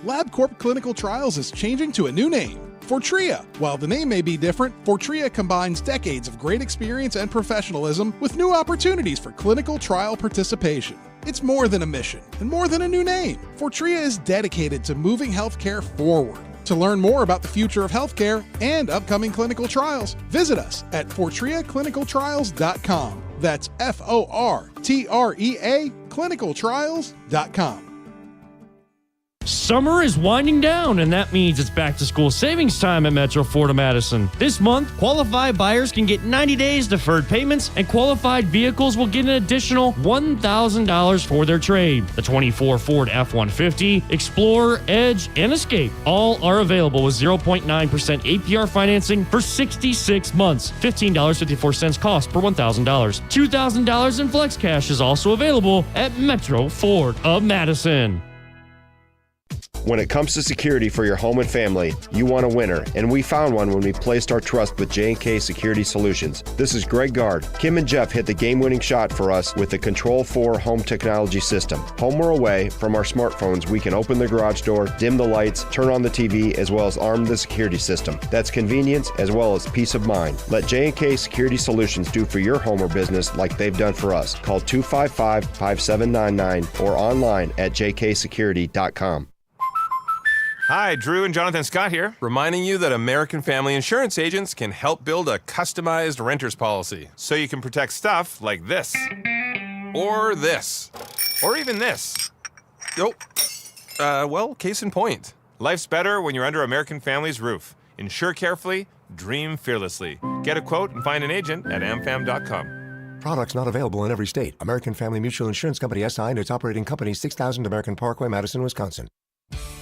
LabCorp Clinical Trials is changing to a new name, Fortrea. While the name may be different, Fortrea combines decades of great experience and professionalism with new opportunities for clinical trial participation. It's more than a mission and more than a new name. Fortrea is dedicated to moving healthcare forward. To learn more about the future of healthcare and upcoming clinical trials, visit us at FortreaClinicalTrials.com. That's FORTREA clinicaltrials.com. Summer is winding down, and that means it's back-to-school savings time at Metro Ford of Madison. This month, qualified buyers can get 90 days deferred payments, and qualified vehicles will get an additional $1,000 for their trade. The 24 Ford F-150, Explorer, Edge, and Escape all are available with 0.9% APR financing for 66 months. $15.54 cost per $1,000. $2,000 in Flex Cash is also available at Metro Ford of Madison. When it comes to security for your home and family, you want a winner, and we found one when we placed our trust with J&K Security Solutions. This is Greg Gard. Kim and Jeff hit the game-winning shot for us with the Control 4 home technology system. Home or away, from our smartphones, we can open the garage door, dim the lights, turn on the TV, as well as arm the security system. That's convenience as well as peace of mind. Let J&K Security Solutions do for your home or business like they've done for us. Call 255-5799 or online at jksecurity.com. Hi, Drew and Jonathan Scott here, reminding you that American Family Insurance agents can help build a customized renter's policy so you can protect stuff like this, or this, or even this. Well, case in point. Life's better when you're under American Family's roof. Insure carefully, dream fearlessly. Get a quote and find an agent at amfam.com. Products not available in every state. American Family Mutual Insurance Company SI and its operating company, 6000 American Parkway, Madison, Wisconsin.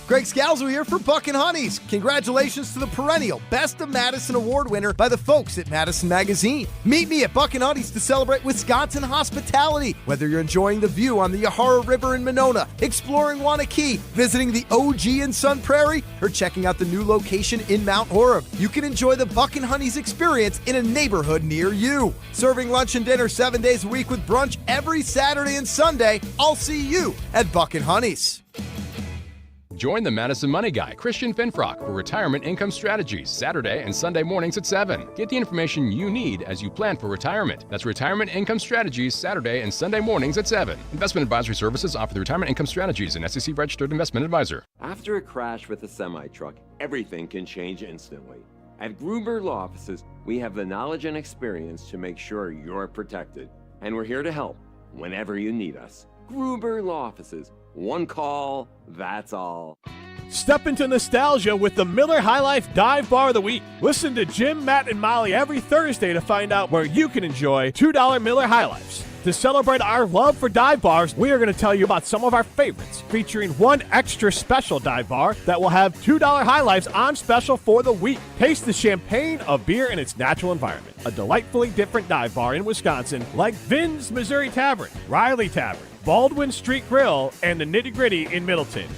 Greg Scalzo here for Buckin' Honeys. Congratulations to the perennial Best of Madison Award winner by the folks at Madison Magazine. Meet me at Buckin' Honeys to celebrate Wisconsin hospitality. Whether you're enjoying the view on the Yahara River in Monona, exploring Wanakee, visiting the OG in Sun Prairie, or checking out the new location in Mount Horeb, you can enjoy the Buckin' Honeys experience in a neighborhood near you. Serving lunch and dinner 7 days a week with brunch every Saturday and Sunday. I'll see you at Buckin' Honeys. Join the Madison Money Guy, Christian Finfrock, for Retirement Income Strategies, Saturday and Sunday mornings at 7. Get the information you need as you plan for retirement. That's Retirement Income Strategies, Saturday and Sunday mornings at 7. Investment advisory services offer the Retirement Income Strategies, an SEC-registered investment advisor. After a crash with a semi-truck, everything can change instantly. At Gruber Law Offices, we have the knowledge and experience to make sure you're protected. And we're here to help whenever you need us. Gruber Law Offices. One call, that's all. Step into nostalgia with the Miller High Life Dive Bar of the Week. Listen to Jim, Matt, and Molly every Thursday to find out where you can enjoy $2 Miller High Lifes. To celebrate our love for dive bars, we are going to tell you about some of our favorites, featuring one extra special dive bar that will have $2 High Lifes on special for the week. Taste the champagne of beer in its natural environment. A delightfully different dive bar in Wisconsin like Vin's Missouri Tavern, Riley Tavern, Baldwin Street Grill, and the Nitty Gritty in Middleton.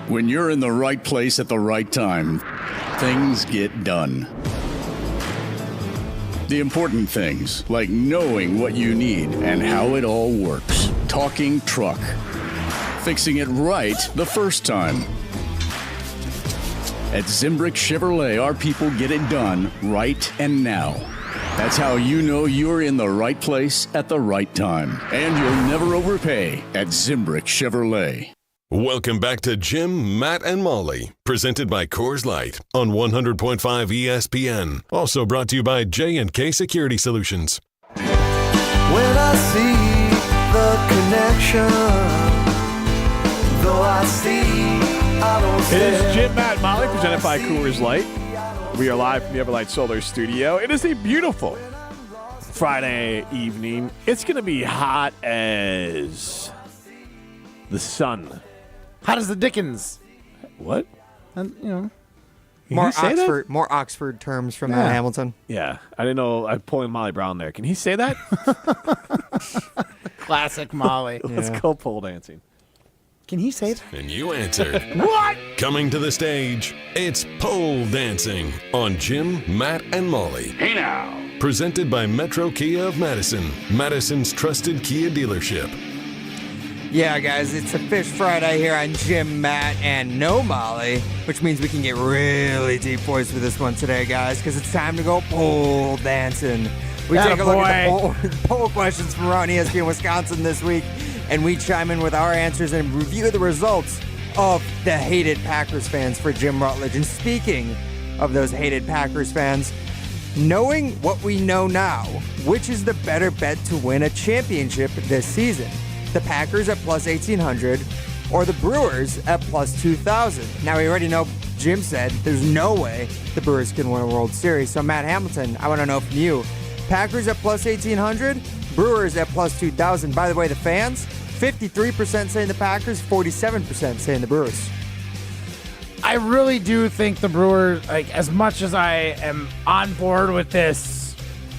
When you're in the right place at the right time, things get done. The important things, like knowing what you need and how it all works. Talking truck. Fixing it right the first time. At Zimbrick Chevrolet, our people get it done right and now. That's how you know you're in the right place at the right time. And you'll never overpay at Zimbrick Chevrolet. Welcome back to Jim, Matt, and Molly, presented by Coors Light on 100.5 ESPN. Also brought to you by J&K Security Solutions. When I see the connection, though I see, I don't It is Jim, Matt, and Molly, presented by Coors Light. We are live from the Everlight Solar Studio. It is a beautiful Friday evening. It's going to be hot as the sun. Hot as the Dickens. What? More Oxford terms from Hamilton. Yeah, I didn't know. I'm pulling Molly Brown there. Can he say that? Classic Molly. Let's go pole dancing. Can he say that? And you answered. What? Coming to the stage, it's pole dancing on Jim, Matt, and Molly. Hey now. Presented by Metro Kia of Madison, Madison's trusted Kia dealership. Yeah, guys, it's a Phish Friday here on Jim, Matt, and no Molly, which means we can get really deep voice with this one today, guys, because it's time to go pole dancing. We take a look at the poll questions from around ESPN Wisconsin this week, and we chime in with our answers and review the results of the hated Packers fans for Jim Rutledge. And speaking of those hated Packers fans, knowing what we know now, which is the better bet to win a championship this season? The Packers at plus 1,800 or the Brewers at plus 2,000. Now, we already know Jim said there's no way the Brewers can win a World Series. So, Matt Hamilton, I want to know from you. Packers at plus 1,800, Brewers at plus 2,000. By the way, the fans, 53% saying the Packers, 47% saying the Brewers. I really do think the Brewers, like, as much as I am on board with this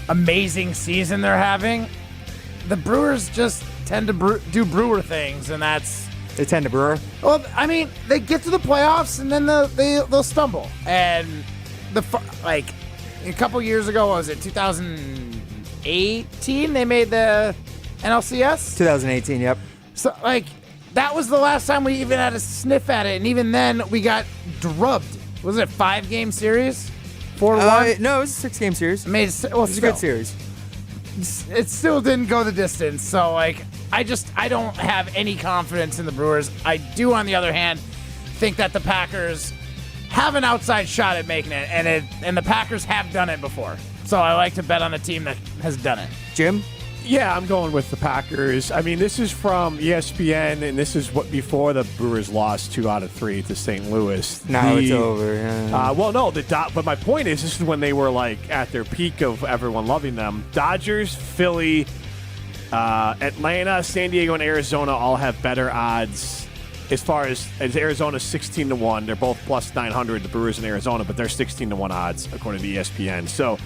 amazing season they're having, the Brewers just tend to do Brewer things, and that's... They tend to brewer? Well, I mean, they get to the playoffs, and then they'll stumble. And, a couple years ago, what was it, 2018, they made the NLCS? 2018, yep. So, that was the last time we even had a sniff at it, and even then, we got drubbed. Was it a 5-game series? 4-1? No, it was a 6-game series. It was a good series. It still didn't go the distance, so, I don't have any confidence in the Brewers. I do, on the other hand, think that the Packers have an outside shot at making it, and the Packers have done it before. So I like to bet on the team that has done it. Jim? Yeah, I'm going with the Packers. I mean, this is from ESPN, and this is what before the Brewers lost 2 out of 3 to St. Louis. Now it's over. Yeah. But my point is, this is when they were at their peak of everyone loving them. Dodgers, Philly, Atlanta, San Diego, and Arizona all have better odds. As far as Arizona's 16-1, they're both plus 900. The Brewers in Arizona, but they're 16-1 odds according to ESPN. So.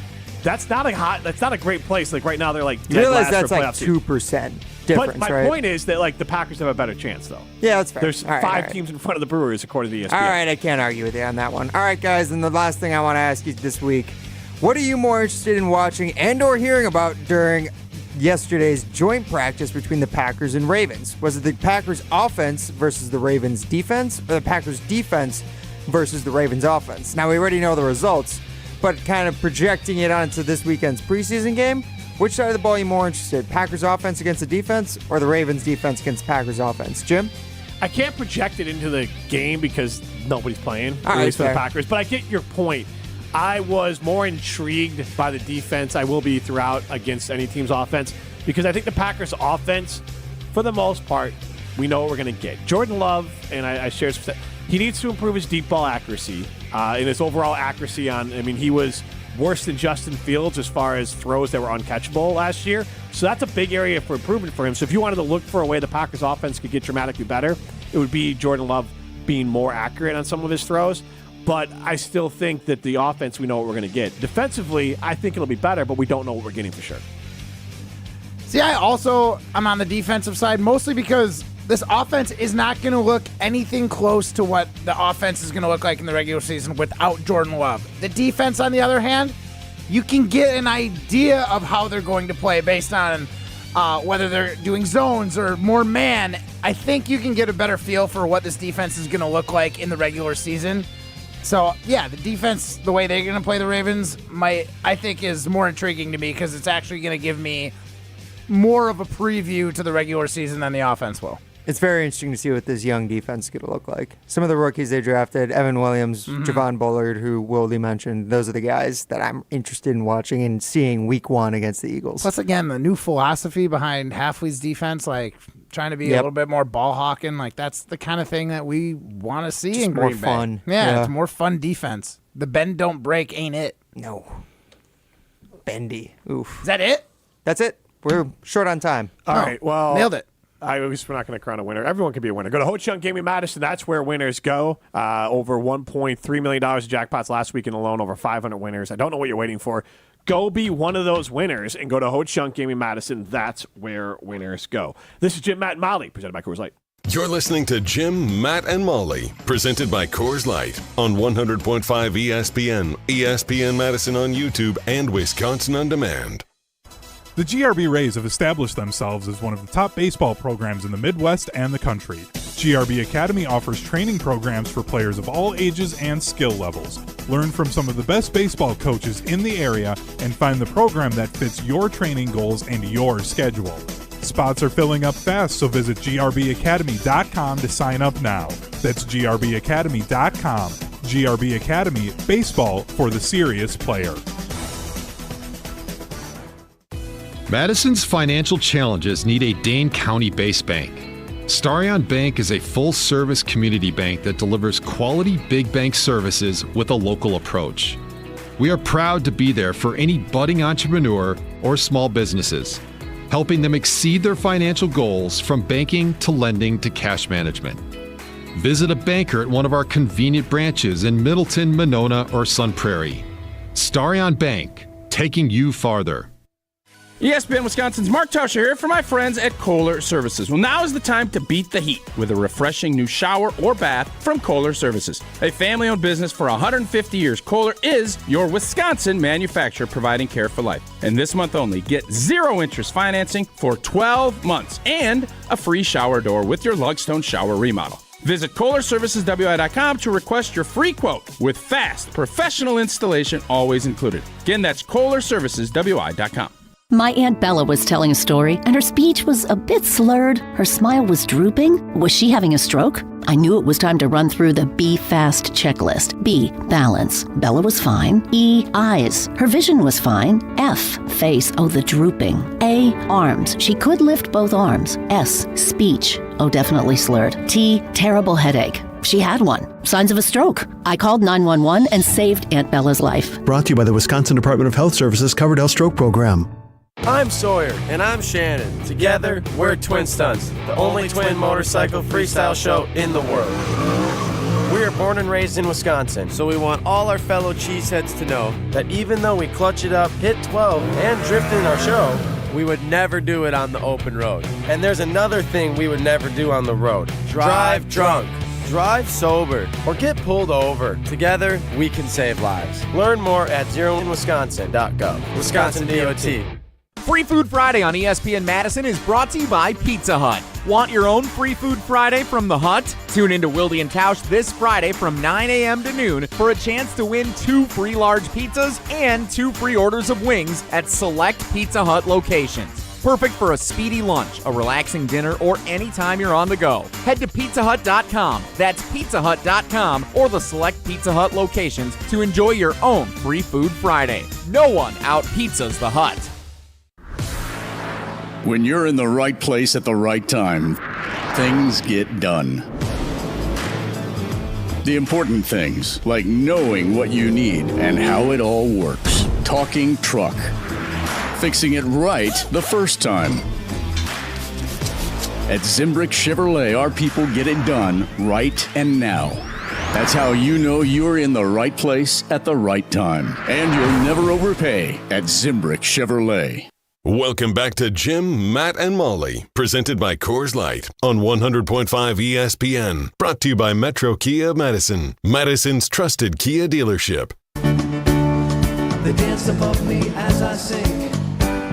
That's not a great place. Right now, they're dead you realize last that's for 2% difference, But my point is that the Packers have a better chance, though. Yeah, that's fair. There's five teams in front of the Brewers, according to ESPN. All right, I can't argue with you on that one. All right, guys, and the last thing I want to ask you this week, what are you more interested in watching and or hearing about during yesterday's joint practice between the Packers and Ravens? Was it the Packers offense versus the Ravens defense, or the Packers defense versus the Ravens offense? Now, we already know the results, but kind of projecting it onto this weekend's preseason game, which side of the ball are you more interested? Packers offense against the defense or the Ravens defense against Packers offense? Jim? I can't project it into the game because nobody's playing, at least for the Packers. But I get your point. I was more intrigued by the defense. I will be throughout against any team's offense because I think the Packers offense, for the most part, we know what we're going to get. Jordan Love, and I shared some stuff, he needs to improve his deep ball accuracy and his overall accuracy he was worse than Justin Fields as far as throws that were uncatchable last year. So that's a big area for improvement for him. So if you wanted to look for a way the Packers offense could get dramatically better, it would be Jordan Love being more accurate on some of his throws. But I still think that the offense, we know what we're going to get. Defensively, I think it'll be better, but we don't know what we're getting for sure. See, I'm on the defensive side, mostly because this offense is not going to look anything close to what the offense is going to look like in the regular season without Jordan Love. The defense, on the other hand, you can get an idea of how they're going to play based on whether they're doing zones or more man. I think you can get a better feel for what this defense is going to look like in the regular season. So, yeah, the defense, the way they're going to play the Ravens, I think is more intriguing to me because it's actually going to give me more of a preview to the regular season than the offense will. It's very interesting to see what this young defense is going to look like. Some of the rookies they drafted, Evan Williams, Javon Bullard, who Wilde mentioned, those are the guys that I'm interested in watching and seeing week 1 against the Eagles. Plus, again, the new philosophy behind Halfley's defense, trying to be a little bit more ball hawking, that's the kind of thing that we want to see just in Green more Bay. Fun. Yeah, it's more fun defense. The bend don't break ain't it. No. Bendy. Oof. Is that it? That's it. We're short on time. All right, well. Nailed it. At least we're not going to crown a winner. Everyone can be a winner. Go to Ho Chunk Gaming Madison. That's where winners go. Over $1.3 million in jackpots last weekend alone. Over 500 winners. I don't know what you're waiting for. Go be one of those winners and go to Ho Chunk Gaming Madison. That's where winners go. This is Jim, Matt, and Molly, presented by Coors Light. You're listening to Jim, Matt, and Molly, presented by Coors Light on 100.5 ESPN, ESPN Madison on YouTube, and Wisconsin On Demand. The GRB Rays have established themselves as one of the top baseball programs in the Midwest and the country. GRB Academy offers training programs for players of all ages and skill levels. Learn from some of the best baseball coaches in the area and find the program that fits your training goals and your schedule. Spots are filling up fast, so visit grbacademy.com to sign up now. That's grbacademy.com. GRB Academy, baseball for the serious player. Madison's financial challenges need a Dane County-based bank. Starion Bank is a full-service community bank that delivers quality big bank services with a local approach. We are proud to be there for any budding entrepreneur or small businesses, helping them exceed their financial goals from banking to lending to cash management. Visit a banker at one of our convenient branches in Middleton, Monona, or Sun Prairie. Starion Bank, taking you farther. ESPN Wisconsin's Mark Tauscher here for my friends at Kohler Services. Well, now is the time to beat the heat with a refreshing new shower or bath from Kohler Services. A family-owned business for 150 years, Kohler is your Wisconsin manufacturer providing care for life. And this month only, get 0-interest financing for 12 months and a free shower door with your Lugstone shower remodel. Visit KohlerServicesWI.com to request your free quote with fast, professional installation always included. Again, that's KohlerServicesWI.com. My Aunt Bella was telling a story, and her speech was a bit slurred. Her smile was drooping. Was she having a stroke? I knew it was time to run through the B Fast checklist. B, balance. Bella was fine. E, eyes. Her vision was fine. F, face. Oh, the drooping. A, arms. She could lift both arms. S, speech. Oh, definitely slurred. T, terrible headache. She had one. Signs of a stroke. I called 911 and saved Aunt Bella's life. Brought to you by the Wisconsin Department of Health Services Covered L Stroke Program. I'm Sawyer, and I'm Shannon. Together, we're Twin Stunts, the only twin motorcycle freestyle show in the world. We are born and raised in Wisconsin, so we want all our fellow cheeseheads to know that even though we clutch it up, hit 12, and drift in our show, we would never do it on the open road. And there's another thing we would never do on the road. Drive drunk. Drive sober or get pulled over. Together, we can save lives. Learn more at zeroinwisconsin.gov. Wisconsin DOT. Free Food Friday on ESPN Madison is brought to you by Pizza Hut. Want your own Free Food Friday from the Hut? Tune into Wilde and Tausch this Friday from 9 a.m. to noon for a chance to win 2 free large pizzas and 2 free orders of wings at select Pizza Hut locations. Perfect for a speedy lunch, a relaxing dinner, or anytime you're on the go. Head to pizzahut.com. That's pizzahut.com or the select Pizza Hut locations to enjoy your own Free Food Friday. No one out-pizzas the Hut. When you're in the right place at the right time, things get done. The important things, like knowing what you need and how it all works. Talking truck. Fixing it right the first time. At Zimbrick Chevrolet, our people get it done right and now. That's how you know you're in the right place at the right time. And you'll never overpay at Zimbrick Chevrolet. Welcome back to Jim, Matt, and Molly, presented by Coors Light on 100.5 ESPN. Brought to you by Metro Kia Madison, Madison's trusted Kia dealership. They dance above me as I sing.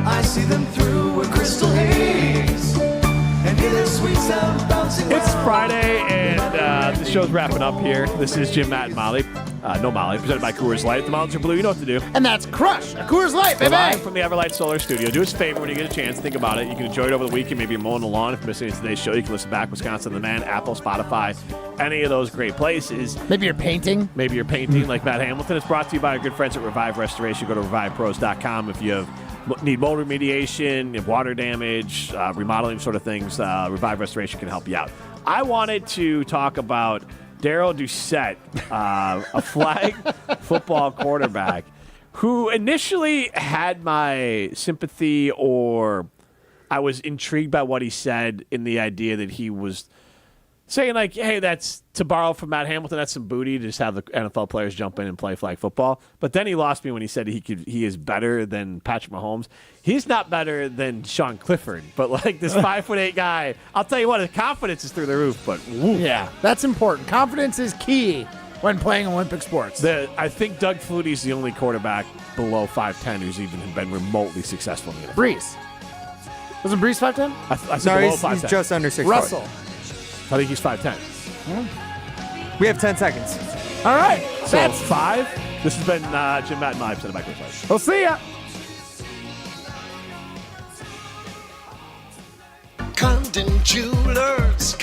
I see them through a crystal haze and hear their sweet sound bouncing. It's Friday, and the show's wrapping up here. This is Jim, Matt, and Molly. No Molly, presented by Coors Light. The mountains are blue. You know what to do. And that's Crush, a Coors Light, baby. Live from the Everlight Solar Studio. Do us a favor when you get a chance. Think about it. You can enjoy it over the weekend. Maybe you're mowing the lawn. If you're missing today's show, you can listen back. Wisconsin on Demand, Apple, Spotify, any of those great places. Maybe you're painting. Maybe you're painting like Matt Hamilton. It's brought to you by our good friends at Revive Restoration. Go to revivepros.com if you need mold remediation, if water damage, remodeling sort of things. Revive Restoration can help you out. I wanted to talk about Darryl Doucette, a flag football quarterback who initially had my sympathy, or I was intrigued by what he said in the idea that he was saying, like, hey, that's, to borrow from Matt Hamilton, that's some booty to just have the NFL players jump in and play flag football. But then he lost me when he said he is better than Patrick Mahomes. He's not better than Sean Clifford, but like this 5'8" guy, I'll tell you what, his confidence is through the roof. But woo. Yeah, that's important. Confidence is key when playing Olympic sports. I think Doug Flutie's the only quarterback below 5'10" who's even been remotely successful in the NFL. Brees. Was it Brees 5'10"? I think below 5'10". He's just under 6'4". Russell. I think he's 5'10". We have 10 seconds. All right. So that's 5. This has been Jim, Matt, and Molly, presented by Coors Light. We'll see ya. Condon Jewelers.